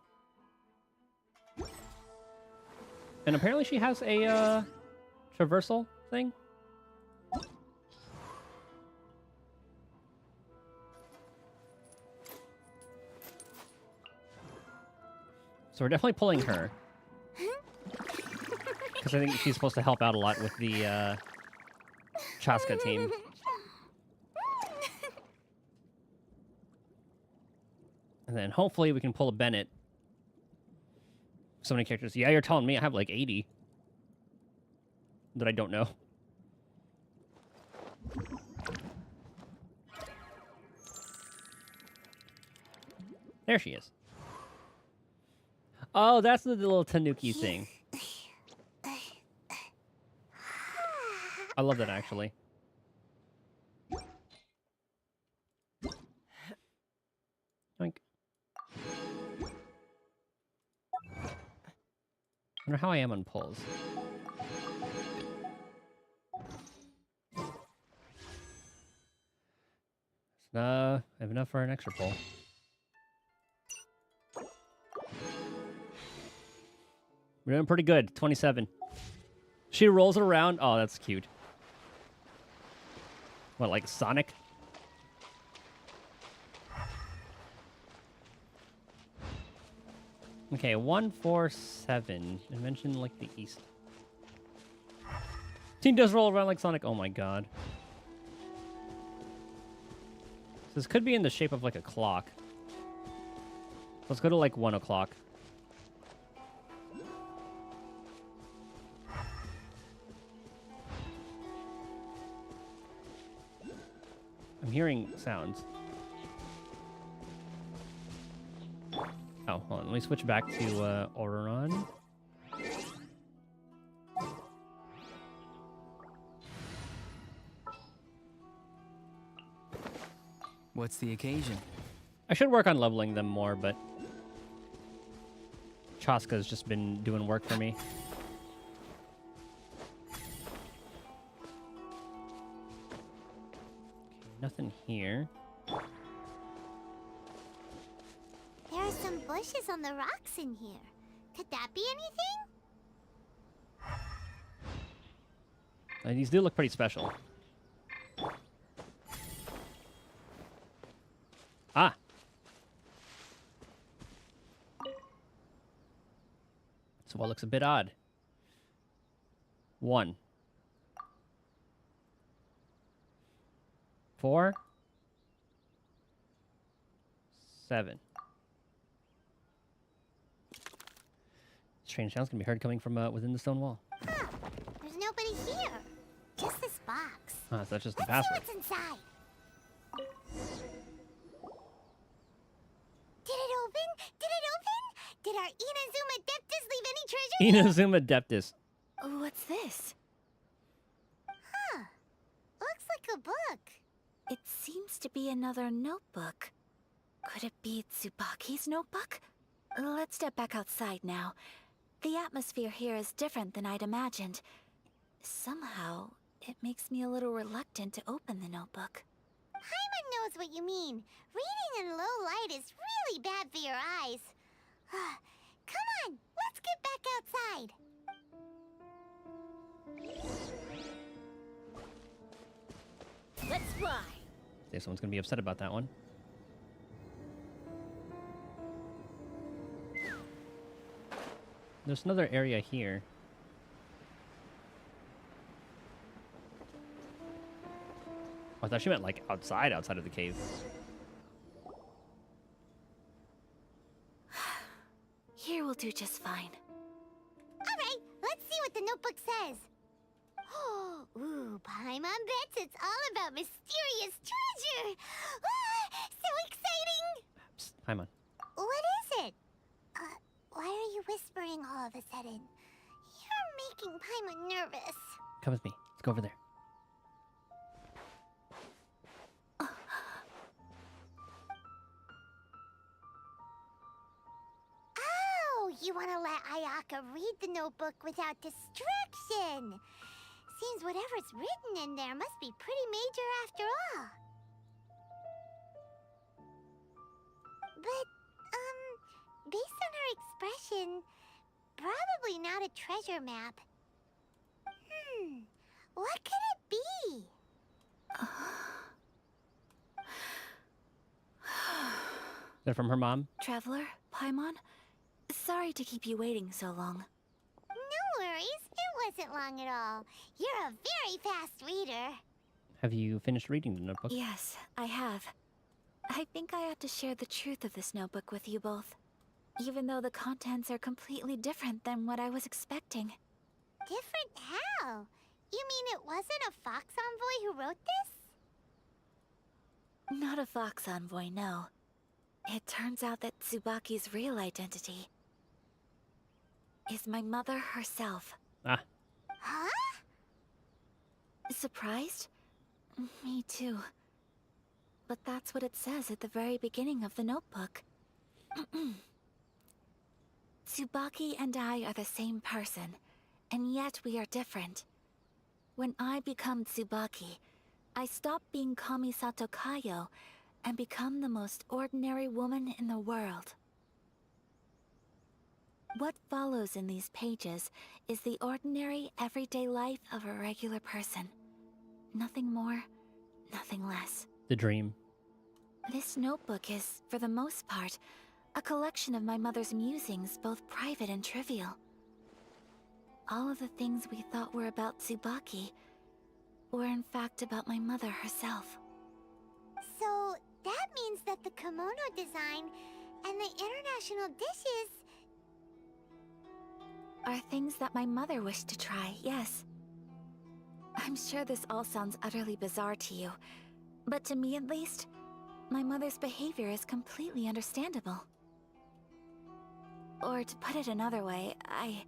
S3: And apparently she has a traversal thing. So we're definitely pulling her. Because I think she's supposed to help out a lot with the Chaska team. And then hopefully we can pull a Bennett. So many characters. Yeah, you're telling me I have like 80. That I don't know. There she is. Oh, that's the little Tanuki thing. I love that, actually. Yoink. I wonder how I am on pulls. I have enough for an extra pull. We're doing pretty good. 27. She rolls it around. Oh, that's cute. What, like Sonic? Okay, 147. I mentioned like the east. Team does roll around like Sonic. Oh my god. So this could be in the shape of like a clock. Let's go to like 1 o'clock. I'm hearing sounds. Oh, hold on. Let me switch back to Oreron.
S9: What's the occasion?
S3: I should work on leveling them more, but Chaska's just been doing work for me. Nothing here.
S4: There are some bushes on the rocks in here. Could that be anything?
S3: These do look pretty special. Ah! So what looks a bit odd? 1. 4. 7. Strange sounds can be heard coming from within the stone wall.
S4: Huh. There's nobody here. Just this box.
S3: Ah, so that's just the
S4: Let's see
S3: password.
S4: what's inside. Did it open? Did it open? Did our Inazuma Deptus leave any treasure?
S3: Inazuma Deptus.
S5: What's this?
S4: Huh. Looks like a book.
S5: It seems to be another notebook. Could it be Tsubaki's notebook? Let's step back outside now. The atmosphere here is different than I'd imagined. Somehow, it makes me a little reluctant to open the notebook.
S4: Paimon knows what you mean. Reading in low light is really bad for your eyes. Come on, let's get back outside.
S2: Let's fly.
S3: I think someone's gonna be upset about that one. There's another area here. Oh, I thought she meant like outside of the cave.
S5: do just fine.
S4: Alright, let's see what the notebook says. Ooh, Paimon bets it's all about mysterious treasure! Ah, so exciting!
S3: Psst, Paimon.
S4: What is it? Why are you whispering all of a sudden? You're making Paimon nervous.
S3: Come with me. Let's go over there.
S4: Oh, you want to let Ayaka read the notebook without distraction. Seems whatever's written in there must be pretty major after all. But, based on her expression, probably not a treasure map. What could it be?
S3: Is that from her mom?
S5: Traveler, Paimon? Sorry to keep you waiting so long.
S4: No worries, it wasn't long at all. You're a very fast reader.
S3: Have you finished reading the notebook?
S5: Yes, I have. I think I have to share the truth of this notebook with you both. Even though the contents are completely different than what I was expecting.
S4: Different how? You mean it wasn't a Fox Envoy who wrote this?
S5: Not a Fox Envoy, no. It turns out that Tsubaki's real identity is my mother herself.
S3: Ah.
S4: Huh?
S5: Surprised? Me too. But that's what it says at the very beginning of the notebook. Tsubaki and I are the same person, and yet we are different. When I become Tsubaki, I stop being Kamisato Kayo and become the most ordinary woman in the world. What follows in these pages is the ordinary, everyday life of a regular person. Nothing more, nothing less.
S3: The dream.
S5: This notebook is, for the most part, a collection of my mother's musings, both private and trivial. All of the things we thought were about Tsubaki were in fact about my mother herself.
S4: So, that means that the kimono design and the international dishes...
S5: are things that my mother wished to try, yes. I'm sure this all sounds utterly bizarre to you, but to me at least, my mother's behavior is completely understandable. Or to put it another way, I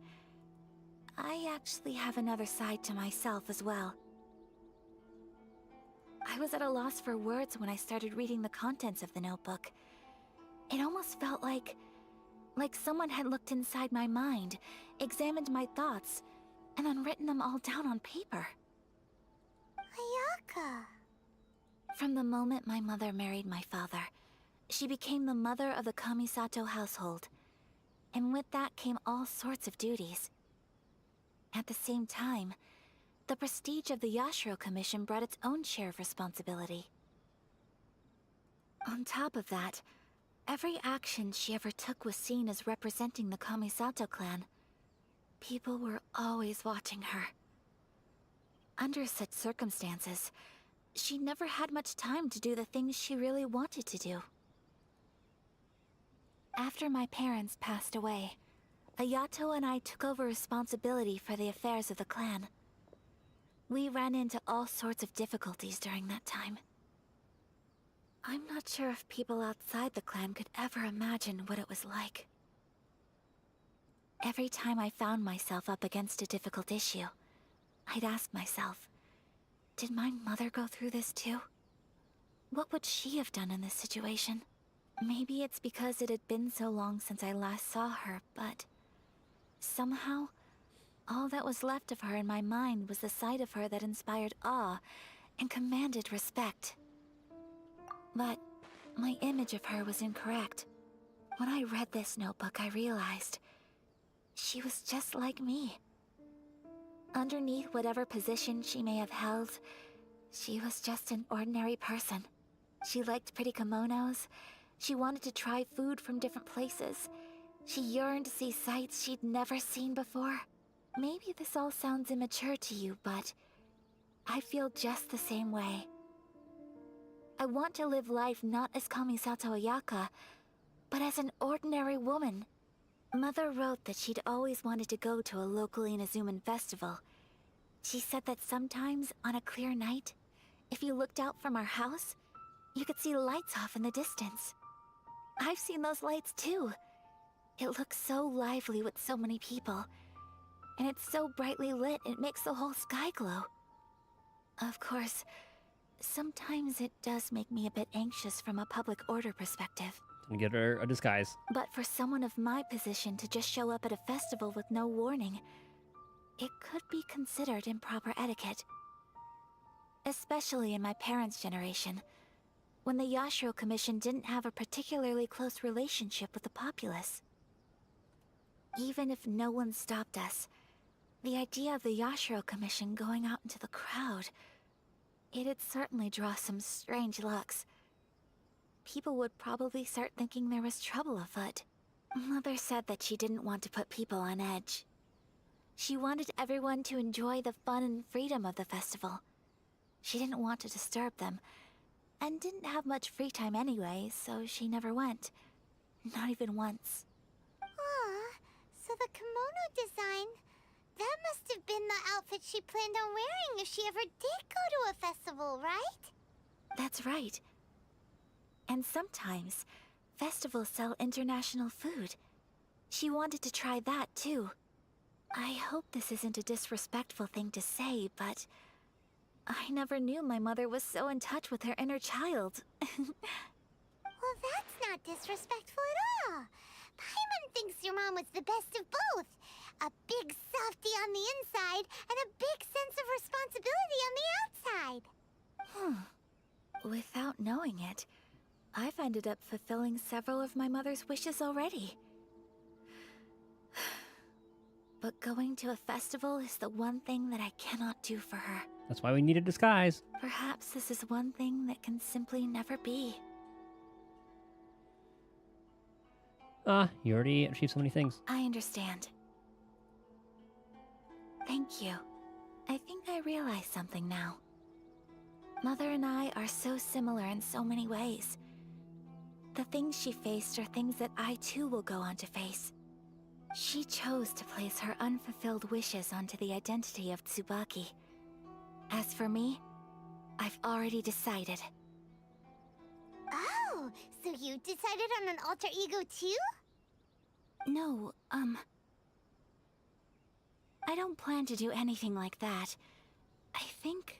S5: actually have another side to myself as well. I was at a loss for words when I started reading the contents of the notebook. It almost felt like someone had looked inside my mind, examined my thoughts, and then written them all down on paper.
S4: Ayaka...
S5: From the moment my mother married my father, she became the mother of the Kamisato household. And with that came all sorts of duties. At the same time, the prestige of the Yashiro Commission brought its own share of responsibility. On top of that, every action she ever took was seen as representing the Kamisato clan. People were always watching her. Under such circumstances, she never had much time to do the things she really wanted to do. After my parents passed away, Ayato and I took over responsibility for the affairs of the clan. We ran into all sorts of difficulties during that time. I'm not sure if people outside the clan could ever imagine what it was like. Every time I found myself up against a difficult issue, I'd ask myself, did my mother go through this too? What would she have done in this situation? Maybe it's because it had been so long since I last saw her, but somehow, all that was left of her in my mind was the side of her that inspired awe and commanded respect. But my image of her was incorrect. When I read this notebook, I realized she was just like me. Underneath whatever position she may have held, she was just an ordinary person. She liked pretty kimonos. She wanted to try food from different places. She yearned to see sights she'd never seen before. Maybe this all sounds immature to you, but I feel just the same way. I want to live life not as Kamisato Ayaka, but as an ordinary woman. Mother wrote that she'd always wanted to go to a local Inazuman festival. She said that sometimes, on a clear night, if you looked out from our house, you could see lights off in the distance. I've seen those lights too. It looks so lively with so many people. And it's so brightly lit, it makes the whole sky glow. Of course, sometimes it does make me a bit anxious from a public order perspective.
S3: And get her a disguise.
S5: But for someone of my position to just show up at a festival with no warning, it could be considered improper etiquette. Especially in my parents' generation, when the Yashiro Commission didn't have a particularly close relationship with the populace. Even if no one stopped us, the idea of the Yashiro Commission going out into the crowd, it'd certainly draw some strange looks. People would probably start thinking there was trouble afoot. Mother said that she didn't want to put people on edge. She wanted everyone to enjoy the fun and freedom of the festival. She didn't want to disturb them, and didn't have much free time anyway, so she never went. Not even once.
S4: Aw, so the kimono design, that must have been the outfit she planned on wearing if she ever did go to a festival, right?
S5: That's right. And sometimes, festivals sell international food. She wanted to try that too. I hope this isn't a disrespectful thing to say, but I never knew my mother was so in touch with her inner child.
S4: Well, that's not disrespectful at all. Paimon thinks your mom was the best of both. A big softie on the inside and a big sense of responsibility on the outside.
S5: Without knowing it, I've ended up fulfilling several of my mother's wishes already. But going to a festival is the one thing that I cannot do for her.
S3: That's why we need a disguise.
S5: Perhaps this is one thing that can simply never be.
S3: You already achieved so many things.
S5: I understand. Thank you. I think I realize something now. Mother and I are so similar in so many ways. The things she faced are things that I too will go on to face. She chose to place her unfulfilled wishes onto the identity of Tsubaki. As for me, I've already decided.
S4: Oh, so you decided on an alter ego too?
S5: No, I don't plan to do anything like that. I think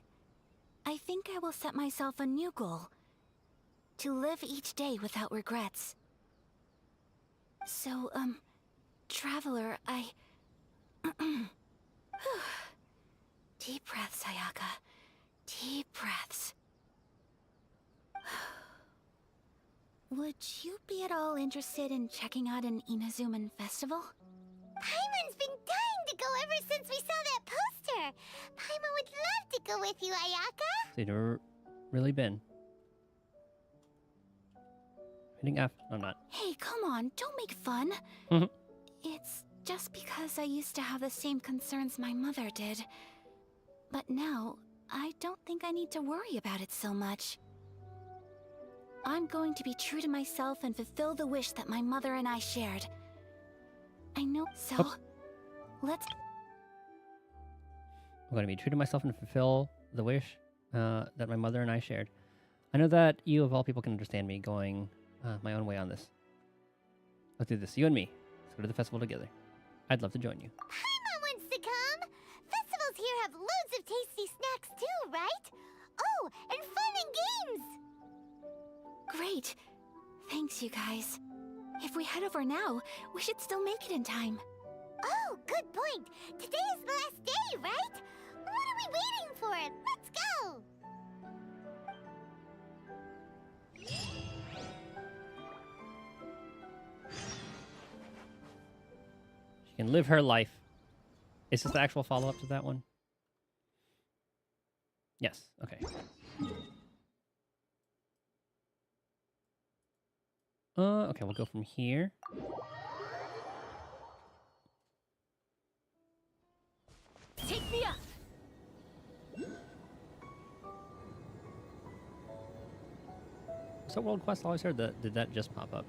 S5: I will set myself a new goal. To live each day without regrets. So, Traveler, Deep breaths, Ayaka. Deep breaths. Would you be at all interested in checking out an Inazuman festival?
S4: Paimon's been dying to go ever since we saw that poster. Paimon would love to go with you, Ayaka.
S3: So you've never really been. Hitting F. No, I'm not.
S5: Hey, come on, don't make fun. It's just because I used to have the same concerns my mother did. But now, I don't think I need to worry about it so much. I'm going to be true to myself and fulfill the wish that my mother and I shared. I know, so... Let's...
S3: I'm going to be true to myself and fulfill the wish that my mother and I shared. I know that you, of all people, can understand me going my own way on this. Let's do this. You and me. Let's go to the festival together. I'd love to join you.
S4: Paimon wants to come. Festivals here have loads of tasty snacks too, right? Oh, and fun and games.
S5: Great. Thanks, you guys. If we head over now, we should still make it in time.
S4: Oh, good point. Today is the last day, right? What are we waiting for? Let's go.
S3: She can live her life. Is this the actual follow-up to that one? Yes. Okay. Okay, we'll go from here.
S12: Take me up.
S3: So World Quest, I always heard that. Did that just pop up?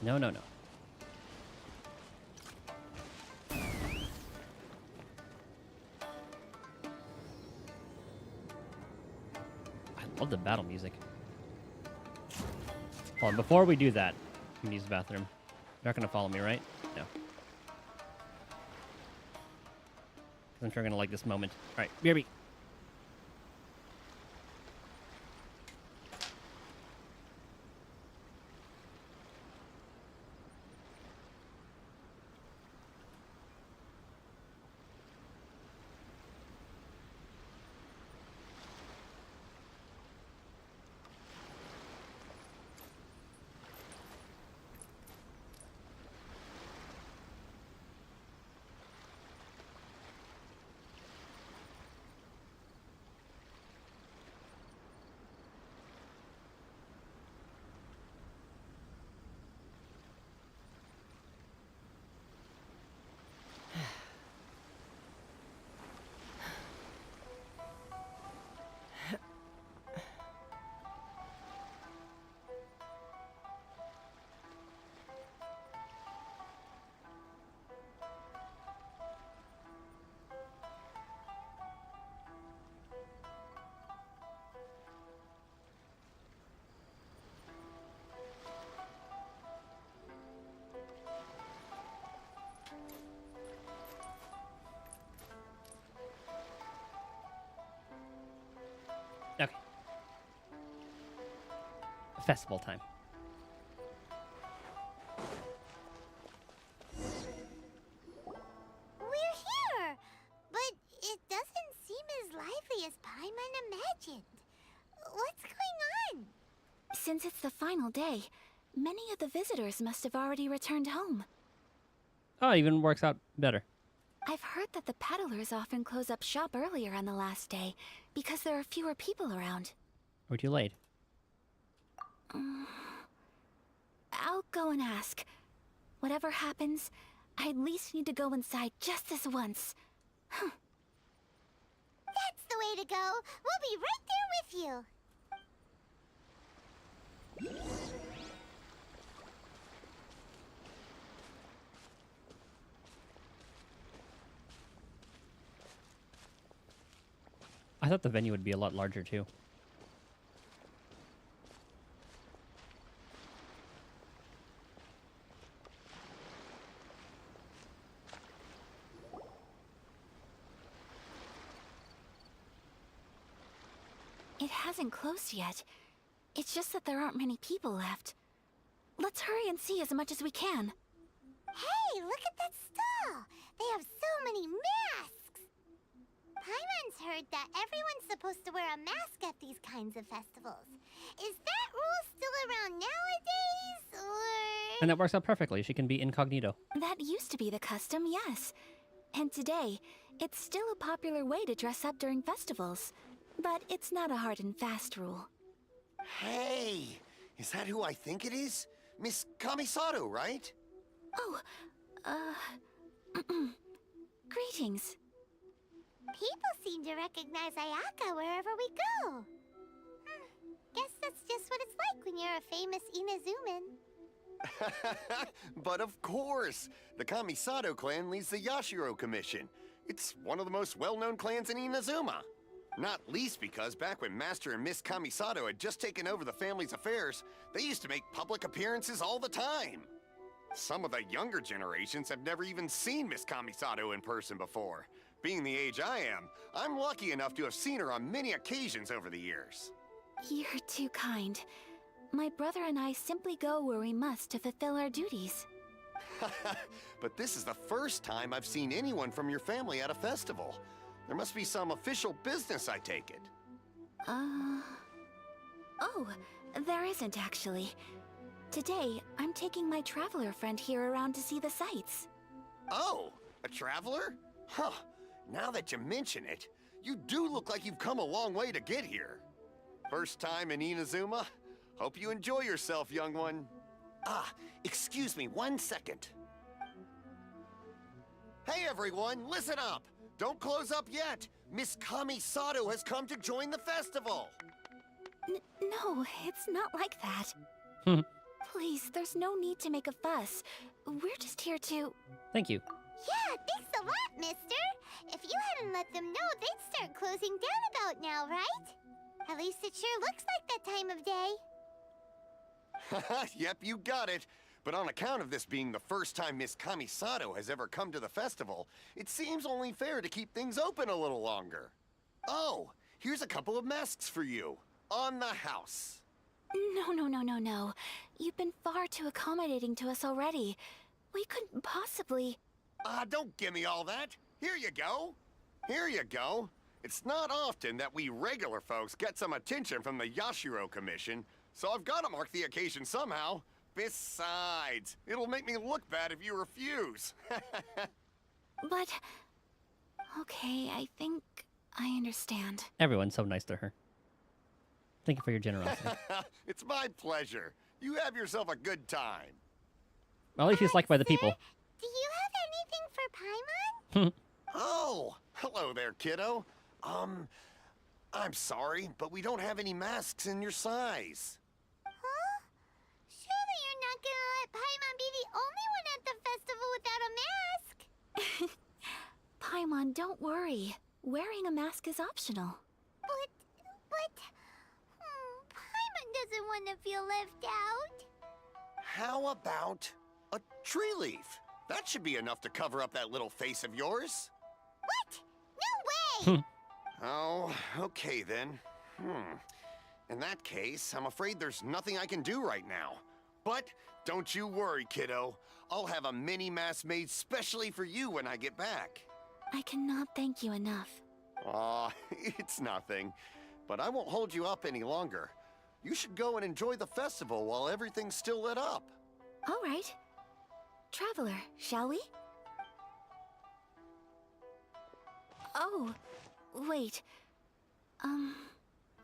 S3: No, no, no. I love the battle music. Hold on, before we do that, let me use the bathroom. You're not gonna follow me, right? No. I'm sure I'm gonna like this moment. Alright, BRB. Okay. Festival time.
S4: We're here, but it doesn't seem as lively as Paimon imagined. What's going on?
S5: Since it's the final day, many of the visitors must have already returned home.
S3: Oh, even works out better.
S5: I've heard that the peddlers often close up shop earlier on the last day because there are fewer people around.
S3: We're too late.
S5: I'll go and ask. Whatever happens, I at least need to go inside just this once.
S4: That's the way to go. We'll be right there with you.
S3: I thought the venue would be a lot larger too.
S5: It hasn't closed yet. It's just that there aren't many people left. Let's hurry and see as much as we can.
S4: Hey, look at that stall. They have so many masks. Paimon's heard that everyone's supposed to wear a mask at these kinds of festivals. Is that rule still around nowadays, or...?
S3: And that works out perfectly. She can be incognito.
S5: That used to be the custom, yes. And today, it's still a popular way to dress up during festivals. But it's not a hard and fast rule.
S14: Hey! Is that who I think it is? Miss Kamisato, right?
S5: Oh, greetings.
S4: People seem to recognize Ayaka wherever we go. Guess that's just what it's like when you're a famous Inazuman.
S14: But of course! The Kamisato clan leads the Yashiro Commission. It's one of the most well-known clans in Inazuma. Not least because back when Master and Miss Kamisato had just taken over the family's affairs, they used to make public appearances all the time. Some of the younger generations have never even seen Miss Kamisato in person before. Being the age I am, I'm lucky enough to have seen her on many occasions over the years.
S5: You're too kind. My brother and I simply go where we must to fulfill our duties.
S14: But this is the first time I've seen anyone from your family at a festival. There must be some official business, I take it.
S5: Oh, there isn't actually. Today, I'm taking my traveler friend here around to see the sights.
S14: Oh, a traveler? Huh. Now that you mention it, you do look like you've come a long way to get here. First time in Inazuma? Hope you enjoy yourself, young one. Ah, excuse me 1 second. Hey everyone, listen up! Don't close up yet! Miss Kamisato has come to join the festival!
S5: No, it's not like that. Please, there's no need to make a fuss. We're just here to...
S3: Thank you.
S4: Yeah, thanks a lot, mister. If you hadn't let them know, they'd start closing down about now, right? At least it sure looks like that time of day.
S14: Yep, you got it. But on account of this being the first time Miss Kamisato has ever come to the festival, it seems only fair to keep things open a little longer. Oh, here's a couple of masks for you. On the house.
S5: No. You've been far too accommodating to us already. We couldn't possibly...
S14: Don't give me all that. Here you go. Here you go. It's not often that we regular folks get some attention from the Yashiro Commission, so I've got to mark the occasion somehow. Besides, it'll make me look bad if you refuse.
S5: But... Okay, I think I understand.
S3: Everyone's so nice to her. Thank you for your generosity.
S14: It's my pleasure. You have yourself a good time.
S3: Well, at least he's liked by the people.
S4: Do you have anything for Paimon?
S14: Oh, hello there, kiddo. I'm sorry, but we don't have any masks in your size.
S4: Huh? Surely you're not gonna let Paimon be the only one at the festival without a mask?
S5: Paimon, don't worry. Wearing a mask is optional.
S4: But... Paimon doesn't want to feel left out.
S14: How about a tree leaf? That should be enough to cover up that little face of yours.
S4: What? No way!
S14: Oh, okay then. In that case, I'm afraid there's nothing I can do right now. But don't you worry, kiddo. I'll have a mini mask made specially for you when I get back.
S5: I cannot thank you enough.
S14: Aw, it's nothing. But I won't hold you up any longer. You should go and enjoy the festival while everything's still lit up.
S5: All right. Traveler, shall we? Oh, wait.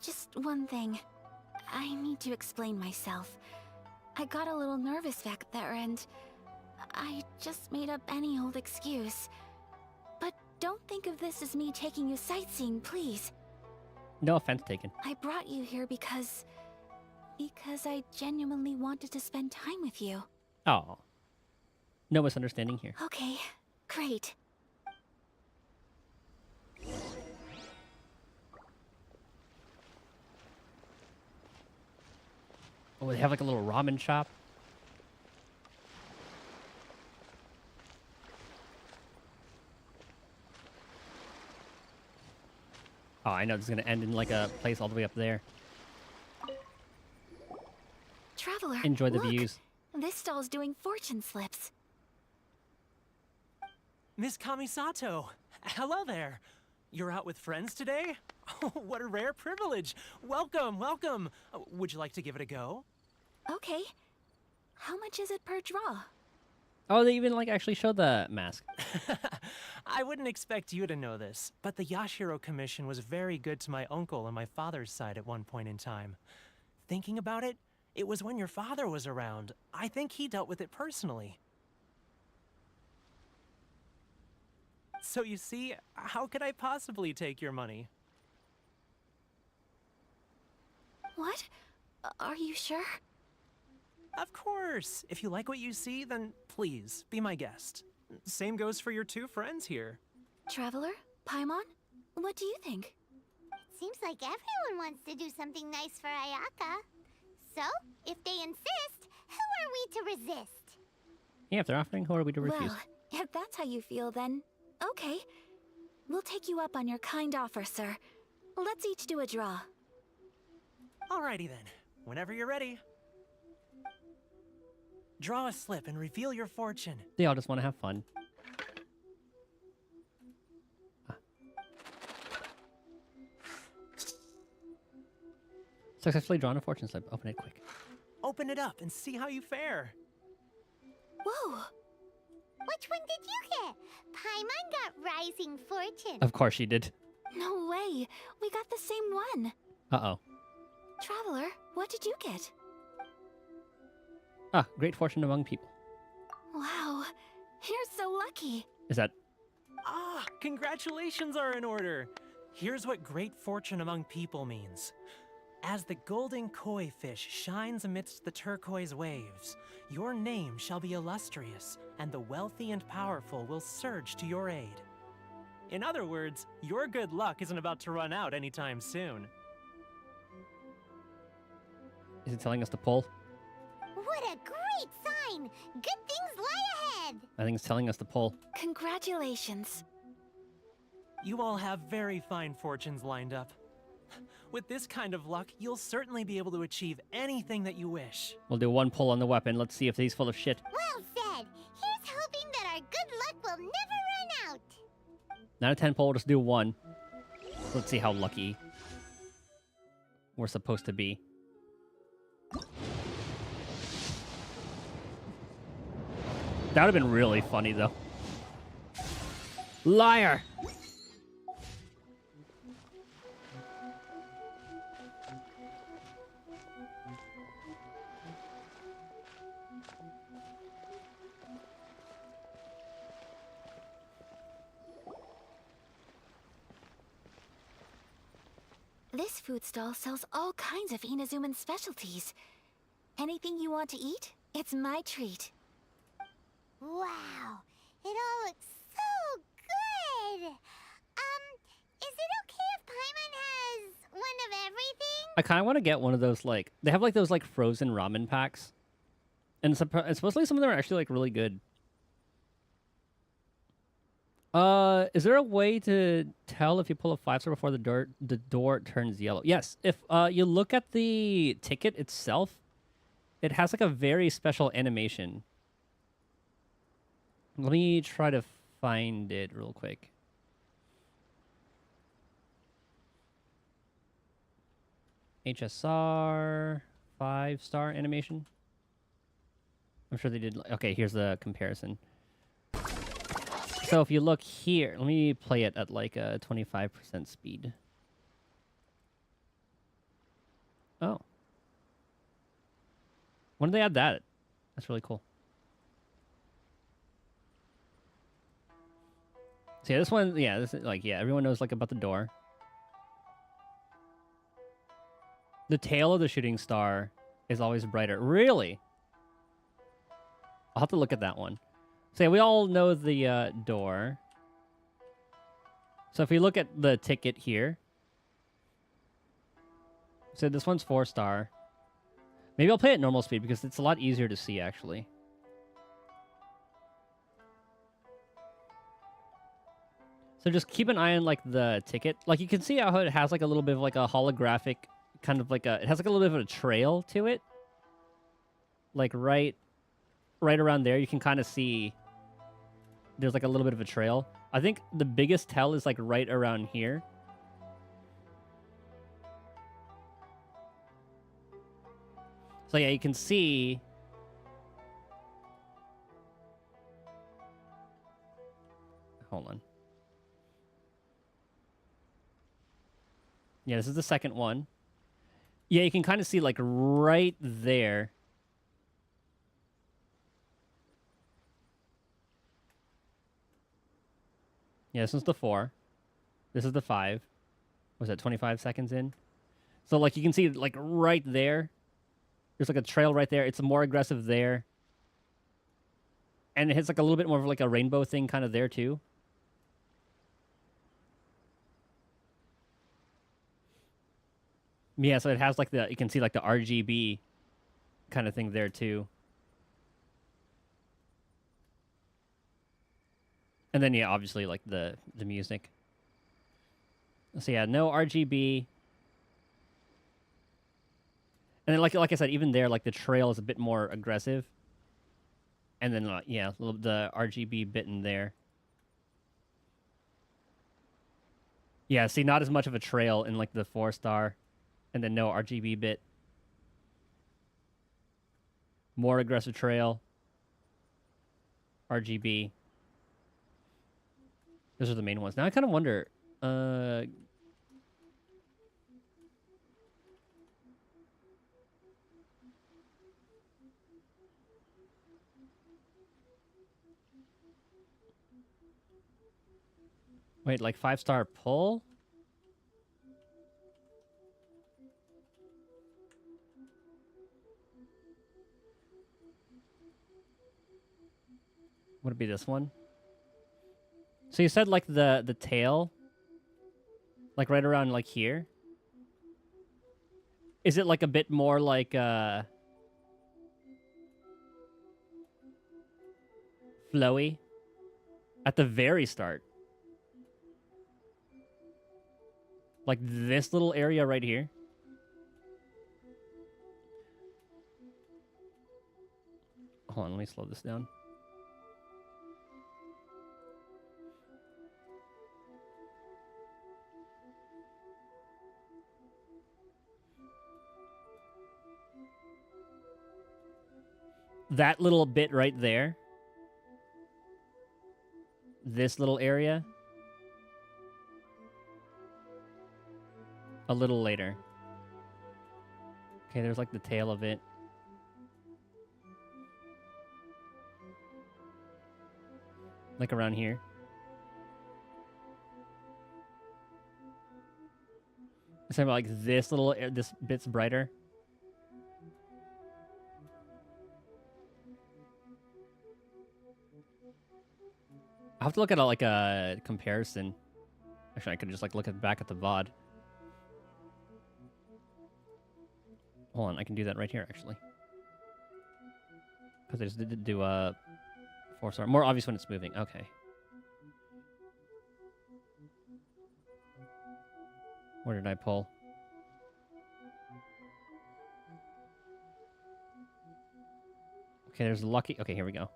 S5: Just one thing. I need to explain myself. I got a little nervous back there and I just made up any old excuse. But don't think of this as me taking you sightseeing, please.
S3: No offense taken.
S5: I brought you here because I genuinely wanted to spend time with you.
S3: Oh. No misunderstanding here.
S5: Okay, great.
S3: Oh, they have like a little ramen shop. Oh, I know this is gonna end in like a place all the way up there.
S5: Traveler,
S3: enjoy the
S5: look.
S3: views.
S5: This stall's doing fortune slips.
S15: Miss Kamisato, hello there. You're out with friends today? Oh, what a rare privilege. Welcome, welcome. Would you like to give it a go?
S5: Okay. How much is it per draw?
S3: Oh, they even like actually showed the mask.
S15: I wouldn't expect you to know this, but the Yashiro Commission was very good to my uncle on my father's side at one point in time. Thinking about it, it was when your father was around. I think he dealt with it personally. So you see, how could I possibly take your money?
S5: What? Are you sure?
S15: Of course. If you like what you see, then please, be my guest. Same goes for your two friends here.
S5: Traveler? Paimon? What do you think?
S4: It seems like everyone wants to do something nice for Ayaka. So, if they insist, who are we to resist?
S3: Yeah, if they're offering, who are we to refuse?
S5: Well, if that's how you feel, then okay. We'll take you up on your kind offer, sir. Let's each do a draw.
S15: Alrighty then. Whenever you're ready. Draw a slip and reveal your fortune.
S3: They all just want to have fun. Successfully drawn a fortune slip. Open it quick.
S15: Open it up and see how you fare.
S5: Whoa!
S4: Which one did you get? Paimon got Rising Fortune.
S3: Of course she did.
S5: No way! We got the same one!
S3: Uh-oh.
S5: Traveler, what did you get?
S3: Ah, great fortune among people.
S5: Wow, you're so lucky.
S3: Is that...
S15: Ah, congratulations are in order. Here's what great fortune among people means. As the golden koi fish shines amidst the turquoise waves, your name shall be illustrious, and the wealthy and powerful will surge to your aid. In other words, your good luck isn't about to run out anytime soon.
S3: Is it telling us to pull?
S4: What a great sign! Good things lie ahead!
S3: I think it's telling us to pull.
S5: Congratulations.
S15: You all have very fine fortunes lined up. With this kind of luck, you'll certainly be able to achieve anything that you wish.
S3: We'll do one pull on the weapon. Let's see if he's full of shit.
S4: Well said! Here's hoping that our good luck will never run out!
S3: 9 out of 10 pull, we'll just do one. Let's see how lucky we're supposed to be. That would have been really funny, though. Liar!
S5: This food stall sells all kinds of Inazuman specialties. Anything you want to eat, it's my treat.
S4: Wow, it all looks so good! Is it okay if Paimon has one of everything?
S3: I kind of want to get one of those, like... They have, like, those, like, frozen ramen packs. And supposedly some of them are actually, like, really good. Is there a way to tell if you pull a 5-star before the door turns yellow? Yes, if you look at the ticket itself, it has like a very special animation. Let me try to find it real quick. HSR 5-star animation. I'm sure they did. Okay, here's the comparison. So if you look here, let me play it at like a 25% speed. Oh. When did they add that? That's really cool. So yeah, this one, yeah, this is like, yeah, everyone knows like about the door. The tail of the shooting star is always brighter. Really? I'll have to look at that one. So yeah, we all know the door. So if we look at the ticket here. So this one's 4-star. Maybe I'll play at normal speed because it's a lot easier to see actually. So just keep an eye on like the ticket. Like you can see how it has like a little bit of like a holographic kind of like a, it has like a little bit of a trail to it. Like right around there, you can kind of see there's like a little bit of a trail. I think the biggest tell is like right around here. So yeah, you can see. Hold on. Yeah, this is the second one. Yeah, you can kind of see like right there. Yeah, this is the 4. This is the 5. Was that 25 seconds in? So, like, you can see, like, right there. There's, like, a trail right there. It's more aggressive there. And it hits, like, a little bit more of, like, a rainbow thing kind of there, too. Yeah, so it has, like, you can see, like, the RGB kind of thing there, too. And then, yeah, obviously, like, the music. So, yeah, no RGB. And then, like I said, even there, like, the trail is a bit more aggressive. And then, yeah, the RGB bit in there. Yeah, see, not as much of a trail in, like, the 4-star. And then no RGB bit. More aggressive trail. RGB. Those are the main ones. Now I kind of wonder... Wait, like 5-star pull? Would it be this one? So you said like the tail, like right around like here. Is it like a bit more like flowy at the very start? Like this little area right here? Hold on, let me slow this down. That little bit right there. This little area. A little later. Okay, there's like the tail of it. Like around here. It's like this little, this bit's brighter. I have to look at like a comparison. Actually, I could just like look back at the VOD. Hold on, I can do that right here actually. Because I just did do a 4-star. More obvious when it's moving. Okay. Where did I pull? Okay, there's lucky. Okay, here we go.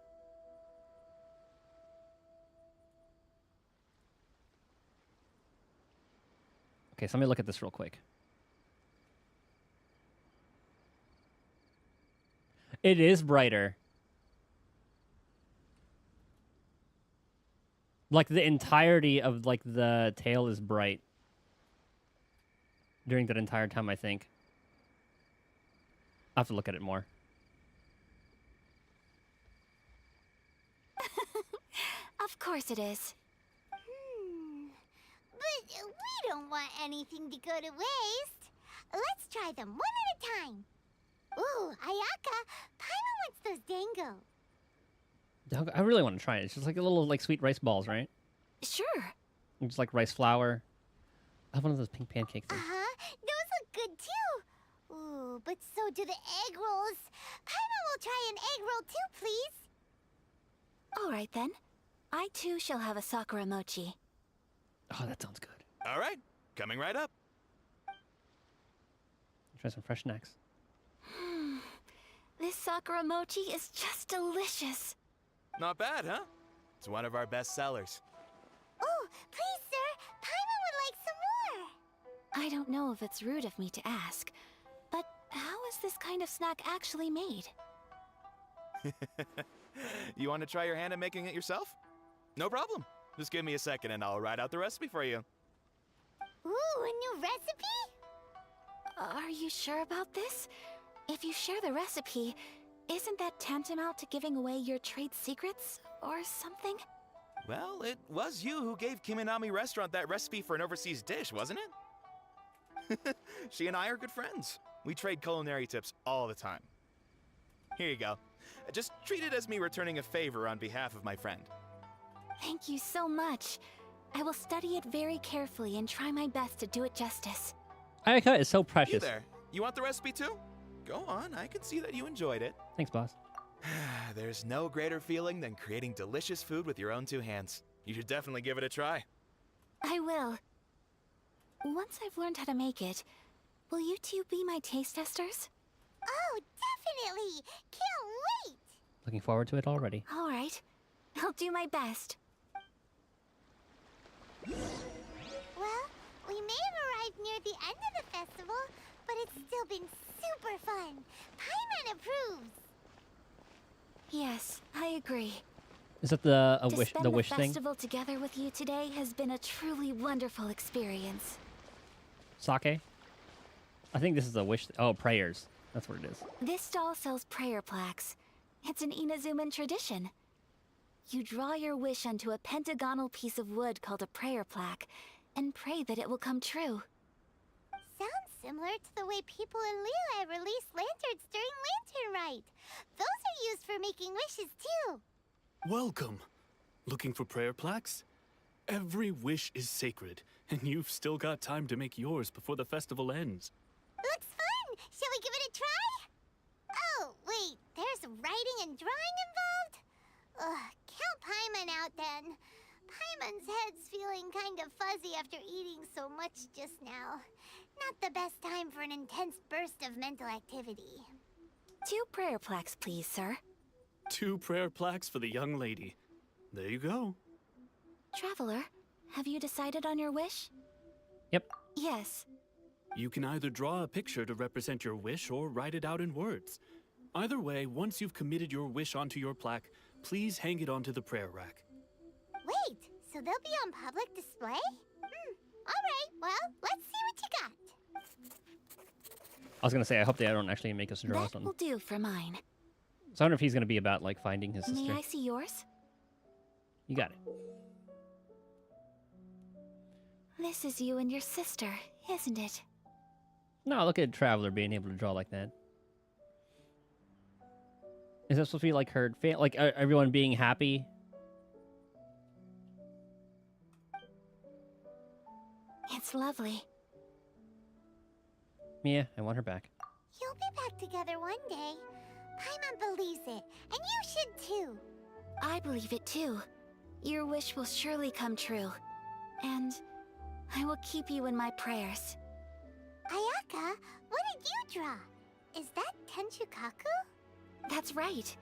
S3: Okay, so let me look at this real quick. It is brighter. Like the entirety of like the tail is bright. During that entire time, I think. I'll have to look at it more.
S5: Of course it is.
S4: But we don't want anything to go to waste. Let's try them one at a time. Ooh, Ayaka, Paimon wants those dango.
S3: I really want to try it. It's just like a little like sweet rice balls, right?
S5: Sure.
S3: Just like rice flour. I have one of those pink pancake things.
S4: Those look good too. Ooh, but so do the egg rolls. Paimon will try an egg roll too, please.
S5: All right then. I too shall have a sakura mochi.
S3: Oh, that sounds good.
S10: All right, coming right up.
S3: Try some fresh snacks.
S5: This sakura mochi is just delicious.
S10: Not bad, huh? It's one of our best sellers.
S4: Oh, please, sir. Paimon would like some more.
S5: I don't know if it's rude of me to ask, but how is this kind of snack actually made?
S10: You want to try your hand at making it yourself? No problem. Just give me a second and I'll write out the recipe for you.
S4: Ooh, a new recipe?
S5: Are you sure about this? If you share the recipe, isn't that tantamount to giving away your trade secrets or something?
S10: Well, it was you who gave Kiminami Restaurant that recipe for an overseas dish, wasn't it? She and I are good friends. We trade culinary tips all the time. Here you go. Just treat it as me returning a favor on behalf of my friend.
S5: Thank you so much. I will study it very carefully and try my best to do it justice.
S3: Ayaka is so
S10: You
S3: precious.
S10: there. You want the recipe too? Go on, I can see that you enjoyed it.
S3: Thanks, boss.
S10: There's no greater feeling than creating delicious food with your own two hands. You should definitely give it a try.
S5: I will. Once I've learned how to make it, will you two be my taste testers?
S4: Oh, definitely. Can't wait.
S3: Looking forward to it already.
S5: All right. I'll do my best.
S4: Well, we may have arrived near the end of the festival, but it's still been super fun. Paimon approves.
S5: Yes, I agree.
S3: Is that the
S5: To
S3: wish
S5: spend
S3: the wish
S5: the
S3: thing?
S5: festival together with you today has been a truly wonderful experience.
S3: Sake? I think this is a wish. Oh, prayers. That's what it is.
S5: This stall sells prayer plaques. It's an Inazuman tradition. You draw your wish onto a pentagonal piece of wood called a prayer plaque, and pray that it will come true.
S4: Sounds similar to the way people in Liyue release lanterns during Lantern Rite. Those are used for making wishes too.
S7: Welcome. Looking for prayer plaques? Every wish is sacred, and you've still got time to make yours before the festival ends.
S4: Looks fun! Shall we give it a try? Oh, wait, there's writing and drawing involved? Ugh, count Paimon out then. Paimon's head's feeling kind of fuzzy after eating so much just now. Not the best time for an intense burst of mental activity.
S5: 2 prayer plaques, please, sir.
S7: 2 prayer plaques for the young lady. There you go.
S5: Traveler, have you decided on your wish?
S3: Yep.
S5: Yes.
S7: You can either draw a picture to represent your wish or write it out in words. Either way, once you've committed your wish onto your plaque, please hang it onto the prayer rack.
S4: Wait, so they'll be on public display? Alright, well, let's see what you got.
S3: I was gonna say, I hope they don't actually make us draw
S5: That
S3: something.
S5: will do for mine.
S3: So I wonder if he's gonna be about like finding his sister.
S5: May I see yours?
S3: You got it.
S5: This is you and your sister, isn't it?
S3: No, look at Traveler being able to draw like that. Is that supposed to be like her, like everyone being happy?
S5: It's lovely.
S3: Yeah, I want her back.
S4: You'll be back together one day. Paimon believes it, and you should too.
S5: I believe it too. Your wish will surely come true. And I will keep you in my prayers.
S4: Ayaka, what did you draw? Is that Tenchukaku?
S5: That's right.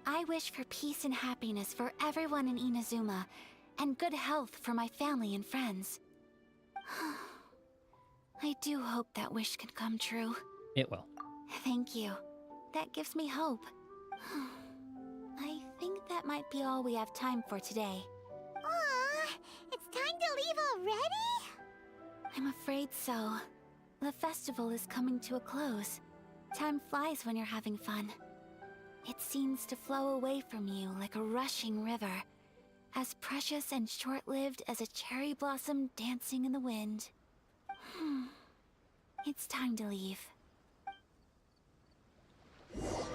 S5: I wish for peace and happiness for everyone in Inazuma, and good health for my family and friends. I do hope that wish can come true.
S3: It will.
S5: Thank you. That gives me hope. I think that might be all we have time for today.
S4: Aw, it's time to leave already?
S5: I'm afraid so. The festival is coming to a close. Time flies when you're having fun. It seems to flow away from you like a rushing river, as precious and short-lived as a cherry blossom dancing in the wind. It's time to leave.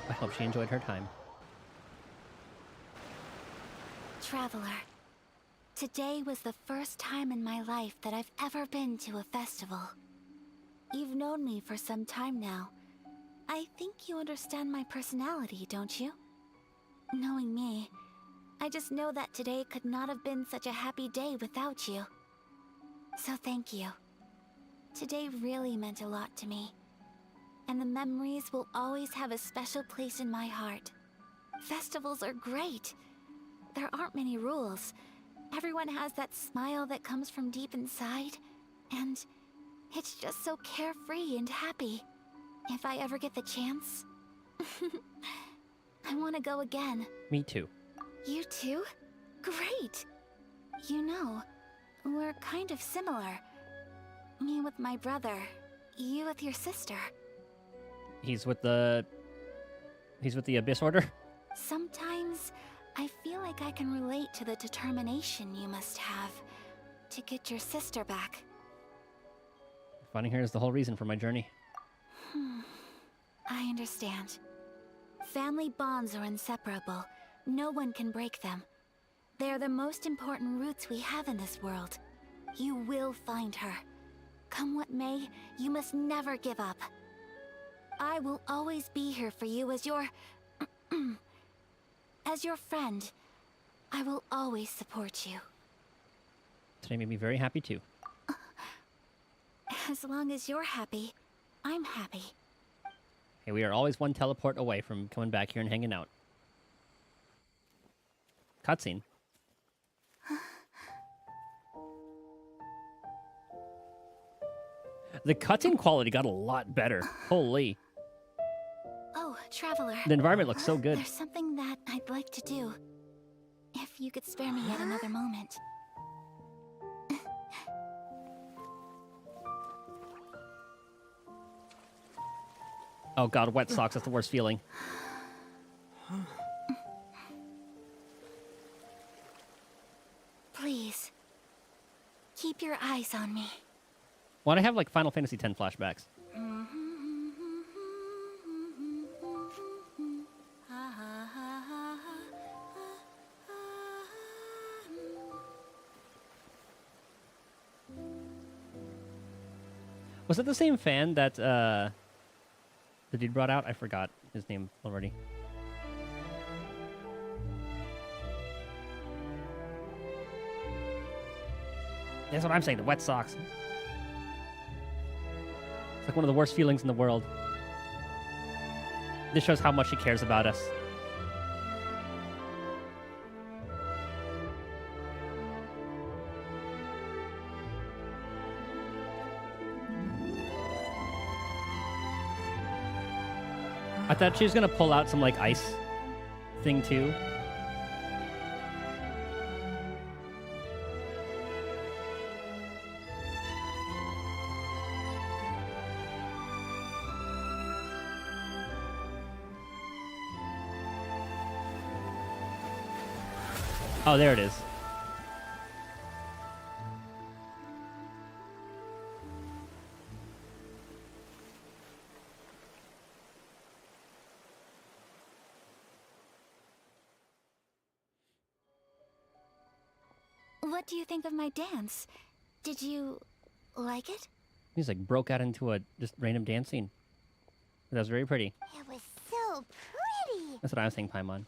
S3: I hope she enjoyed her time.
S5: Traveler, today was the first time in my life that I've ever been to a festival. You've known me for some time now. I think you understand my personality, don't you? Knowing me, I just know that today could not have been such a happy day without you. So thank you. Today really meant a lot to me. And the memories will always have a special place in my heart. Festivals are great. There aren't many rules. Everyone has that smile that comes from deep inside. And it's just so carefree and happy. If I ever get the chance, I want to go again.
S3: Me too.
S5: You too? Great! You know, we're kind of similar. Me with my brother, you with your sister.
S3: He's with the Abyss Order?
S5: Sometimes I feel like I can relate to the determination you must have to get your sister back.
S3: Finding her is the whole reason for my journey.
S5: I understand. Family bonds are inseparable. No one can break them. They are the most important roots we have in this world. You will find her. Come what may, you must never give up. I will always be here for you as your... as your friend. I will always support you.
S3: Today made me very happy too.
S5: As long as you're happy, I'm happy.
S3: Hey, we are always one teleport away from coming back here and hanging out. Cutscene. The cutscene quality got a lot better. Holy.
S5: Oh, Traveler.
S3: The environment looks so good.
S5: There's something that I'd like to do. If you could spare me yet another moment.
S3: Oh god, wet socks, that's the worst feeling.
S5: Please. Keep your eyes on me.
S3: Why do I have like Final Fantasy X flashbacks? Was it the same fan that the dude brought out? I forgot his name already. That's what I'm saying, the wet socks. It's like one of the worst feelings in the world. This shows how much he cares about us. I thought she was gonna pull out some like ice thing too. Oh, there it is.
S5: What do you think of my dance? Did you like it?
S3: He's like broke out into a just random dance scene. That was very pretty.
S4: It was so pretty.
S3: That's what I was saying, Paimon.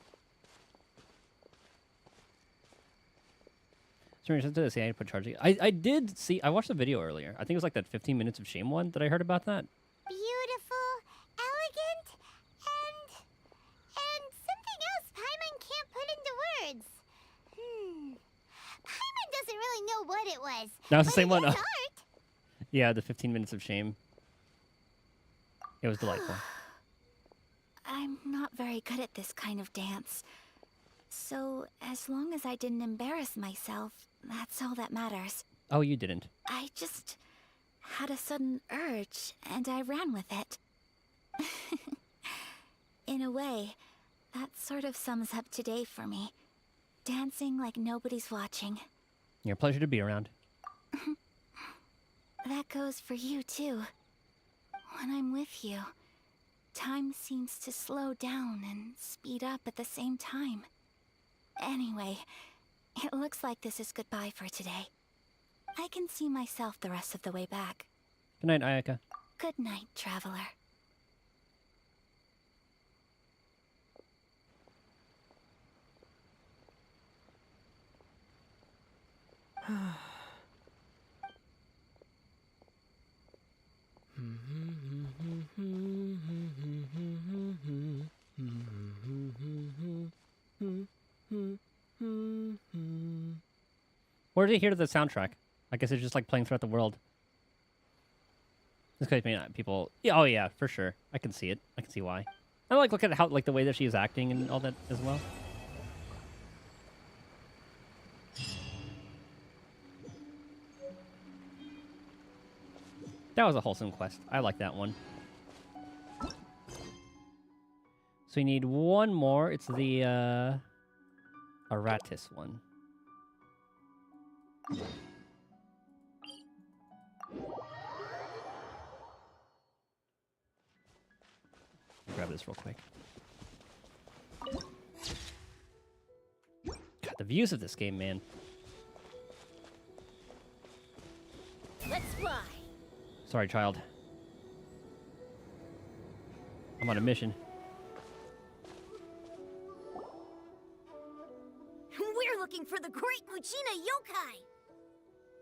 S3: Sorry, just to say I need to put charging. I did see. I watched the video earlier. I think it was like that 15 minutes of shame one that I heard about that.
S4: Beautiful, elegant, and something else Paimon can't put into words. Paimon doesn't really know what it was.
S3: That was the
S4: but
S3: same
S4: it
S3: one.
S4: is art.
S3: Yeah, the 15 minutes of shame. It was delightful.
S5: I'm not very good at this kind of dance. So, as long as I didn't embarrass myself, that's all that matters.
S3: Oh, you didn't.
S5: I just had a sudden urge, and I ran with it. In a way, that sort of sums up today for me. Dancing like nobody's watching.
S3: You're a pleasure to be around.
S5: That goes for you, too. When I'm with you, time seems to slow down and speed up at the same time. Anyway, it looks like this is goodbye for today. I can see myself the rest of the way back.
S3: Good night, Ayaka.
S5: Good night, traveler.
S3: Where did you hear the soundtrack? I guess it's just like playing throughout the world. This could be people. Yeah, oh yeah, for sure. I can see it. I can see why. I like look at how like the way that she's acting and all that as well. That was a wholesome quest. I like that one. So we need one more. It's the Aratus one. Grab this real quick. God, the views of this game, man.
S8: Let's fly.
S3: Sorry, child. I'm on a mission.
S8: We're looking for the Great Muchina Yokai.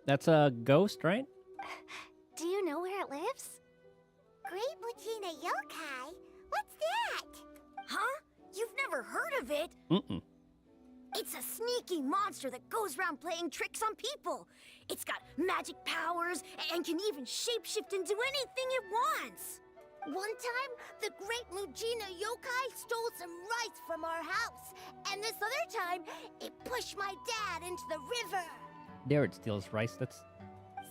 S3: That's a ghost, right?
S8: Do you know where it lives?
S4: Great Muchina Yokai? What's that?
S8: Huh? You've never heard of it?
S3: Mm-mm.
S8: It's a sneaky monster that goes around playing tricks on people. It's got magic powers and can even shapeshift into anything it wants. One time, the Great Mujina Yokai stole some rice from our house. And this other time, it pushed my dad into the river.
S3: There it steals rice. That's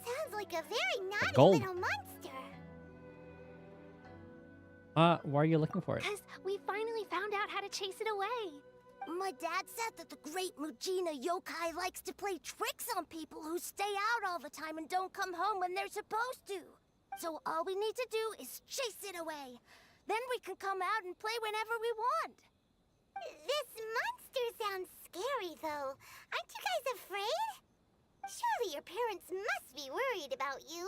S4: Sounds like a very naughty
S3: gold.
S4: little monster.
S3: why are you looking for it?
S8: Because we finally found out how to chase it away. My dad said that the Great Mujina Yokai likes to play tricks on people who stay out all the time and don't come home when they're supposed to. So all we need to do is chase it away. Then we can come out and play whenever we want.
S4: This monster sounds scary, though. Aren't you guys afraid? Surely your parents must be worried about you.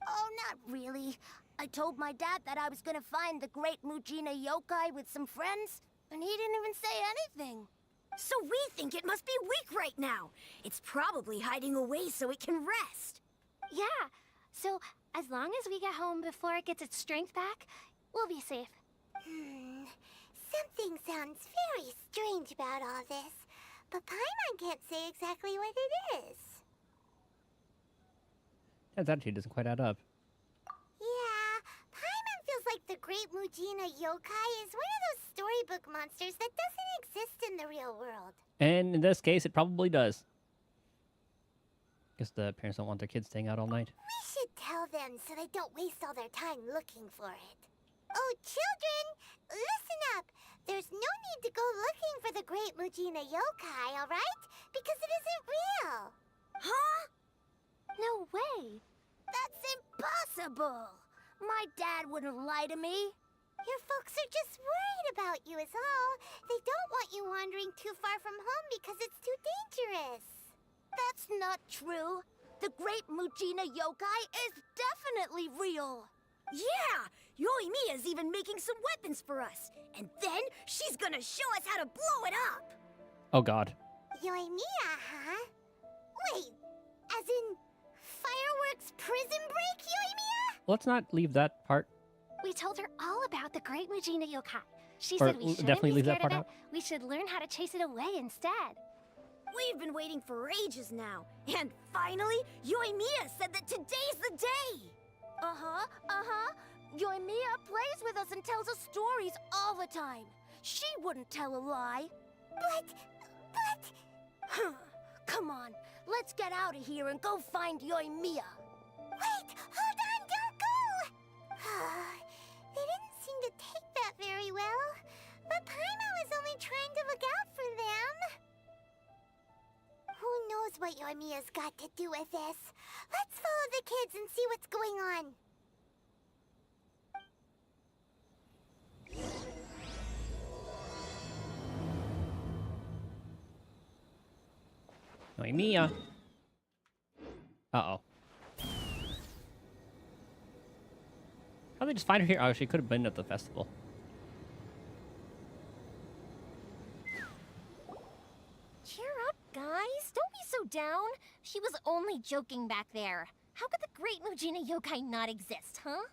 S8: Oh Not really. I told my dad that I was gonna find the great Mujina yokai with some friends, and he didn't even say anything.
S2: So we think it must be weak right now. It's probably hiding away so it can rest.
S8: Yeah, so as long as we get home before it gets its strength back, we'll be safe.
S4: Something sounds very strange about all this, but Paimon can't say exactly what it is.
S3: That attitude doesn't quite add up.
S4: Yeah, Paimon feels like the great Mujina yokai is one of those storybook monsters that doesn't exist in the real world.
S3: And in this case, it probably does. Guess the parents don't want their kids staying out all night.
S4: We should tell them so they don't waste all their time looking for it. Oh, children, listen up. There's no need to go looking for the great Mujina yokai, alright? Because it isn't real.
S2: Huh?
S8: No way.
S2: That's impossible. My dad wouldn't lie to me.
S4: Your folks are just worried about you is all. They don't want you wandering too far from home because it's too dangerous.
S2: That's not true. The great Mujina yokai is definitely real. Yeah! Yoimiya's even making some weapons for us. And then she's gonna show us how to blow it up.
S3: Oh god.
S4: Yoimiya, huh? Wait, as in fireworks prison break, Yoimiya?
S3: Let's not leave that part.
S8: We told her all about the great Mujina yokai. She
S3: Or
S8: said we shouldn't
S3: definitely
S8: be
S3: leave that
S8: scared
S3: part
S8: of it. We should learn how to chase it away instead.
S2: We've been waiting for ages now. And finally, Yoimiya said that today's the day.
S8: Uh-huh. Yoimiya plays with us and tells us stories all the time.
S2: She wouldn't tell a lie.
S4: But...
S2: Come on, let's get out of here and go find Yoimiya.
S4: Wait, hold on, don't go! They didn't seem to take that very well. But Paimon was only trying to look out for them. Who knows what Yoimiya's got to do with this? Let's follow the kids and see what's going on.
S3: Mia. Uh-oh. How'd they just find her here? Oh, she could have been at the festival.
S8: Cheer up, guys. Don't be so down. She was only joking back there. How could the great Mujina yokai not exist, huh?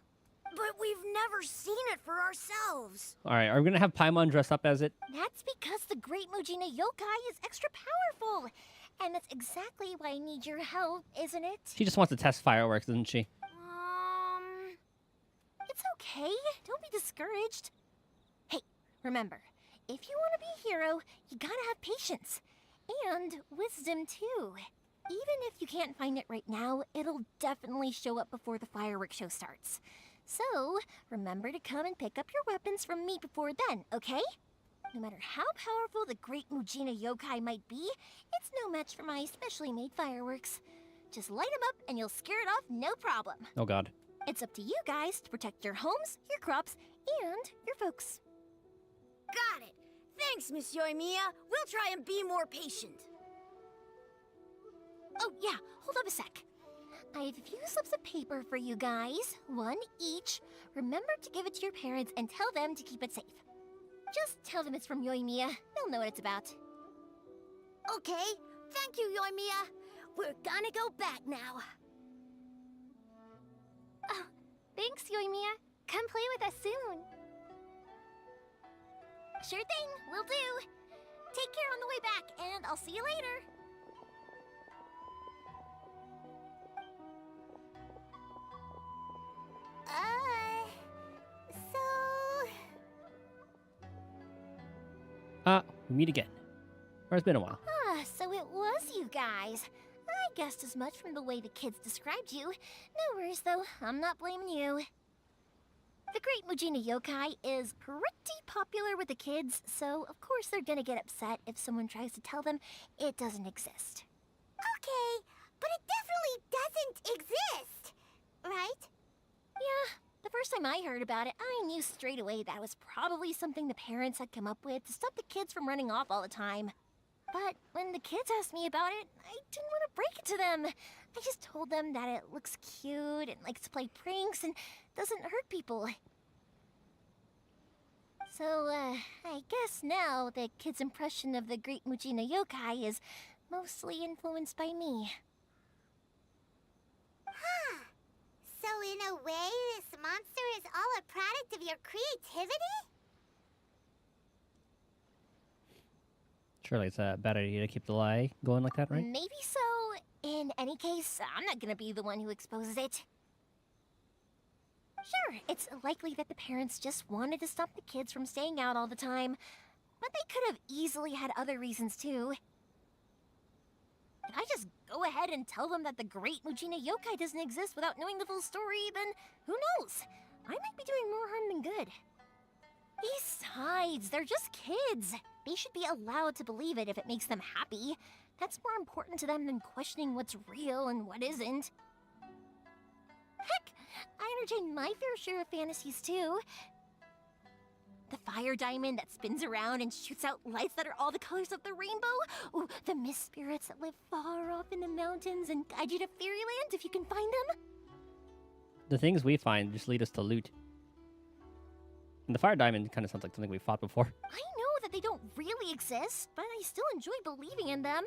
S2: But we've never seen it for ourselves.
S3: Alright, are we gonna have Paimon dress up as it?
S8: That's because the great Mujina yokai is extra powerful. And that's exactly why I need your help, isn't it?
S3: She just wants to test fireworks, doesn't she?
S8: It's okay. Don't be discouraged. Hey, remember, if you want to be a hero, you gotta have patience. And wisdom, too. Even if you can't find it right now, it'll definitely show up before the fireworks show starts. So, remember to come and pick up your weapons from me before then, okay? No matter how powerful the great Mujina yokai might be, it's no match for my specially made fireworks. Just light them up and you'll scare it off no problem.
S3: Oh god.
S8: It's up to you guys to protect your homes, your crops, and your folks.
S2: Got it. Thanks, Miss Yoimiya. We'll try and be more patient.
S8: Oh, yeah, hold up a sec. I have a few slips of paper for you guys, one each. Remember to give it to your parents and tell them to keep it safe. Just tell them it's from Yoimiya. They'll know what it's about.
S2: Okay, thank you, Yoimiya. We're gonna go back now.
S8: Oh, thanks, Yoimiya. Come play with us soon. Sure thing, will do. Take care on the way back, and I'll see you later.
S3: We meet again. Or it's been a while.
S8: So it was you guys. I guessed as much from the way the kids described you. No worries, though. I'm not blaming you. The great Mujina yokai is pretty popular with the kids, so of course they're gonna get upset if someone tries to tell them it doesn't exist.
S4: Okay, but it definitely doesn't exist, right?
S8: Yeah, the first time I heard about it, I knew straight away that was probably something the parents had come up with to stop the kids from running off all the time. But when the kids asked me about it, I didn't want to break it to them. I just told them that it looks cute and likes to play pranks and doesn't hurt people. So, I guess now the kids' impression of the great Mujina yokai is mostly influenced by me.
S4: Huh. So in a way, this monster is all a product of your creativity?
S3: Surely it's a bad idea to keep the lie going like that, right?
S8: Maybe so. In any case, I'm not gonna be the one who exposes it. Sure, it's likely that the parents just wanted to stop the kids from staying out all the time, but they could have easily had other reasons too. If I just go ahead and tell them that the great Mujina yokai doesn't exist without knowing the full story, then who knows? I might be doing more harm than good. Besides, they're just kids. They should be allowed to believe it if it makes them happy. That's more important to them than questioning what's real and what isn't. Heck, I entertain my fair share of fantasies too. The fire diamond that spins around and shoots out lights that are all the colors of the rainbow. Ooh, the mist spirits that live far off in the mountains and guide you to fairyland if you can find them.
S3: The things we find just lead us to loot. And the fire diamond kind of sounds like something we fought before.
S8: I know that they don't really exist, but I still enjoy believing in them.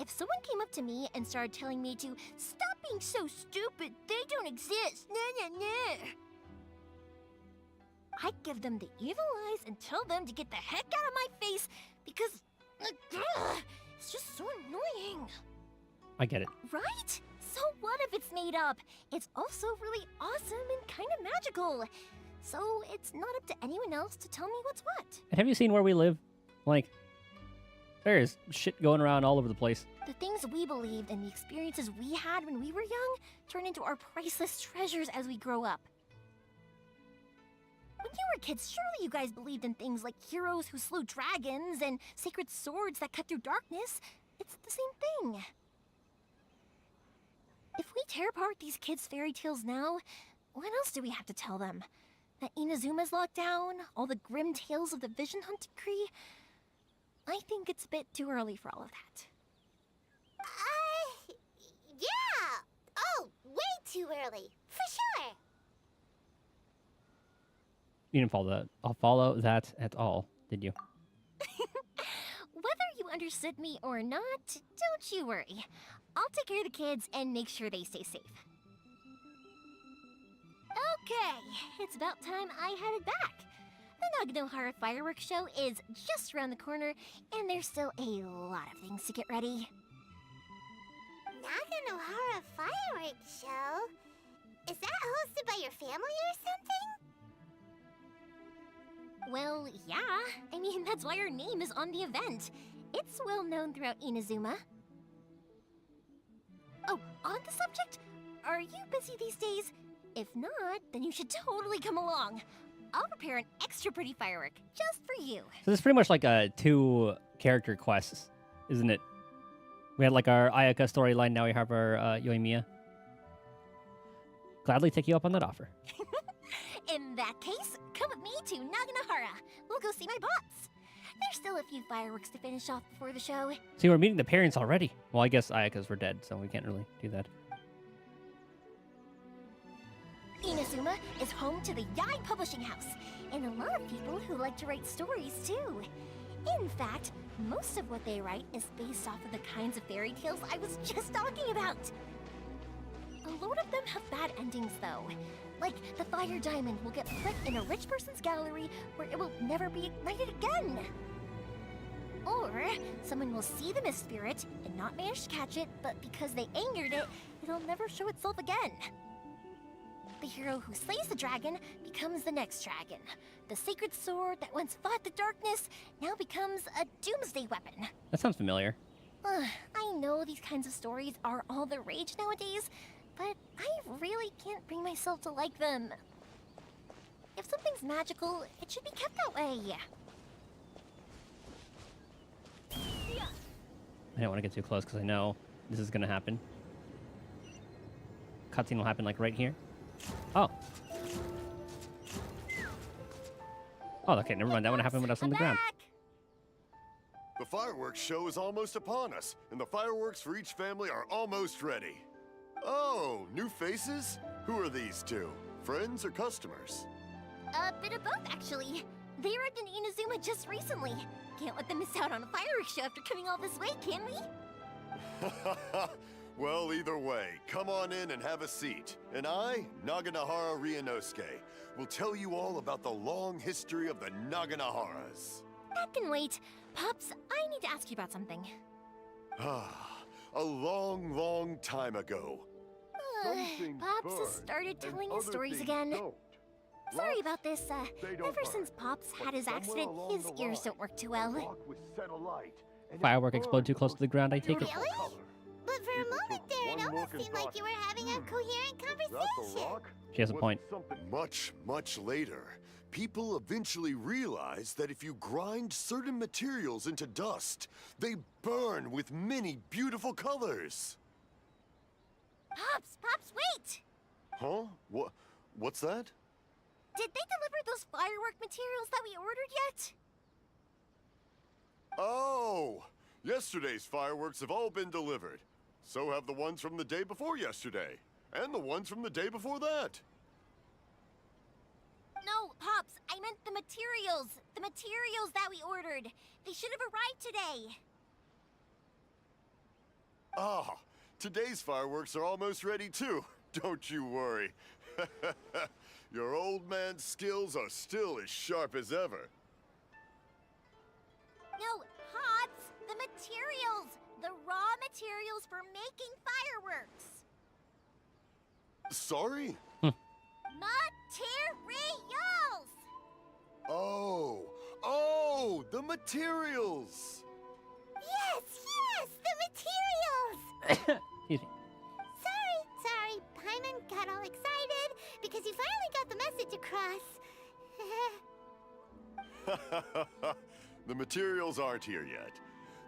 S8: If someone came up to me and started telling me to stop being so stupid, they don't exist, nah. I'd give them the evil eyes and tell them to get the heck out of my face because it's just so annoying.
S3: I get it.
S8: Right? So what if it's made up? It's also really awesome and kind of magical. So it's not up to anyone else to tell me what's what.
S3: And have you seen where we live? Like, there is shit going around all over the place.
S8: The things we believed and the experiences we had when we were young turn into our priceless treasures as we grow up. When you were kids, surely you guys believed in things like heroes who slew dragons and sacred swords that cut through darkness. It's the same thing. If we tear apart these kids' fairy tales now, what else do we have to tell them? That Inazuma's locked down? All the grim tales of the Vision Hunt Decree? I think it's a bit too early for all of that.
S4: Yeah! Oh, way too early, for sure!
S3: You didn't follow that at all, did you?
S8: Whether you understood me or not, don't you worry. I'll take care of the kids and make sure they stay safe. Okay, it's about time I headed back. The Naganohara fireworks show is just around the corner, and there's still a lot of things to get ready.
S4: Naganohara fireworks show? Is that hosted by your family or something?
S8: Well, yeah. I mean, that's why our name is on the event. It's well known throughout Inazuma. Oh, on the subject, are you busy these days? If not, then you should totally come along. I'll prepare an extra pretty firework just for you.
S3: So this is pretty much like a 2 character quests, isn't it? We had like our Ayaka storyline, now we have our Yoimiya. Gladly take you up on that offer.
S8: In that case, come with me to Naganohara. We'll go see my boss. There's still a few fireworks to finish off before the show.
S3: See, we're meeting the parents already. Well, I guess Ayaka's were dead, so we can't really do that.
S8: Inazuma is home to the Yai Publishing House, and a lot of people who like to write stories too. In fact, most of what they write is based off of the kinds of fairy tales I was just talking about. A lot of them have bad endings though. Like, the fire diamond will get put in a rich person's gallery where it will never be ignited again. Or, someone will see the mist spirit and not manage to catch it, but because they angered it, it'll never show itself again. The hero who slays the dragon becomes the next dragon. The sacred sword that once fought the darkness now becomes a doomsday weapon.
S3: That sounds familiar.
S8: I know these kinds of stories are all the rage nowadays, but I really can't bring myself to like them. If something's magical, it should be kept that way.
S3: I don't want to get too close because I know this is going to happen. Cutscene will happen like right here. Oh. Oh, okay, never mind. That one happened when I was on the ground.
S14: The fireworks show is almost upon us, and the fireworks for each family are almost ready. Oh, new faces? Who are these two? Friends or customers?
S8: A bit of both, actually. They arrived in Inazuma just recently. Can't let them miss out on a fireworks show after coming all this way, can we?
S14: Well, either way, come on in and have a seat. And I, Naganahara Ryunosuke, will tell you all about the long history of the Naganaharas.
S8: That can wait. Pops, I need to ask you about something.
S14: A long, long time ago.
S8: Pops has started telling his stories again. Sorry about this. Ever since Pops had his accident, his ears don't work too well.
S3: Firework explode too close to the ground, I take it.
S4: Really? But for a moment there, it almost seemed like you were having a coherent conversation.
S3: She has a point.
S14: Much, much later, people eventually realized that if you grind certain materials into dust, they burn with many beautiful colors.
S8: Pops, wait!
S14: Huh? What's that?
S8: Did they deliver those firework materials that we ordered yet?
S14: Oh! Yesterday's fireworks have all been delivered. So have the ones from the day before yesterday. And the ones from the day before that.
S8: No, Pops, I meant the materials. The materials that we ordered. They should have arrived today.
S14: Ah, today's fireworks are almost ready too. Don't you worry. Your old man's skills are still as sharp as ever.
S8: No, Pops, the materials. The raw materials for making fireworks.
S14: Sorry?
S8: Materials!
S14: Oh, the materials!
S4: Yes, the materials!
S3: Excuse me.
S4: Sorry, Paimon got all excited because you finally got the message across.
S14: The materials aren't here yet.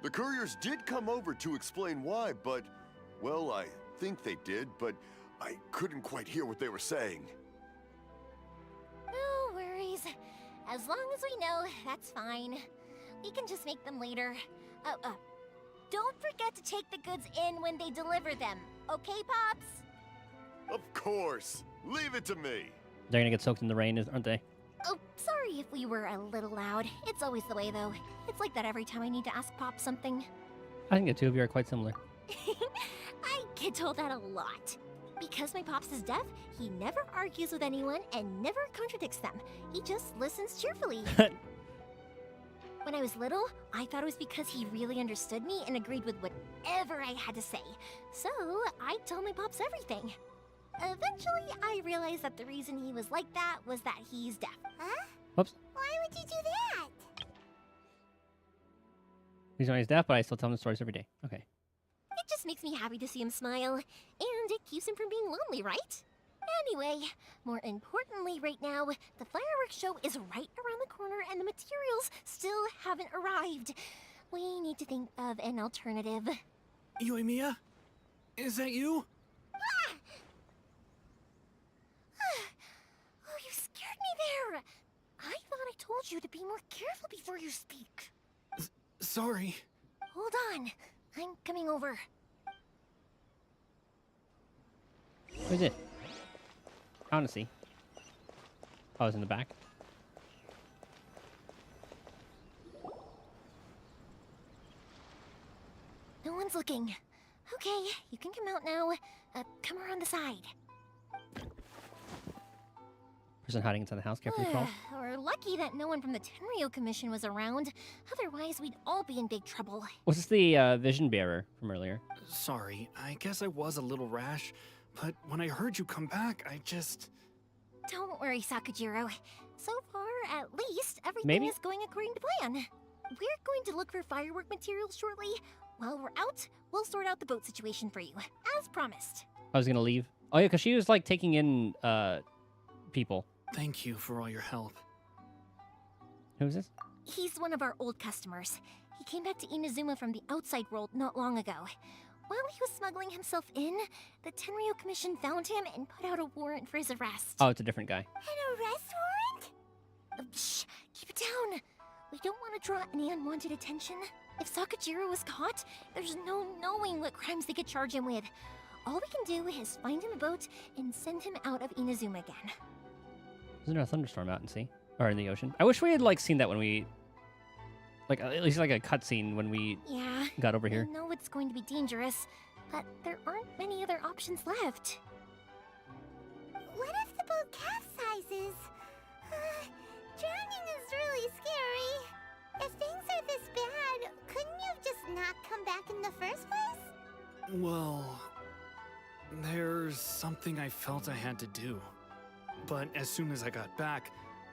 S14: The couriers did come over to explain why, but, well, I think they did, but I couldn't quite hear what they were saying.
S8: No worries. As long as we know, that's fine. We can just make them later. Don't forget to take the goods in when they deliver them. Okay, Pops?
S14: Of course. Leave it to me.
S3: They're gonna get soaked in the rain, aren't they?
S8: Oh, sorry if we were a little loud. It's always the way, though. It's like that every time I need to ask Pop something.
S3: I think the two of you are quite similar.
S8: I get told that a lot. Because my Pops is deaf, he never argues with anyone and never contradicts them. He just listens cheerfully. When I was little, I thought it was because he really understood me and agreed with whatever I had to say. So, I'd tell my Pops everything. Eventually, I realized that the reason he was like that was that he's deaf.
S4: Huh?
S3: Whoops.
S4: Why would you do that?
S3: He's always deaf, but I still tell him the stories every day. Okay.
S8: It just makes me happy to see him smile, and it keeps him from being lonely, right? Anyway, more importantly right now, the fireworks show is right around the corner and the materials still haven't arrived. We need to think of an alternative.
S7: Yoimiya? Is that you?
S8: Ah! Oh, you scared me there! I thought I told you to be more careful before you speak.
S7: Sorry.
S8: Hold on. I'm coming over.
S3: Who's it? I want to see. Oh, it's in the back.
S8: No one's looking. Okay, you can come out now. Come around the side.
S3: Person hiding inside the house, carefully crawl.
S8: We're lucky that no one from the Tenryo Commission was around. Otherwise, we'd all be in big trouble.
S3: Was this the vision bearer from earlier?
S7: Sorry, I guess I was a little rash, but when I heard you come back, I just...
S8: Don't worry, Sakujiro. So far, at least, everything is going according to plan. We're going to look for firework materials shortly. While we're out, we'll sort out the boat situation for you, as promised.
S3: I was gonna leave. Oh yeah, because she was like taking in people.
S7: Thank you for all your help.
S3: Who's this?
S8: He's one of our old customers. He came back to Inazuma from the outside world not long ago. While he was smuggling himself in, the Tenryo Commission found him and put out a warrant for his arrest.
S3: Oh, it's a different guy.
S4: An arrest warrant?
S8: Shh! Keep it down! We don't want to draw any unwanted attention. If Sakajiro was caught, there's no knowing what crimes they could charge him with. All we can do is find him a boat and send him out of Inazuma again.
S3: Isn't there a thunderstorm out in sea? Or in the ocean? I wish we had, like, seen that when we... Like, at least, like, a cutscene when we got over here.
S8: I know it's going to be dangerous, but there aren't many other options left.
S4: What if the boat capsizes? Drowning is really scary. If things are this bad, couldn't you have just not come back in the first place?
S7: Well, there's something I felt I had to do. But as soon as I got back,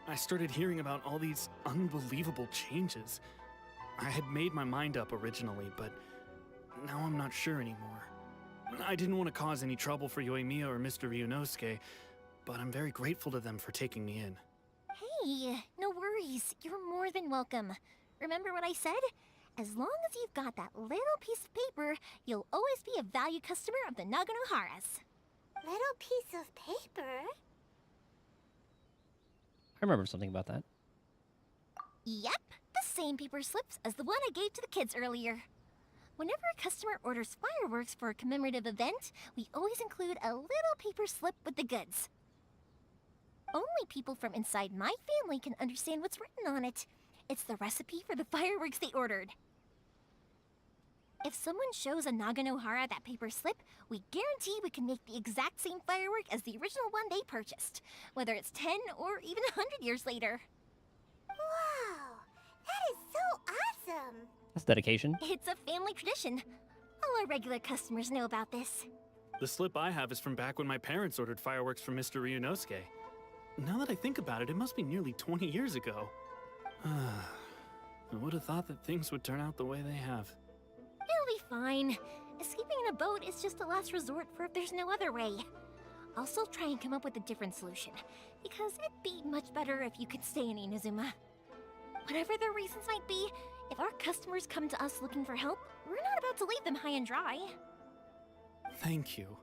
S7: I started hearing about all these unbelievable changes. I had made my mind up originally, but now I'm not sure anymore. I didn't want to cause any trouble for Yoimiya or Mr. Ryunosuke, but I'm very grateful to them for taking me in.
S8: Hey, no worries. You're more than welcome. Remember what I said? As long as you've got that little piece of paper, you'll always be a valued customer of the Naganoharas.
S4: Little piece of paper?
S3: I remember something about that.
S8: Yep, the same paper slips as the one I gave to the kids earlier. Whenever a customer orders fireworks for a commemorative event, we always include a little paper slip with the goods. Only people from inside my family can understand what's written on it. It's the recipe for the fireworks they ordered. If someone shows a Naganohara that paper slip, we guarantee we can make the exact same firework as the original one they purchased, whether it's 10 or even 100 years later.
S4: Wow, that is so awesome!
S3: That's dedication.
S8: It's a family tradition. All our regular customers know about this.
S7: The slip I have is from back when my parents ordered fireworks from Mr. Ryunosuke. Now that I think about it, it must be nearly 20 years ago. I would have thought that things would turn out the way they have.
S8: It'll be fine. Escaping in a boat is just a last resort for if there's no other way. I'll still try and come up with a different solution, because it'd be much better if you could stay in Inazuma. Whatever their reasons might be, if our customers come to us looking for help, we're not about to leave them high and dry.
S7: Thank you.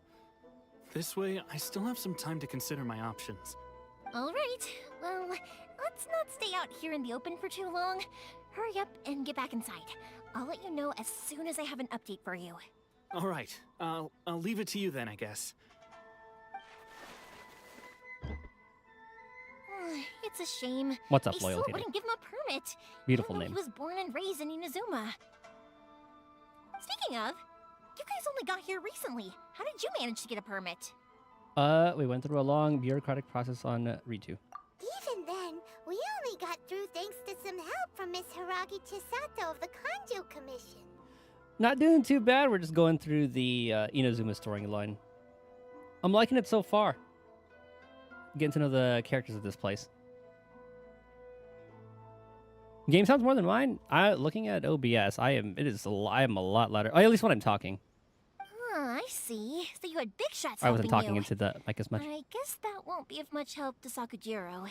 S7: This way, I still have some time to consider my options.
S8: All right, well, let's not stay out here in the open for too long. Hurry up and get back inside. I'll let you know as soon as I have an update for you.
S7: All right, I'll leave it to you then, I guess.
S8: It's a shame.
S3: What's up,
S8: They
S3: Loyalty?
S8: still wouldn't give him a permit.
S3: Beautiful
S8: even though
S3: name.
S8: He was born and raised in Inazuma. Speaking of, you guys only got here recently. How did you manage to get a permit?
S3: We went through a long bureaucratic process on Ritu.
S4: Even then, we only got through thanks to some help from Miss Hiragi Chisato of the Kanjo Commission.
S3: Not doing too bad. We're just going through the Inazuma storyline. I'm liking it so far. Getting to know the characters of this place. Game sounds more than mine. Looking at OBS, I am a lot louder. At least when I'm talking.
S8: I see. So you had big shots
S3: I wasn't
S8: helping
S3: talking
S8: you.
S3: into the mic as much.
S8: I guess that won't be of much help to Sakujiro.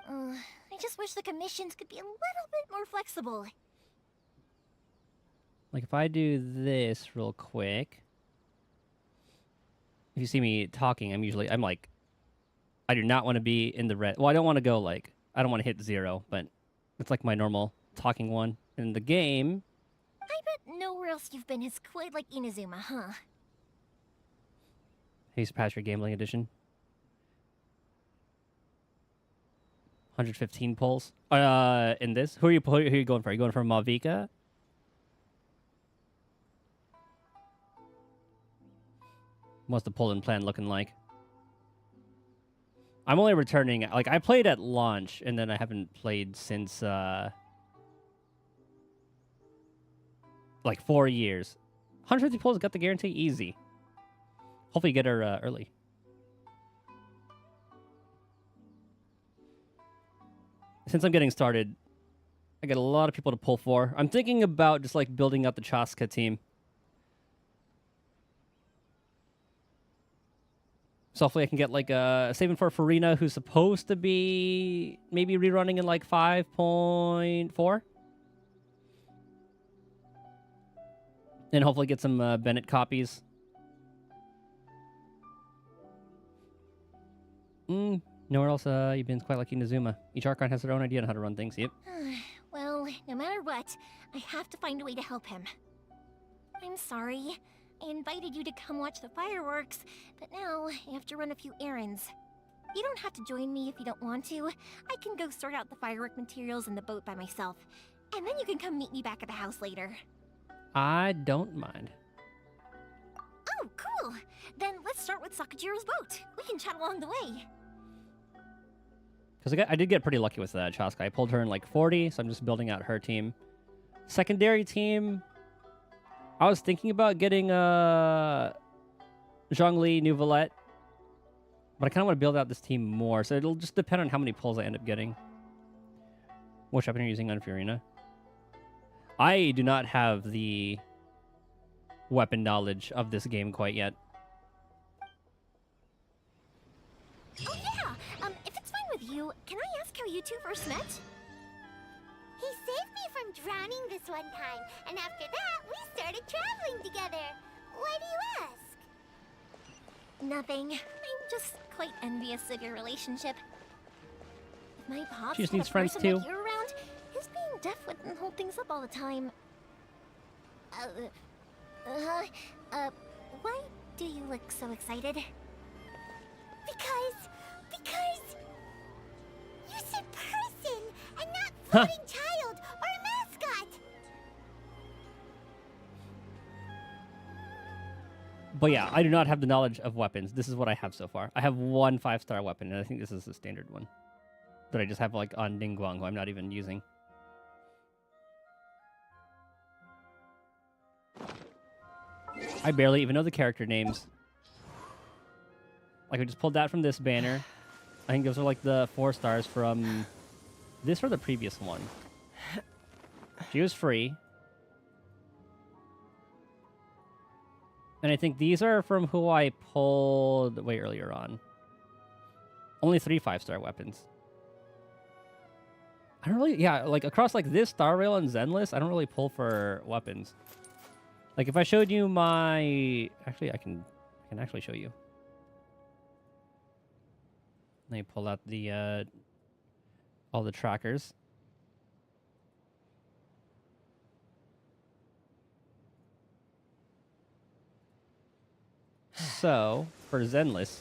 S8: I just wish the commissions could be a little bit more flexible.
S3: Like if I do this real quick. If you see me talking, I'm like, I do not want to be in the red. Well, I don't want to go like, I don't want to hit 0, but it's like my normal talking one. In the game.
S8: I bet nowhere else you've been has quite like Inazuma, huh?
S3: Hey, surpass your gambling edition. 115 pulls. In this, who are you going for? Are you going for Malvika? What's the pull-in plan looking like? I'm only returning. Like I played at launch, and then I haven't played since like 4 years. 150 pulls got the guarantee easy. Hopefully, you get her early. Since I'm getting started, I got a lot of people to pull for. I'm thinking about just like building up the Chaska team. So hopefully I can get like saving for Farina, who's supposed to be maybe rerunning in like 5.4. And hopefully get some Bennett copies. Nowhere else you've been quite like Inazuma. Each Archon has their own idea on how to run things. Yep.
S8: Well, no matter what, I have to find a way to help him. I'm sorry. I invited you to come watch the fireworks, but now I have to run a few errands. You don't have to join me if you don't want to. I can go sort out the firework materials in the boat by myself, and then you can come meet me back at the house later.
S3: I don't mind.
S8: Oh, cool! Then let's start with Sakajiro's boat. We can chat along the way.
S3: Because I did get pretty lucky with Chaska. I pulled her in like 40, so I'm just building out her team. Secondary team, I was thinking about getting Zhongli, Nouvelette, but I kind of want to build out this team more, so it'll just depend on how many pulls I end up getting. Which weapon are you using on Fiorina? I do not have the weapon knowledge of this game quite yet.
S8: Oh yeah! If it's fine with you, can I ask how you two first met?
S4: He saved me from drowning this one time, and after that, we started traveling together. Why do you ask?
S8: Nothing. I'm just quite envious of your relationship. If my pops
S3: She just
S8: had
S3: needs
S8: a
S3: friends
S8: person
S3: too.
S8: like you around, his being deaf wouldn't hold things up all the time. Why do you look so excited?
S4: Because you said person and not floating child or a mascot.
S3: But yeah, I do not have the knowledge of weapons. This is what I have so far. I have one 5-star weapon, and I think this is the standard one that I just have like on Ningguang, who I'm not even using. I barely even know the character names. Like, I just pulled that from this banner. I think those are like the 4 stars from this or the previous one. She was free. And I think these are from who I pulled way earlier on. Only 3 5-star weapons. I don't really, yeah, like across like this Star Rail and Zenless, I don't really pull for weapons. Like if I showed you my, actually I can actually show you. Let me pull out the all the trackers. So, for Zenless,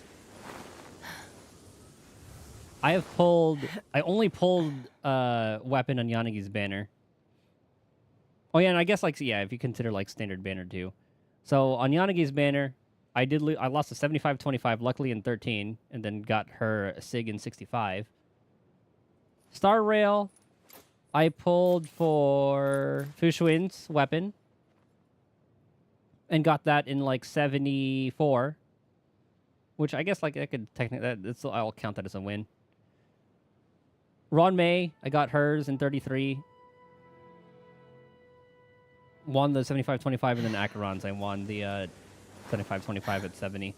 S3: I only pulled weapon on Yanagi's banner. Oh yeah, and I guess like, yeah, if you consider like standard banner too. So on Yanagi's banner, I lost a 75-25, luckily in 13, and then got her Sig in 65. Star Rail, I pulled for Fushuin's weapon. And got that in like 74. Which I guess like I could technically, I'll count that as a win. Ron May, I got hers in 33. Won the 75-25, and then Acheron's I won the 75-25 at 70.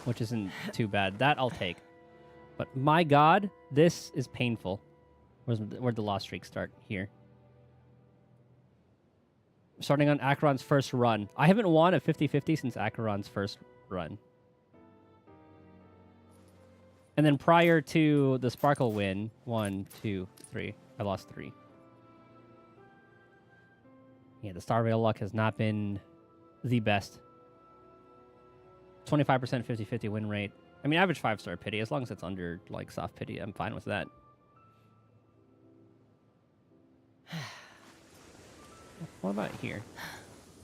S3: Which isn't too bad. That I'll take. But my god, this is painful. Where'd the loss streak start? Here. Starting on Acheron's first run. I haven't won a 50-50 since Acheron's first run. And then prior to the Sparkle win, 1, 2, 3. I lost 3. Yeah, the Star Rail luck has not been the best. 25% 50-50 win rate. I mean, average 5-star pity. As long as it's under, like, soft pity, I'm fine with that. What about here?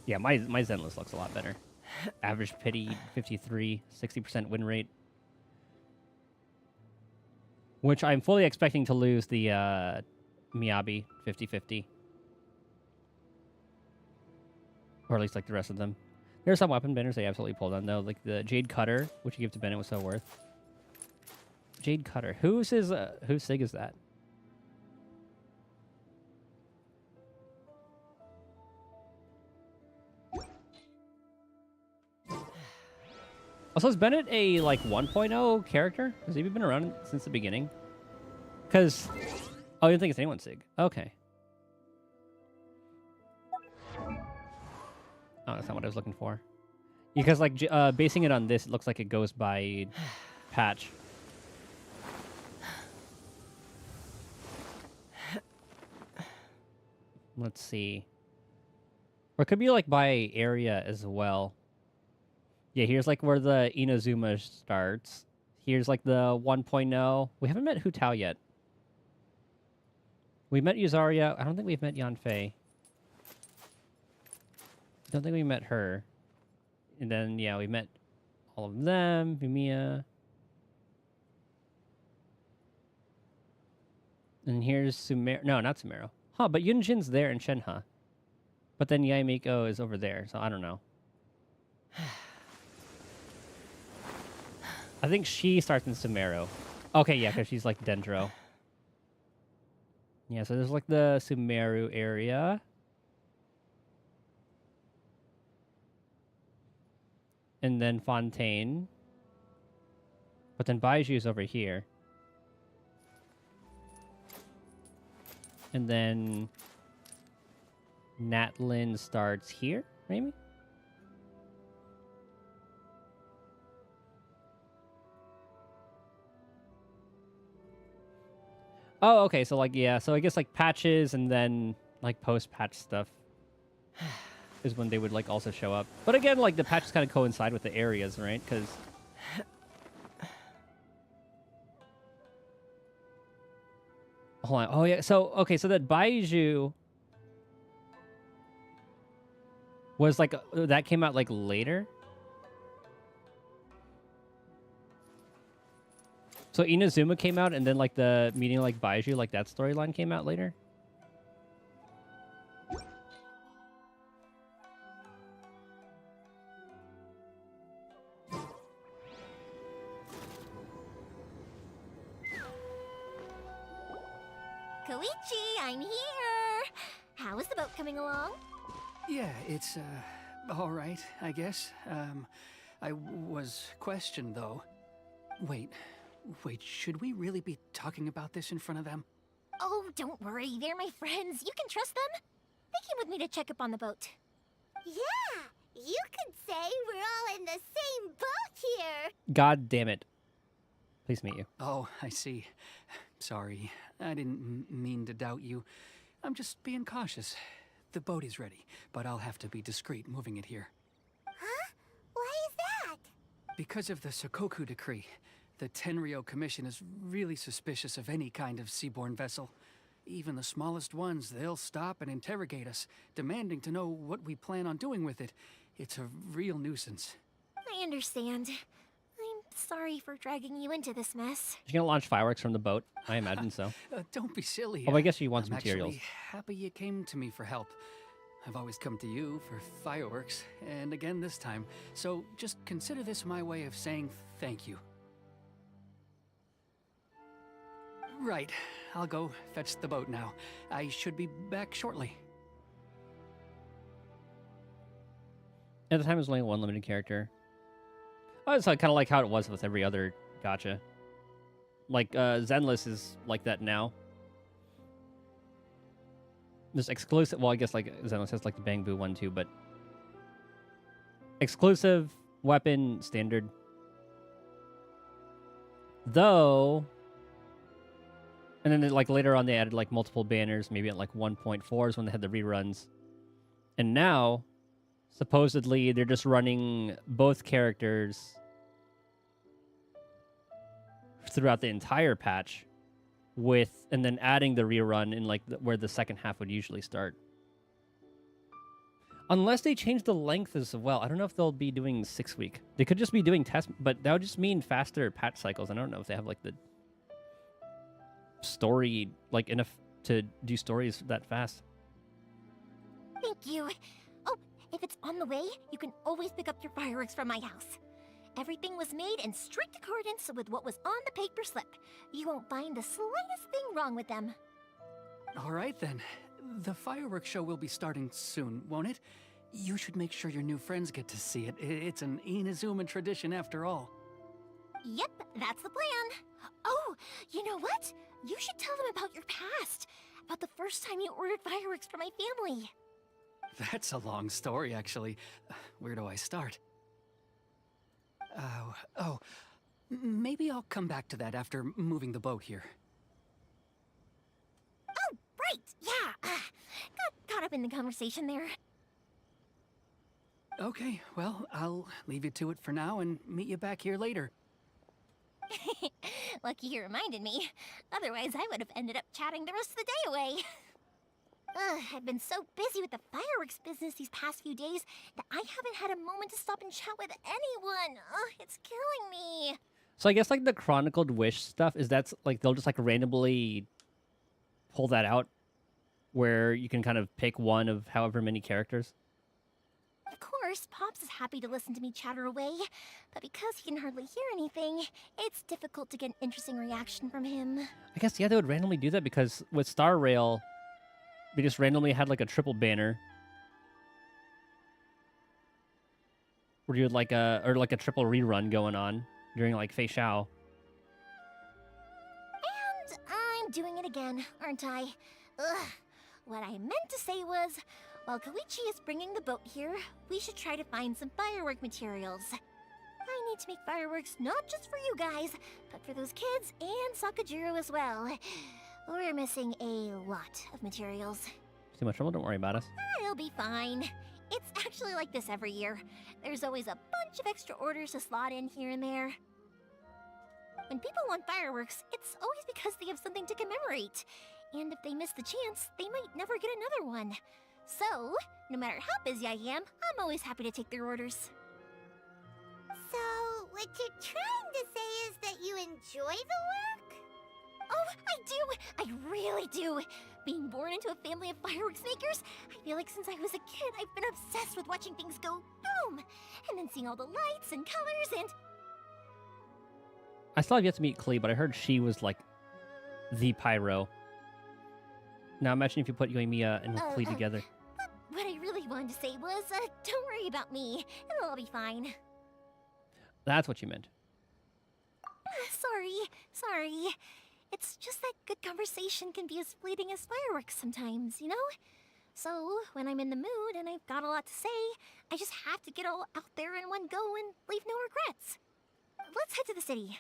S3: Yeah, my Zenless looks a lot better. Average pity, 53, 60% win rate. Which I'm fully expecting to lose the Miyabi 50-50. Or at least like the rest of them. There are some weapon banners they absolutely pulled on though. Like the Jade Cutter, which you give to Bennett, was so worth. Jade Cutter. Whose Sig is that? Also, is Bennett a, like, 1.0 character? Has he been around since the beginning? Because... Oh, you don't think it's anyone's Sig? Okay. Oh, that's not what I was looking for. Because, like, basing it on this, it looks like it goes by patch. Let's see. Or it could be like by area as well. Yeah, here's like where the Inazuma starts. Here's like the 1.0. We haven't met Hu Tao yet. We met Yuzaria. I don't think we've met Yanfei. Don't think we met her. And then, yeah, we met all of them. Yumiya. And here's Sumeru. No, not Sumeru. Huh, but Yunjin's there in Shenhe. But then Yaimiko is over there, so I don't know. I think she starts in Sumeru. Okay, yeah, because she's like Dendro. Yeah, so there's like the Sumeru area. And then Fontaine. But then Baiju is over here. And then Natlin starts here, maybe? Oh, okay, so like, yeah, so I guess like patches and then like post-patch stuff is when they would like also show up. But again, like the patches kind of coincide with the areas, right? Because hold on. Oh yeah. So okay. So that Baiju was like that came out like later. So Inazuma came out, and then like the meeting like Baiju, like that storyline came out later.
S8: Koichi, I'm here! How is the boat coming along?
S16: Yeah, it's, all right, I guess. I was questioned, though. Wait, should we really be talking about this in front of them?
S8: Oh, don't worry, they're my friends. You can trust them. They came with me to check up on the boat.
S4: Yeah, you could say we're all in the same boat here.
S3: God damn it. Please meet you.
S16: Oh, I see. Sorry, I didn't mean to doubt you. I'm just being cautious. The boat is ready, but I'll have to be discreet moving it here.
S4: Huh? Why is that?
S16: Because of the Sokoku decree, the Tenryou Commission is really suspicious of any kind of seaborne vessel. Even the smallest ones, they'll stop and interrogate us, demanding to know what we plan on doing with it. It's a real nuisance.
S8: I understand. I'm sorry for dragging you into this mess.
S3: She's gonna launch fireworks from the boat. I imagine so.
S16: Don't be silly.
S3: Oh, I guess she wants
S16: I'm
S3: materials.
S16: actually happy you came to me for help. I've always come to you for fireworks, and again this time. So just consider this my way of saying thank you. Right, I'll go fetch the boat now. I should be back shortly.
S3: At the time, it was only one limited character. Oh, it's like, kind of like how it was with every other gacha. Like, Zenless is like that now. There's exclusive... Well, I guess like Zenless has like the Bang Boo one too, but... Exclusive, weapon, standard. Though... And then like later on they added like multiple banners, maybe at like 1.4 is when they had the reruns. And now, supposedly they're just running both characters throughout the entire patch with, and then adding the rerun in like where the second half would usually start. Unless they change the length as well. I don't know if they'll be doing 6-week. They could just be doing tests, but that would just mean faster patch cycles. I don't know if they have like the story, like enough to do stories that fast.
S8: Thank you. Oh, if it's on the way, you can always pick up your fireworks from my house. Everything was made in strict accordance with what was on the paper slip. You won't find the slightest thing wrong with them.
S16: All right then. The fireworks show will be starting soon, won't it? You should make sure your new friends get to see it. It's an Inazuma tradition after all.
S8: Yep, that's the plan. Oh, you know what? You should tell them about your past. About the first time you ordered fireworks for my family.
S16: That's a long story, actually. Where do I start? Maybe I'll come back to that after moving the boat here.
S8: Oh, right, yeah. Got stopping the conversation there.
S16: Okay, well, I'll leave you to it for now and meet you back here later.
S8: Lucky you reminded me. Otherwise, I would have ended up chatting the rest of the day away. Ugh, I've been so busy with the fireworks business these past few days that I haven't had a moment to stop and chat with anyone. Ugh, it's killing me.
S3: So I guess like the Chronicled Wish stuff is that's like they'll just like randomly pull that out where you can kind of pick one of however many characters.
S8: Of course, Pops is happy to listen to me chatter away, but because he can hardly hear anything, it's difficult to get an interesting reaction from him.
S3: I guess, yeah, they would randomly do that because with Star Rail, we just randomly had like a triple banner. Where you had like a triple rerun going on during like Fei Xiao.
S8: And I'm doing it again, aren't I? Ugh. What I meant to say was, while Koichi is bringing the boat here, we should try to find some firework materials. I need to make fireworks not just for you guys, but for those kids and Sakajiro as well. We're missing a lot of materials.
S3: Too much trouble, don't worry about us.
S8: It'll be fine. It's actually like this every year. There's always a bunch of extra orders to slot in here and there. When people want fireworks, it's always because they have something to commemorate. And if they miss the chance, they might never get another one. So, no matter how busy I am, I'm always happy to take their orders.
S4: So, what you're trying to say is that you enjoy the work?
S8: Oh, I do! I really do! Being born into a family of fireworks makers, I feel like since I was a kid, I've been obsessed with watching things go boom! And then seeing all the lights and colors and...
S3: I still have yet to meet Klee, but I heard she was like the pyro. Now imagine if you put Yoimiya and Klee together.
S8: What I really wanted to say was, don't worry about me. It'll all be fine.
S3: That's what you meant.
S8: Sorry. It's just that good conversation can be as fleeting as fireworks sometimes, you know? So, when I'm in the mood and I've got a lot to say, I just have to get all out there in one go and leave no regrets. Let's head to the city.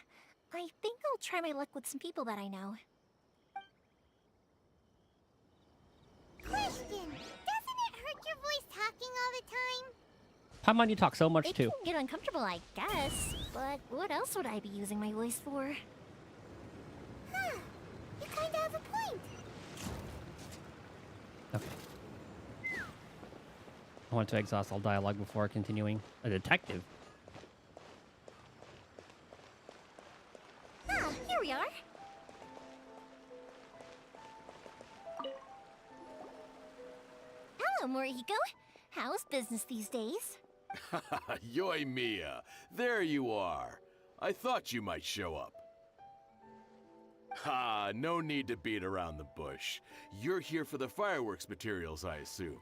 S8: I think I'll try my luck with some people that I know.
S4: Question! Doesn't it hurt your voice talking all the time?
S3: Paimon, you talk so much
S8: It
S3: too.
S8: can get uncomfortable, I guess. But what else would I be using my voice for?
S4: Huh. You kinda have a point.
S3: Okay. I want to exhaust all dialogue before continuing. A detective?
S8: Ah, here we are. Hello, Morihiko. How's business these days?
S17: Yoimiya, there you are. I thought you might show up. Ha, no need to beat around the bush. You're here for the fireworks materials, I assume.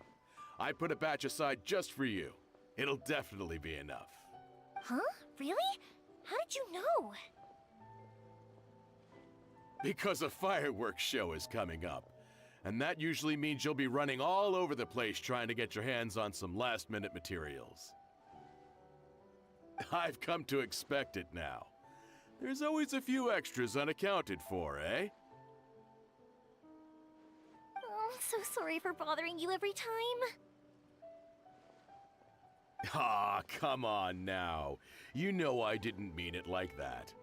S17: I put a batch aside just for you. It'll definitely be enough.
S8: Huh? Really? How did you know?
S17: Because a fireworks show is coming up. And that usually means you'll be running all over the place trying to get your hands on some last-minute materials. I've come to expect it now. There's always a few extras unaccounted for, eh?
S8: Oh, I'm so sorry for bothering you every time.
S17: Ah, come on now. You know I didn't mean it like that.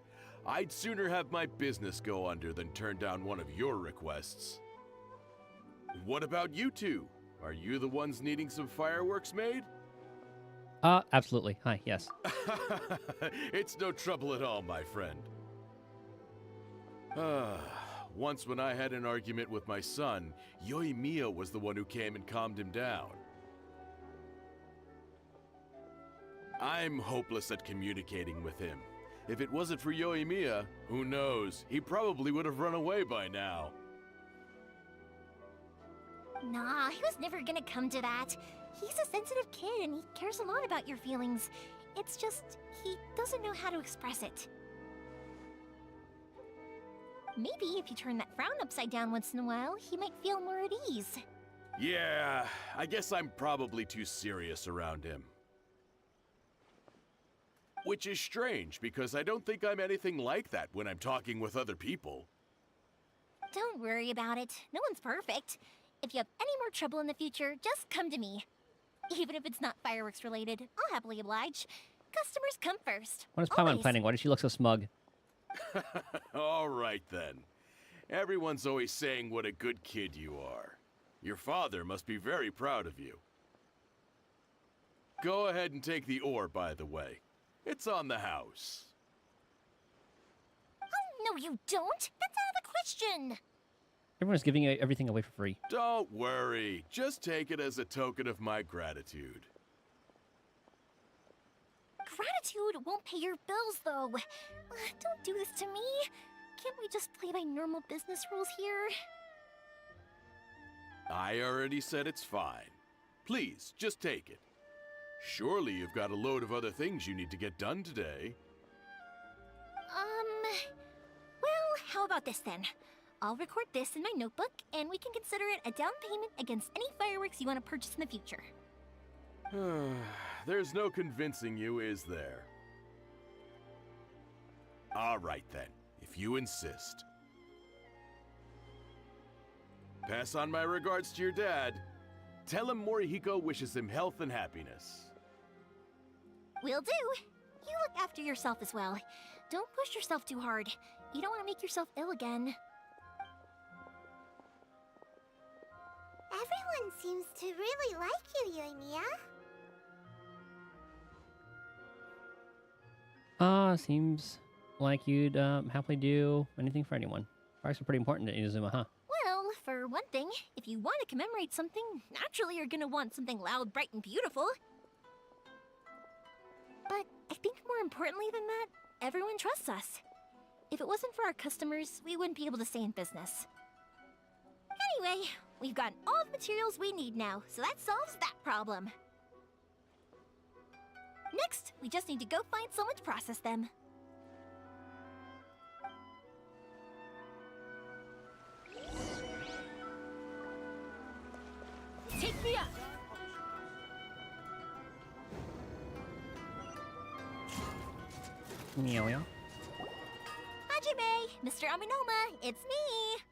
S17: I'd sooner have my business go under than turn down one of your requests. What about you two? Are you the ones needing some fireworks made?
S3: Absolutely. Hi, yes.
S17: It's no trouble at all, my friend. Once when I had an argument with my son, Yoimiya was the one who came and calmed him down. I'm hopeless at communicating with him. If it wasn't for Yoimiya, who knows, he probably would have run away by now.
S8: Nah, he was never gonna come to that. He's a sensitive kid and he cares a lot about your feelings. It's just, he doesn't know how to express it. Maybe if you turn that frown upside down once in a while, he might feel more at ease.
S17: Yeah, I guess I'm probably too serious around him. Which is strange, because I don't think I'm anything like that when I'm talking with other people.
S8: Don't worry about it. No one's perfect. If you have any more trouble in the future, just come to me. Even if it's not fireworks related, I'll happily oblige. Customers come first.
S3: What is Paimon
S8: Always.
S3: planning? Why does she look so smug?
S17: All right then. Everyone's always saying what a good kid you are. Your father must be very proud of you. Go ahead and take the ore, by the way. It's on the house.
S8: Oh, no you don't! That's out of the question!
S3: Everyone's giving everything away for free.
S17: Don't worry. Just take it as a token of my gratitude.
S8: Gratitude won't pay your bills, though. Don't do this to me. Can't we just play by normal business rules here?
S17: I already said it's fine. Please, just take it. Surely you've got a load of other things you need to get done today.
S8: Well, how about this then? I'll record this in my notebook, and we can consider it a down payment against any fireworks you want to purchase in the future.
S17: There's no convincing you, is there? All right then, if you insist. Pass on my regards to your dad. Tell him Morihiko wishes him health and happiness.
S8: Will do. You look after yourself as well. Don't push yourself too hard. You don't want to make yourself ill again.
S4: Everyone seems to really like you, Yoimiya.
S3: Seems like you'd happily do anything for anyone. Fireworks are pretty important to Inazuma, huh?
S8: Well, for one thing, if you want to commemorate something, naturally you're gonna want something loud, bright, and beautiful. But I think more importantly than that, everyone trusts us. If it wasn't for our customers, we wouldn't be able to stay in business. Anyway, we've got all the materials we need now, so that solves that problem. Next, we just need to go find someone to process them. Take me up!
S3: Meow meow.
S8: Hajime! Mr. Aminoma, it's me!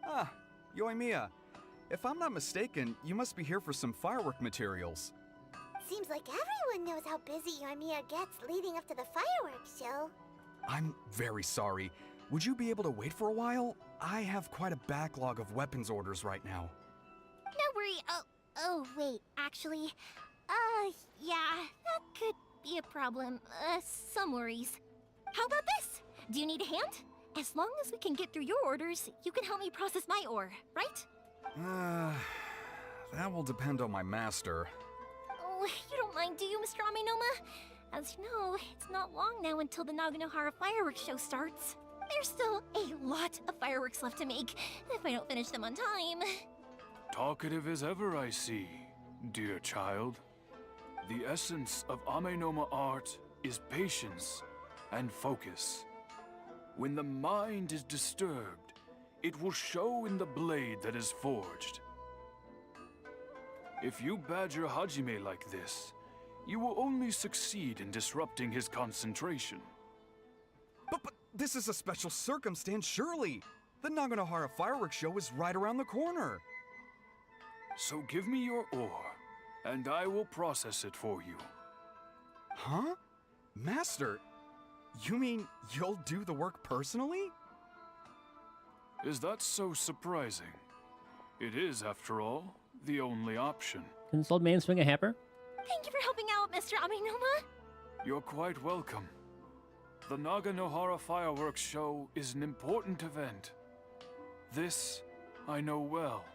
S18: Ah, Yoimiya. If I'm not mistaken, you must be here for some firework materials.
S4: Seems like everyone knows how busy Yoimiya gets leading up to the fireworks show.
S18: I'm very sorry. Would you be able to wait for a while? I have quite a backlog of weapons orders right now.
S8: No worry. Oh, wait, actually, yeah, that could be a problem. Some worries. How about this? Do you need a hand? As long as we can get through your orders, you can help me process my ore, right?
S18: That will depend on my master.
S8: Oh, you don't mind, do you, Mr. Aminoma? As you know, it's not long now until the Naganohara fireworks show starts. There's still a lot of fireworks left to make, if I don't finish them on time.
S19: Talkative as ever, I see, dear child. The essence of Amenoma art is patience and focus. When the mind is disturbed, it will show in the blade that is forged. If you badger Hajime like this, you will only succeed in disrupting his concentration.
S18: But this is a special circumstance, surely! The Naganohara fireworks show is right around the corner!
S19: So give me your ore, and I will process it for you.
S18: Huh? Master, you mean you'll do the work personally?
S19: Is that so surprising? It is, after all, the only option.
S3: Can this old man swing a hammer?
S8: Thank you for helping out, Mr. Aminoma.
S19: You're quite welcome. The Naganohara fireworks show is an important event. This I know well.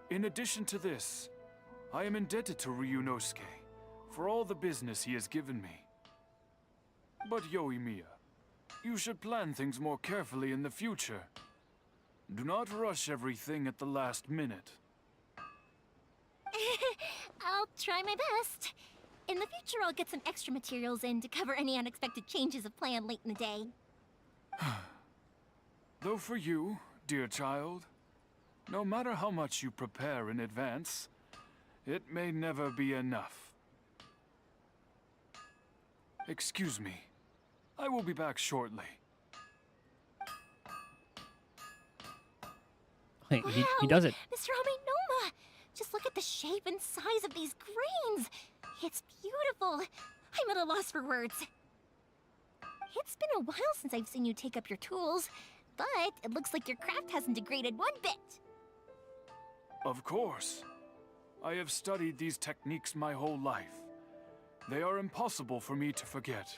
S19: In addition to this, I am indebted to Ryunosuke for all the business he has given me. But Yoimiya, you should plan things more carefully in the future. Do not rush everything at the last minute.
S8: I'll try my best. In the future, I'll get some extra materials in to cover any unexpected changes of plan late in the day.
S19: Though for you, dear child, no matter how much you prepare in advance, it may never be enough. Excuse me. I will be back shortly.
S3: He does it.
S8: Mr. Amenoma! Just look at the shape and size of these grains! It's beautiful! I'm at a loss for words. It's been a while since I've seen you take up your tools, but it looks like your craft hasn't degraded one bit.
S19: Of course. I have studied these techniques my whole life. They are impossible for me to forget.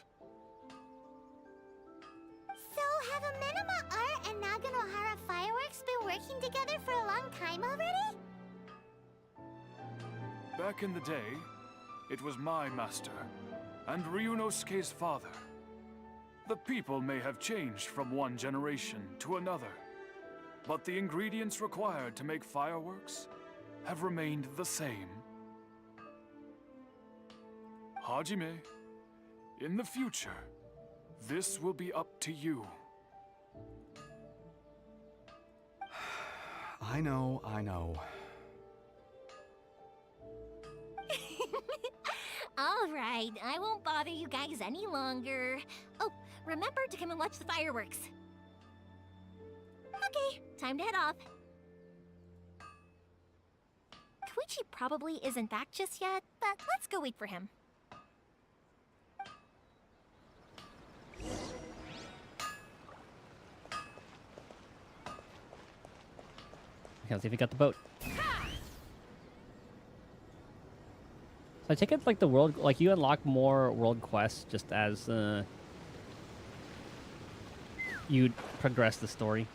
S4: So, have Amenoma Art and Naganohara Fireworks been working together for a long time already?
S19: Back in the day, it was my master, and Ryunosuke's father. The people may have changed from one generation to another, but the ingredients required to make fireworks have remained the same. Hajime, in the future, this will be up to you.
S18: I know.
S8: All right, I won't bother you guys any longer. Oh, remember to come and watch the fireworks. Okay, time to head off. Koichi probably isn't back just yet, but let's go wait for him.
S3: Okay, let's see if we got the boat. So I take it like the world, like you unlock more world quests just as you progress the story.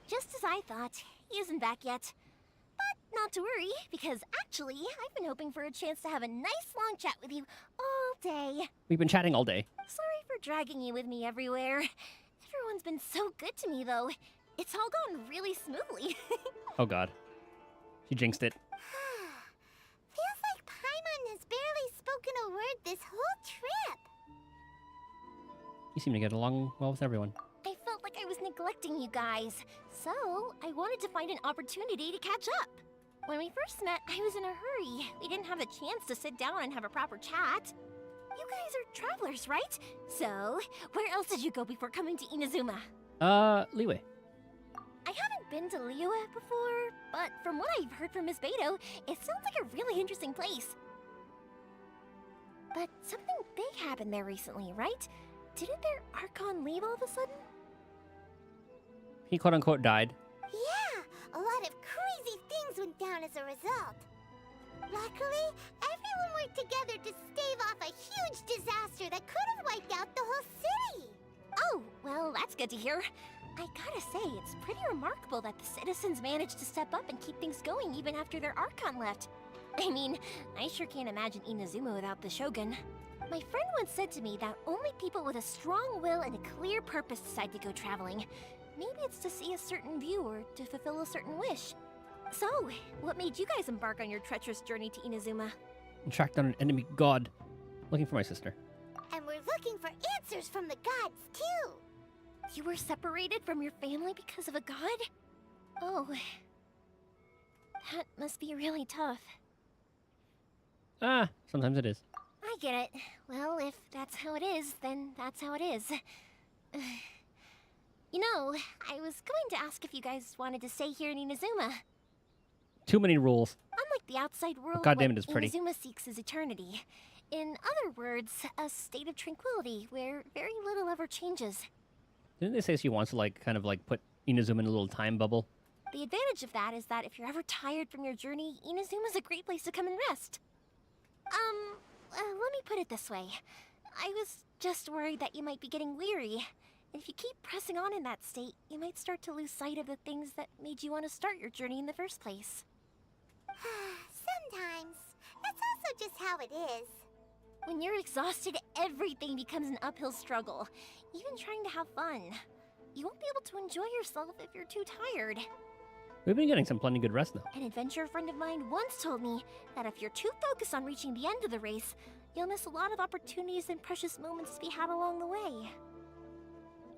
S8: Just as I thought, he isn't back yet. But not to worry, because actually, I've been hoping for a chance to have a nice long chat with you all day.
S3: We've been chatting all day.
S8: Sorry for dragging you with me everywhere. Everyone's been so good to me, though. It's all gone really smoothly.
S3: Oh god. She jinxed it.
S4: Feels like Paimon has barely spoken a word this whole trip.
S3: You seem to get along well with everyone.
S8: I felt like I was neglecting you guys, so I wanted to find an opportunity to catch up. When we first met, I was in a hurry. We didn't have a chance to sit down and have a proper chat. You guys are travelers, right? So, where else did you go before coming to Inazuma?
S3: Leeway.
S8: I haven't been to Liyue before, but from what I've heard from Miss Beto, it sounds like a really interesting place. But something big happened there recently, right? Didn't their Archon leave all of a sudden?
S3: He quote-unquote died.
S4: Yeah, a lot of crazy things went down as a result. Luckily, everyone worked together to stave off a huge disaster that could have wiped out the whole city.
S8: Oh, well, that's good to hear. I gotta say, it's pretty remarkable that the citizens managed to step up and keep things going even after their Archon left. I mean, I sure can't imagine Inazuma without the Shogun. My friend once said to me that only people with a strong will and a clear purpose decide to go traveling. Maybe it's to see a certain view or to fulfill a certain wish. So, what made you guys embark on your treacherous journey to Inazuma?
S3: And tracked down an enemy god. Looking for my sister.
S4: And we're looking for answers from the gods, too.
S8: You were separated from your family because of a god? Oh. That must be really tough.
S3: Sometimes it is.
S8: I get it. Well, if that's how it is, then that's how it is. You know, I was going to ask if you guys wanted to stay here in Inazuma.
S3: Too many rules.
S8: Unlike the outside world,
S3: God damn it,
S8: what
S3: it's pretty.
S8: Inazuma seeks is eternity. In other words, a state of tranquility where very little ever changes.
S3: Didn't they say she wants to like kind of like put Inazuma in a little time bubble?
S8: The advantage of that is that if you're ever tired from your journey, Inazuma's a great place to come and rest. Let me put it this way. I was just worried that you might be getting weary. If you keep pressing on in that state, you might start to lose sight of the things that made you want to start your journey in the first place.
S4: Sometimes. That's also just how it is.
S8: When you're exhausted, everything becomes an uphill struggle. Even trying to have fun. You won't be able to enjoy yourself if you're too tired.
S3: We've been getting some plenty good rest though.
S8: An adventurer friend of mine once told me that if you're too focused on reaching the end of the race, you'll miss a lot of opportunities and precious moments to be had along the way.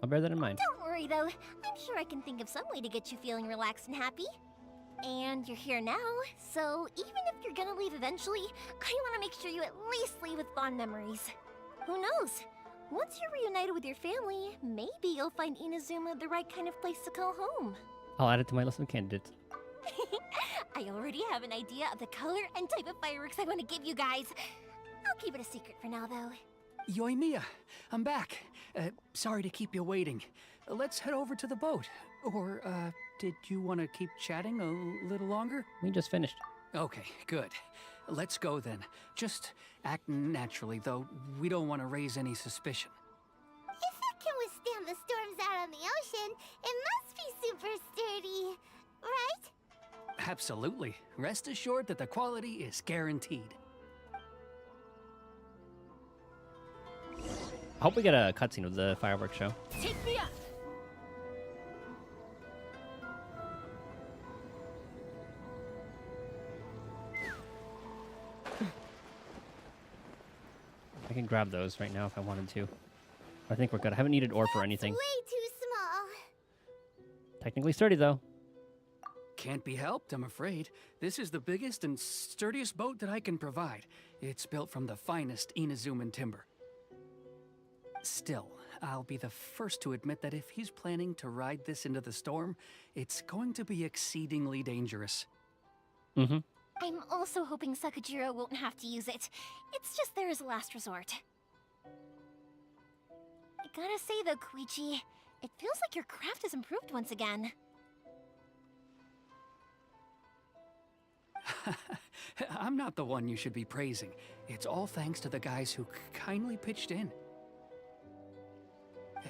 S3: I'll bear that in mind.
S8: Don't worry though, I'm sure I can think of some way to get you feeling relaxed and happy. And you're here now, so even if you're gonna leave eventually, I want to make sure you at least leave with fond memories. Who knows? Once you're reunited with your family, maybe you'll find Inazuma the right kind of place to call home.
S3: I'll add it to my list of candidates.
S8: I already have an idea of the color and type of fireworks I want to give you guys. I'll keep it a secret for now, though.
S16: Yoimiya, I'm back. Sorry to keep you waiting. Let's head over to the boat. Or, did you want to keep chatting a little longer?
S3: We just finished.
S16: Okay, good. Let's go then. Just act naturally, though we don't want to raise any suspicion.
S4: If it can withstand the storms out on the ocean, it must be super sturdy, right?
S16: Absolutely. Rest assured that the quality is guaranteed.
S3: I hope we get a cutscene of the fireworks show.
S8: Take me up!
S3: I can grab those right now if I wanted to. I think we're good. I haven't needed ore for anything.
S4: Way too small.
S3: Technically sturdy, though.
S16: Can't be helped, I'm afraid. This is the biggest and sturdiest boat that I can provide. It's built from the finest Inazuman timber. Still, I'll be the first to admit that if he's planning to ride this into the storm, it's going to be exceedingly dangerous.
S3: Mm-hmm.
S8: I'm also hoping Sakujiro won't have to use it. It's just there as a last resort. I gotta say though, Koichi, it feels like your craft has improved once again.
S16: I'm not the one you should be praising. It's all thanks to the guys who kindly pitched in.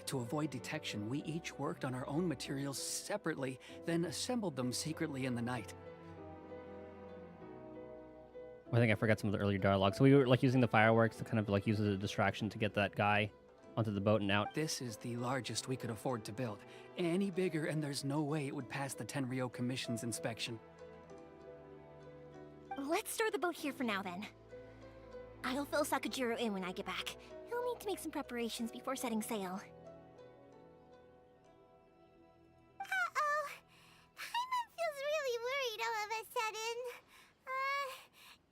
S16: To avoid detection, we each worked on our own materials separately, then assembled them secretly in the night.
S3: I think I forgot some of the earlier dialogue. So we were like using the fireworks to kind of like use as a distraction to get that guy onto the boat and out.
S16: This is the largest we could afford to build. Any bigger and there's no way it would pass the Tenryo Commission's inspection.
S8: Let's store the boat here for now then. I'll fill Sakujiro in when I get back. He'll need to make some preparations before setting sail.
S4: Uh-oh. Paimon feels really worried all of a sudden.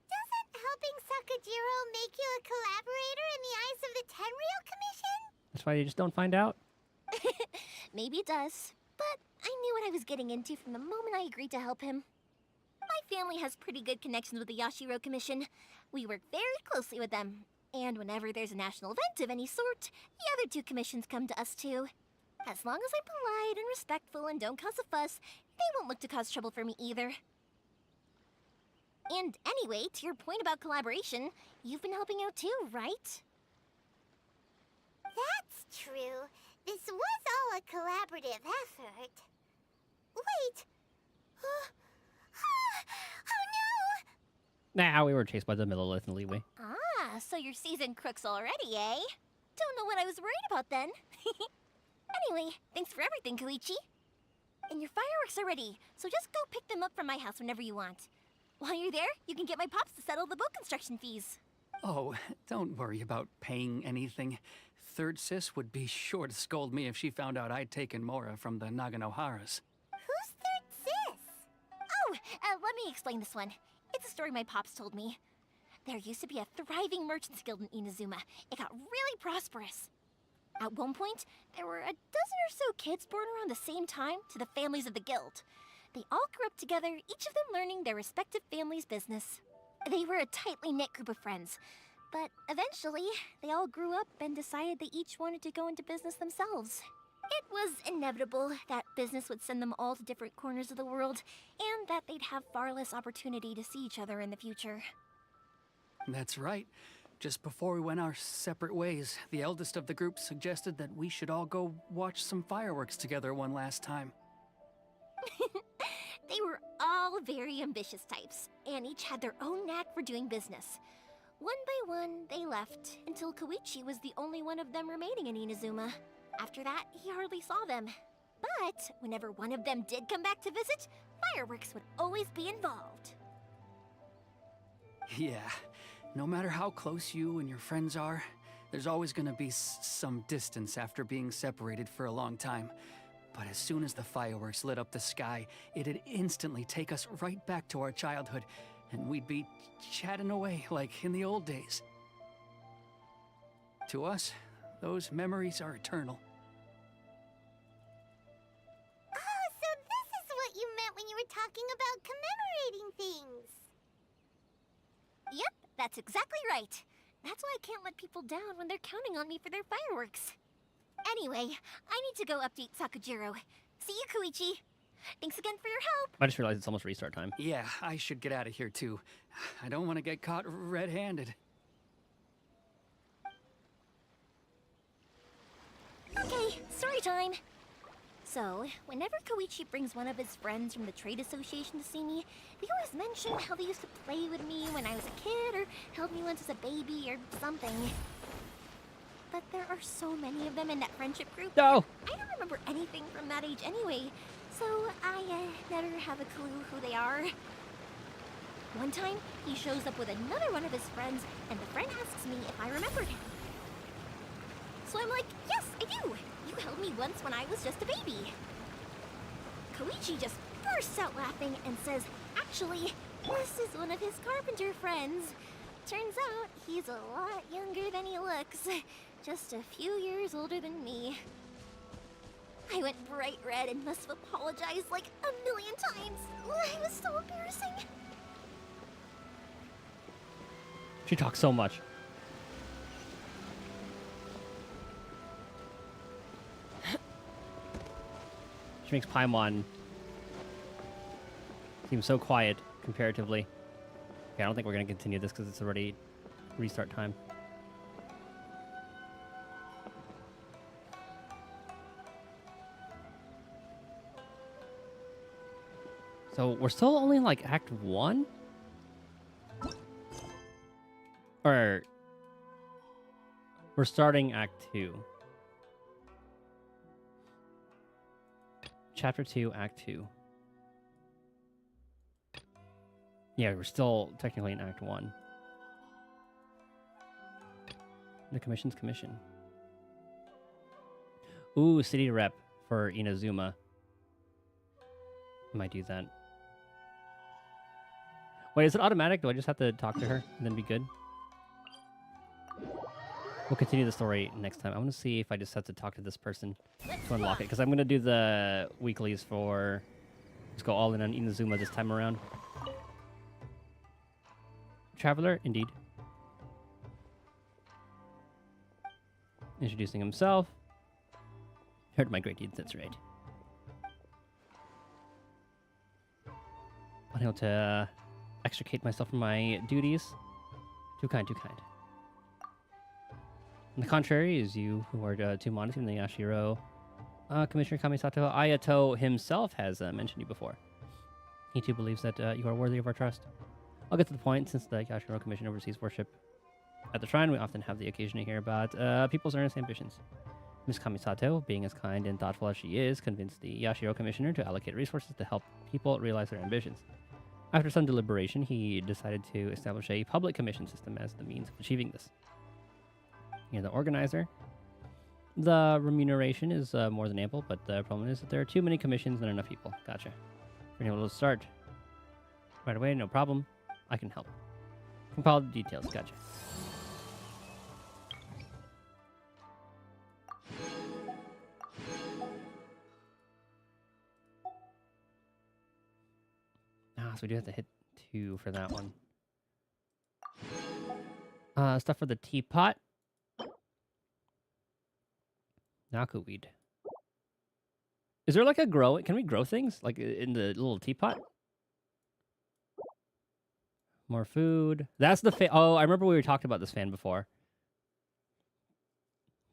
S4: Doesn't helping Sakujiro make you a collaborator in the eyes of the Tenryo Commission?
S3: That's why you just don't find out.
S8: Maybe it does, but I knew what I was getting into from the moment I agreed to help him. My family has pretty good connections with the Yashiro Commission. We work very closely with them, and whenever there's a national event of any sort, the other two commissions come to us too. As long as I'm polite and respectful and don't cause a fuss, they won't look to cause trouble for me either. And anyway, to your point about collaboration, you've been helping out too, right?
S4: That's true. This was all a collaborative effort. Wait. Oh no!
S3: Nah, we were chased by the Millilith and Leeway.
S8: Ah, so you're seasoned crooks already, eh? Don't know what I was worried about then. Anyway, thanks for everything, Koichi. And your fireworks are ready, so just go pick them up from my house whenever you want. While you're there, you can get my pops to settle the boat construction fees.
S16: Oh, don't worry about paying anything. Third Sis would be sure to scold me if she found out I'd taken Mora from the Naganoharas.
S4: Who's Third Sis?
S8: Oh, let me explain this one. It's a story my pops told me. There used to be a thriving merchants guild in Inazuma. It got really prosperous. At one point, there were a dozen or so kids born around the same time to the families of the guild. They all grew up together, each of them learning their respective family's business. They were a tightly knit group of friends, but eventually, they all grew up and decided they each wanted to go into business themselves. It was inevitable that business would send them all to different corners of the world, and that they'd have far less opportunity to see each other in the future.
S16: That's right. Just before we went our separate ways, the eldest of the group suggested that we should all go watch some fireworks together one last time.
S8: They were all very ambitious types, and each had their own knack for doing business. One by one, they left, until Koichi was the only one of them remaining in Inazuma. After that, he hardly saw them. But whenever one of them did come back to visit, fireworks would always be involved.
S16: Yeah, no matter how close you and your friends are, there's always gonna be some distance after being separated for a long time. But as soon as the fireworks lit up the sky, it'd instantly take us right back to our childhood, and we'd be chatting away like in the old days. To us, Those memories are eternal.
S4: Oh, so this is what you meant when you were talking about commemorating things.
S8: Yep, that's exactly right. That's why I can't let people down when they're counting on me for their fireworks. Anyway, I need to go update Sakujiro. See you, Koichi. Thanks again for your help.
S3: I just realized it's almost restart time.
S16: Yeah, I should get out of here too. I don't want to get caught red-handed.
S8: Okay, story time. So, whenever Koichi brings one of his friends from the trade association to see me, they always mention how they used to play with me when I was a kid or held me once as a baby or something. But there are so many of them in that friendship group.
S3: No!
S8: I don't remember anything from that age anyway, so I never have a clue who they are. One time, he shows up with another one of his friends, and the friend asks me if I remembered him. So I'm like, yes, I do! You held me once when I was just a baby. Koichi just bursts out laughing and says, actually, this is one of his carpenter friends. Turns out, he's a lot younger than he looks. Just a few years older than me. I went bright red and must have apologized like a million times. It was so embarrassing.
S3: She talks so much. She makes Paimon seem so quiet comparatively. Okay, I don't think we're going to continue this because it's already restart time. So we're still only in like Act 1? Or we're starting Act 2. Chapter 2, Act 2. Yeah, we're still technically in Act 1. The commission's commission. Ooh, city rep for Inazuma. I might do that. Wait, is it automatic? Do I just have to talk to her and then be good? We'll continue the story next time. I want to see if I just have to talk to this person to unlock it, because I'm going to do the weeklies for... Let's go all in on Inazuma this time around. Traveler, indeed. Introducing himself. Heard my great deeds, that's right. Unable to extricate myself from my duties. Too kind, too kind. On the contrary, is you who are too modest in the Yashiro. Commissioner Kamisato Ayato himself has mentioned you before. He too believes that you are worthy of our trust. I'll get to the point. Since the Yashiro Commission oversees worship at the shrine, we often have the occasion to hear about people's earnest ambitions. Miss Kamisato, being as kind and thoughtful as she is, convinced the Yashiro Commissioner to allocate resources to help people realize their ambitions. After some deliberation, he decided to establish a public commission system as the means of achieving this. You're the organizer. The remuneration is more than ample, but the problem is that there are too many commissions and enough people. Gotcha. We're able to start right away, no problem. I can help. Compile the details. Gotcha. So we do have to hit 2 for that one. Stuff for the teapot. Nakuweed. Is there like a grow? Can we grow things like in the little teapot? More food. That's the fan. Oh, I remember we were talking about this fan before.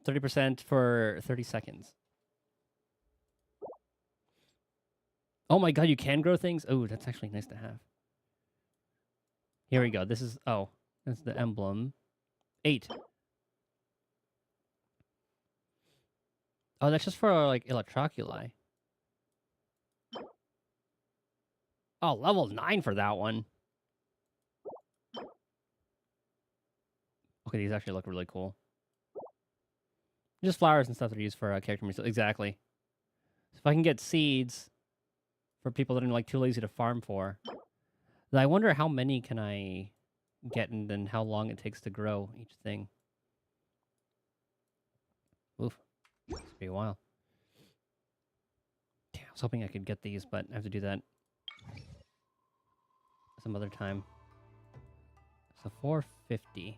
S3: 30% for 30 seconds. Oh my god, you can grow things? Oh, that's actually nice to have. Here we go. This is... Oh, that's the emblem. 8. Oh, that's just for, like, Electroculi. Oh, level 9 for that one. Okay, these actually look really cool. Just flowers and stuff that are used for character material. Exactly. So if I can get seeds for people that are, like, too lazy to farm for, then I wonder how many can I get and then how long it takes to grow each thing. Oof. It's be a while. Damn, I was hoping I could get these, but I have to do that some other time. So 450.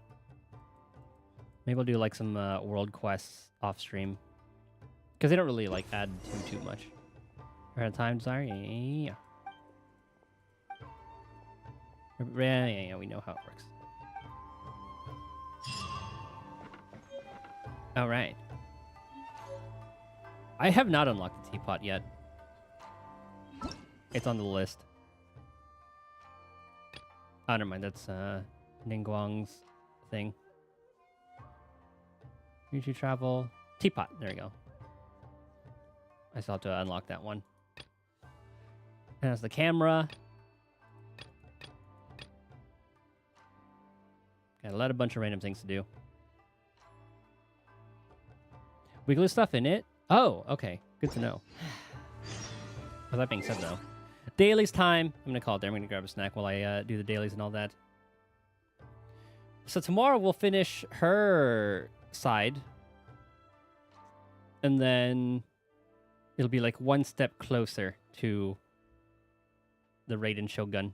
S3: Maybe I'll do like some world quests off stream. Because they don't really like add too much. We're out of time, desire? Yeah. Yeah, we know how it works. Alright. I have not unlocked the teapot yet. It's on the list. Oh, never mind. That's Ningguang's thing. Future travel. Teapot. There we go. I still have to unlock that one. And that's the camera. Got a bunch of random things to do. Wiggly stuff in it? Oh, okay. Good to know. With that being said, though, dailies time. I'm going to call it there. I'm going to grab a snack while I do the dailies and all that. So tomorrow we'll finish her side. And then it'll be like one step closer to the Raiden Shogun.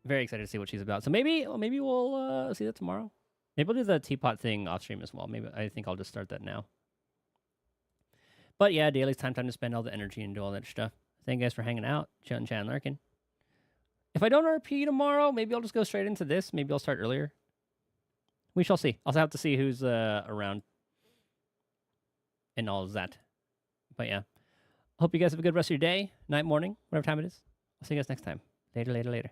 S3: Very excited to see what she's about. So maybe we'll see that tomorrow. Maybe we'll do the teapot thing off stream as well. Maybe I think I'll just start that now. But yeah, daily's time to spend all the energy and do all that stuff. Thank you guys for hanging out, chatting, lurking. If I don't RP tomorrow, maybe I'll just go straight into this. Maybe I'll start earlier. We shall see. I'll have to see who's around and all of that. But yeah, hope you guys have a good rest of your day, night, morning, whatever time it is. I'll see you guys next time. Later.